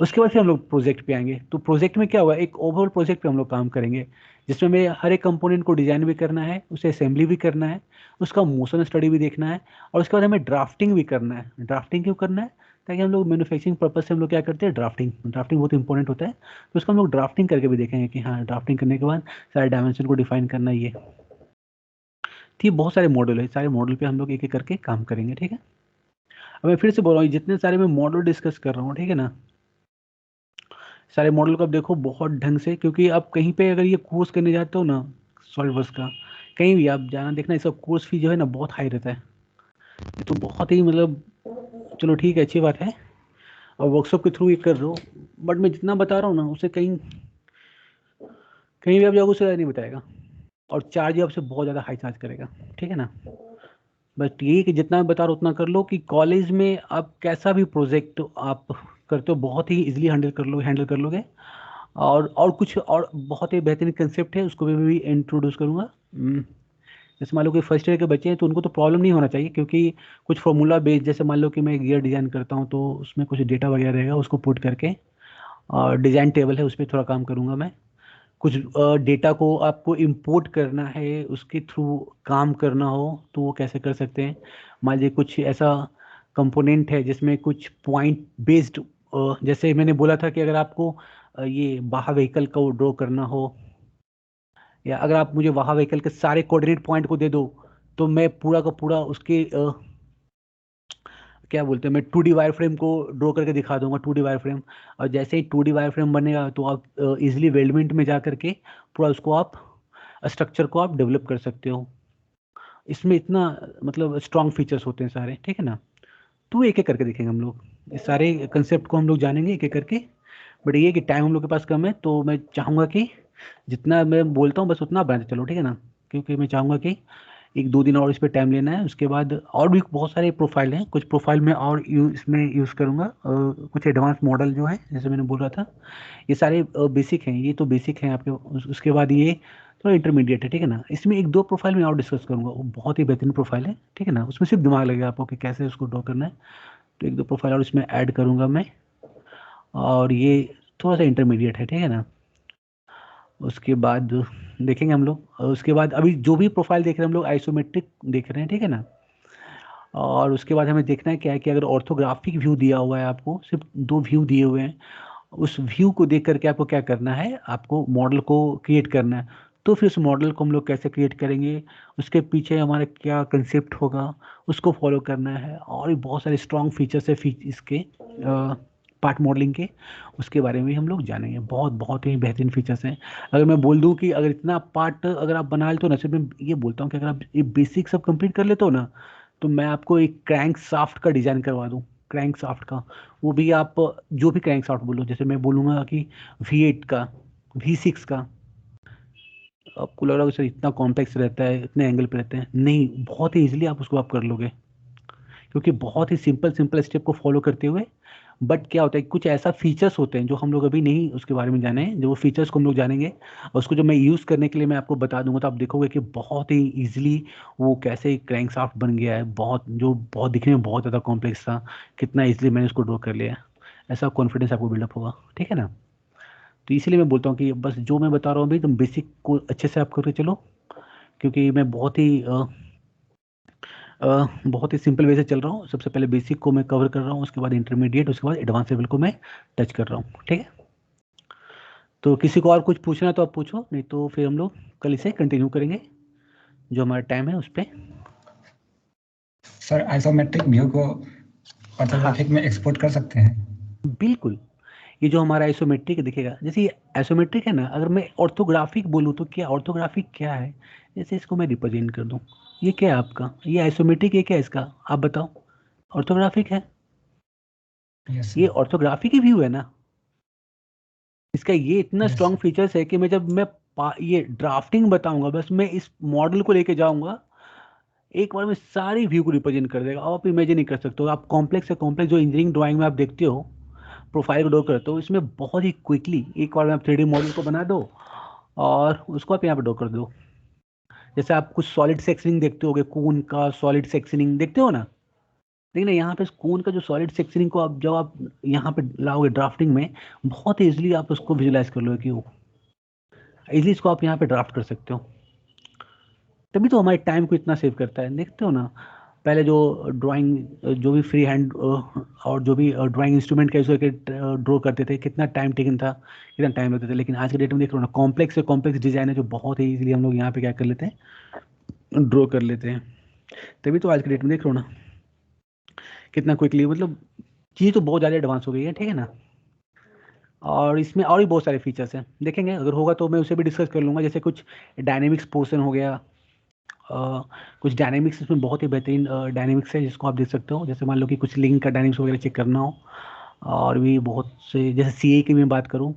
उसके बाद फिर हम लोग प्रोजेक्ट पे आएंगे। तो प्रोजेक्ट में क्या होगा, एक ओवरऑल प्रोजेक्ट पे हम लोग काम करेंगे, जिसमें हमें हर एक कंपोनेंट को डिजाइन भी करना है, उसे असेंबली भी करना है, उसका मोशन स्टडी भी देखना है, और उसके बाद हमें ड्राफ्टिंग भी करना है। ड्राफ्टिंग क्यों करना है? ताकि हम लोग मैन्युफैक्चरिंग पर्पज से हम लोग क्या करते हैं, ड्राफ्टिंग। ड्राफ्टिंग बहुत इंपॉर्टेंट होता है, तो उसको हम लोग ड्राफ्टिंग करके भी देखेंगे कि हाँ, ड्राफ्टिंग करने के बाद सारे डायमेंशन को डिफाइन करना ही है। ठीक, बहुत सारे मॉडल है, सारे मॉडल पे हम लोग एक एक करके काम करेंगे। ठीक है, अब मैं फिर से बोल रहा हूँ, जितने सारे मैं मॉडल डिस्कस कर रहा हूँ, ठीक है ना, सारे मॉडल को आप देखो बहुत ढंग से, क्योंकि आप कहीं पे अगर ये कोर्स करने जाते हो ना सॉलिडवर्क्स का, कहीं भी आप जाना देखना, इसका कोर्स फी जो है ना बहुत हाई रहता है। ये तो बहुत ही मतलब, चलो ठीक है, अच्छी बात है, और वर्कशॉप के थ्रू ये कर रहे हो। बट मैं जितना बता रहा हूँ ना, उससे कहीं कहीं भी आप जाओगे उससे ज़्यादा नहीं बताएगा, और चार्ज आपसे बहुत ज़्यादा हाई चार्ज करेगा। ठीक है ना, बस ये कि जितना मैं बता रहा हूँ उतना कर लो, कि कॉलेज में आप कैसा भी प्रोजेक्ट आप करते हो बहुत ही इजीली हैंडल कर लोगे। और कुछ और बहुत ही बेहतरीन कंसेप्ट है, उसको भी इंट्रोड्यूस करूँगा। जैसे मान लो कि फर्स्ट ईयर के बच्चे हैं तो उनको तो प्रॉब्लम नहीं होना चाहिए, क्योंकि कुछ फॉर्मूला बेस्ड, जैसे मान लो कि मैं गियर डिज़ाइन करता हूँ तो उसमें कुछ डेटा वगैरह रहेगा, उसको पुट करके, और डिज़ाइन टेबल है उस पर थोड़ा काम करूँगा मैं। कुछ डेटा को आपको इंपोर्ट करना है, उसके थ्रू काम करना हो तो वो कैसे कर सकते हैं। मान लीजिए कुछ ऐसा कंपोनेंट है जिसमें कुछ पॉइंट बेस्ड, जैसे मैंने बोला था कि अगर आपको ये वाहा व्हीकल को ड्रॉ करना हो, या अगर आप मुझे वाहा व्हीकल के सारे कोऑर्डिनेट पॉइंट को दे दो, तो मैं पूरा का पूरा उसके क्या बोलते हैं, मैं 2D वायर फ्रेम को ड्रॉ करके दिखा दूंगा, 2D वायर फ्रेम। और जैसे ही 2D वायर फ्रेम बनेगा तो आप इजीली वेल्डमेंट में जा करके पूरा उसको आप स्ट्रक्चर को आप डेवलप कर सकते हो। इसमें इतना मतलब स्ट्रॉन्ग फीचर्स होते हैं सारे। ठीक है ना, तो एक एक करके देखेंगे हम लोग, इस सारे कंसेप्ट को हम लोग जानेंगे एक एक करके। बट ये कि टाइम हम लोग के पास कम है, तो मैं चाहूँगा कि जितना मैं बोलता हूँ बस उतना बनाते चलो। ठीक है ना, क्योंकि मैं चाहूँगा कि एक दो दिन और इस पर टाइम लेना है। उसके बाद और भी बहुत सारे प्रोफाइल हैं, कुछ प्रोफाइल में और इसमें यूज़ करूँगा, कुछ एडवांस मॉडल जो है, जैसे मैंने बोल रहा था, ये सारे बेसिक हैं, ये तो बेसिक हैं आपके। उसके बाद ये थोड़ा इंटरमीडिएट है। ठीक है ना, इसमें एक दो प्रोफाइल में और डिस्कस करूँगा, वो बहुत ही बेहतरीन प्रोफाइल है। ठीक है ना, उसमें सिर्फ दिमाग लगेगा आपको कि कैसे उसको ड्रॉ करना है, तो एक दो प्रोफाइल और इसमें ऐड करूँगा मैं, और ये थोड़ा सा इंटरमीडिएट है। ठीक है ना, उसके बाद देखेंगे हम लोग। उसके बाद अभी जो भी प्रोफाइल देख रहे हैं हम लोग आइसोमेट्रिक देख रहे हैं। ठीक है ना, और उसके बाद हमें देखना है क्या है कि अगर ऑर्थोग्राफिक व्यू दिया हुआ है, आपको सिर्फ दो व्यू दिए हुए हैं, उस व्यू को देख करके आपको क्या करना है, आपको मॉडल को क्रिएट करना है। तो फिर उस मॉडल को हम लोग कैसे क्रिएट करेंगे, उसके पीछे हमारा क्या कंसेप्ट होगा, उसको फॉलो करना है। और भी बहुत सारे स्ट्रॉन्ग फीचर्स है इसके पार्ट मॉडलिंग के, उसके बारे में हम लोग जानेंगे। बहुत बहुत ही बेहतरीन फीचर्स हैं। अगर मैं बोल दूं कि अगर इतना पार्ट अगर आप बना लेते हो ना, सिर्फ मैं ये बोलता हूँ कि अगर आप ये बेसिक सब कंप्लीट कर लेते हो ना, तो मैं आपको एक क्रैंक शाफ्ट का डिज़ाइन करवा दूँ। क्रैंक शाफ्ट का, वो भी आप जो भी क्रैंक शाफ्ट बोलो, जैसे मैं बोलूँगा कि V8 का, V6 का, आपको लग रहा है सर इतना कॉम्प्लेक्स रहता है, इतने एंगल पे रहते हैं, नहीं, बहुत ही इजीली आप उसको आप कर लोगे, क्योंकि बहुत ही सिंपल स्टेप को फॉलो करते हुए। बट क्या होता है, कुछ ऐसा फीचर्स होते हैं जो हम लोग अभी नहीं उसके बारे में जाने हैं, जो वो फीचर्स को हम लोग जानेंगे और उसको जो मैं यूज़ करने के लिए मैं आपको बता दूंगा, तो आप देखोगे कि बहुत ही इजीली वो कैसे क्रैंकशाफ्ट बन गया है, बहुत दिखने में बहुत ज़्यादा कॉम्प्लेक्स था, कितना इजीली मैंने उसको ड्रॉ कर लिया। ऐसा कॉन्फिडेंस आपको बिल्डअप होगा, ठीक है ना। तो इसीलिए मैं बोलता हूँ कि बस जो मैं बता रहा हूँ अभी तुम बेसिक को अच्छे से आप करके चलो, क्योंकि मैं बहुत ही सिंपल वे से चल रहा हूँ। सबसे पहले बेसिक को मैं कवर कर रहा हूँ, उसके बाद इंटरमीडिएट, उसके बाद एडवांस लेवल को मैं टच कर रहा हूँ, ठीक है। तो किसी को और कुछ पूछना है तो आप पूछो, नहीं तो फिर हम लोग कल इसे कंटिन्यू करेंगे जो हमारा टाइम है उस पर। सर आइसोमेट्रिक व्यू को ऑर्थोग्राफिक में एक्सपोर्ट कर सकते हैं? बिल्कुल। ये जो हमारा आइसोमेट्रिक दिखेगा, जैसे ये आइसोमेट्रिक है ना, अगर मैं ऑर्थोग्राफिक बोलूँ तो क्या ऑर्थोग्राफिक क्या है, जैसे इसको मैं रिप्रेजेंट कर दूँ, ये क्या है आपका, ये आइसोमेट्रिक, ये क्या है इसका, आप बताओ। ऑर्थोग्राफिक है, यस ये सर। ऑर्थोग्राफिक ही व्यू है ना। इसका ये इतना यस स्ट्रॉन्ग सर। फीचर्स है कि मैं जब मैं ये ड्राफ्टिंग बताऊंगा, बस मैं इस मॉडल को लेके जाऊंगा, एक बार में सारी व्यू को रिप्रेजेंट कर देगा। आप इमेजिन नहीं कर सकते हो, आप कॉम्प्लेक्स से कॉम्प्लेक्स जो इंजीनियरिंग ड्राइंग में आप देखते हो, प्रोफाइल को ड्रॉ करते हो, इसमें बहुत ही क्विकली एक बार में आप 3D मॉडल को बना दो और उसको आप यहाँ पे ड्रॉ कर दो। जैसे आप कुछ सॉलिड सेक्शनिंग देखते होगे, कून का सॉलिड सेक्शनिंग देखते हो ना, लेकिन यहाँ पे कून का जो सॉलिड सेक्शनिंग को आप जब आप यहाँ पे लाओगे ड्राफ्टिंग में, बहुत इजीली आप उसको विजुलाइज कर लोगे कि वो इजीली इसको आप यहाँ पे ड्राफ्ट कर सकते हो। तभी तो हमारे टाइम को इतना सेव करता है, देखते हो ना। पहले जो ड्राइंग जो भी फ्री हैंड और जो भी ड्राइंग इंस्ट्रूमेंट का यूज करके ड्रॉ करते थे, कितना टाइम टेकन था, कितना टाइम लगता था। लेकिन आज के डेट में देख रहे हो ना, कॉम्प्लेक्स से कॉम्प्लेक्स डिजाइन है जो बहुत ही इजीली हम लोग यहाँ पे क्या कर लेते हैं, ड्रॉ कर लेते हैं। तभी तो आज के डेट में देख रहे हो ना कितना क्विकली, मतलब चीज़ तो बहुत ज़्यादा एडवांस हो गई है, ठीक है ना। और इसमें और भी बहुत सारे फीचर्स हैं, देखेंगे अगर होगा तो मैं उसे भी डिस्कस कर लूँगा। जैसे कुछ डायनेमिक्स पोर्शन हो गया, कुछ डायनेमिक्स इसमें बहुत ही बेहतरीन डायनेमिक्स है जिसको आप देख सकते हो। जैसे मान लो कि कुछ लिंक का डायनेमिक्स वगैरह चेक करना हो, और भी बहुत से, जैसे सीए की मैं बात करूँ,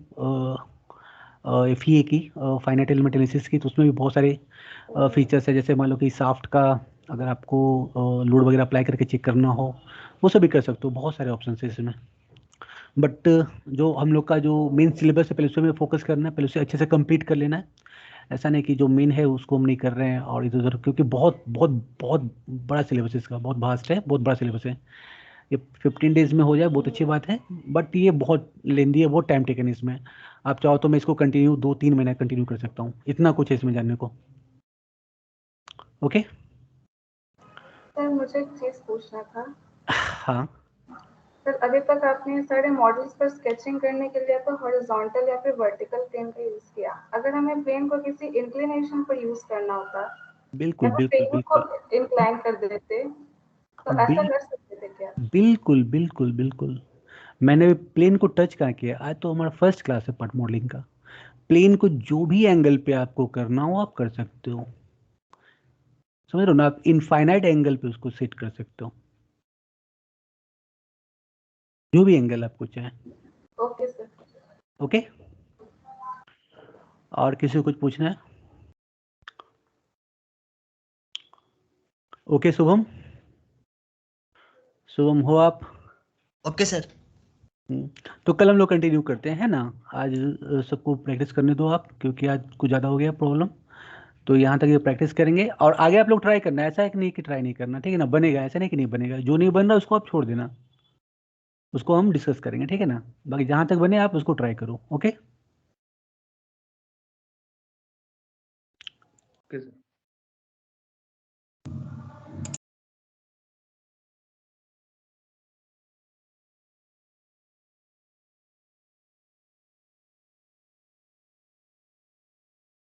एफईए की, फाइनाइट एलिमेंट एनालिसिस की, तो उसमें भी बहुत सारे फीचर्स है। जैसे मान लो कि साफ्ट का अगर आपको लोड वगैरह अप्लाई करके चेक करना हो, वो सब भी कर सकते हो, बहुत सारे ऑप्शन है इसमें। बट जो हम लोग का जो मेन सिलेबस है, पहले उसे में फोकस करना है, पहले उसे अच्छे से कंप्लीट कर लेना है। ऐसा नहीं कि जो मेन है उसको हम नहीं कर रहे हैं और इधर उधर, क्योंकि बहुत बहुत बहुत बड़ा सिलेबस है इसका, बहुत वास्ट है, बहुत बड़ा सिलेबस है। ये 15 डेज में हो जाए बहुत अच्छी बात है, बट ये बहुत लेंदी है, बहुत टाइम टेकन है इसमें। आप चाहो तो मैं इसको कंटिन्यू 2-3 महीना कंटिन्यू कर सकता हूँ, इतना कुछ है इसमें जानने को। ओके सर मुझे एक चीज पूछना था। हाँ, सर अभी तक आपने सारे मॉडल्स पर स्केचिंग करने के लिए तो हॉरिजॉन्टल या फिर वर्टिकल प्लेन का यूज किया। अगर हमें प्लेन को किसी इंक्लिनेशन पर यूज करना होता बिल्कुल या फिर बिल्कुल प्लेन को बिल्कुल इंक्लाइन कर देते तो ऐसा बिल, कर सकते थे क्या? बिल्कुल बिल्कुल बिल्कुल। मैंने प्लेन को टच कहाँ किया, आज तो हमारा फर्स्ट क्लास है पार्ट मॉडलिंग का। प्लेन को जो भी एंगल पे आपको करना हो आप कर सकते हो, समझ रहे हो ना, आप इनफाइनाइट एंगल पे उसको सेट कर सकते हो, जो भी एंगल आपको चाहे। Okay sir. ओके, और किसी को कुछ पूछना है? ओके शुभम, शुभम हो आप? Okay sir. तो कल हम लोग कंटिन्यू करते हैं ना। आज सबको प्रैक्टिस करने दो आप, क्योंकि आज कुछ ज़्यादा हो गया प्रॉब्लम। तो यहाँ तक ये प्रैक्टिस करेंगे और आगे आप लोग ट्राई करना, ऐसा है कि नहीं कि ट्राई नहीं करना, ठीक है ना। बनेगा, ऐसा नहीं कि नहीं बनेगा, जो नहीं बन रहा उसको आप छोड़ देना, उसको हम डिस्कस करेंगे, ठीक है ना। बाकी जहाँ तक बने आप उसको ट्राई करो। Okay okay sir.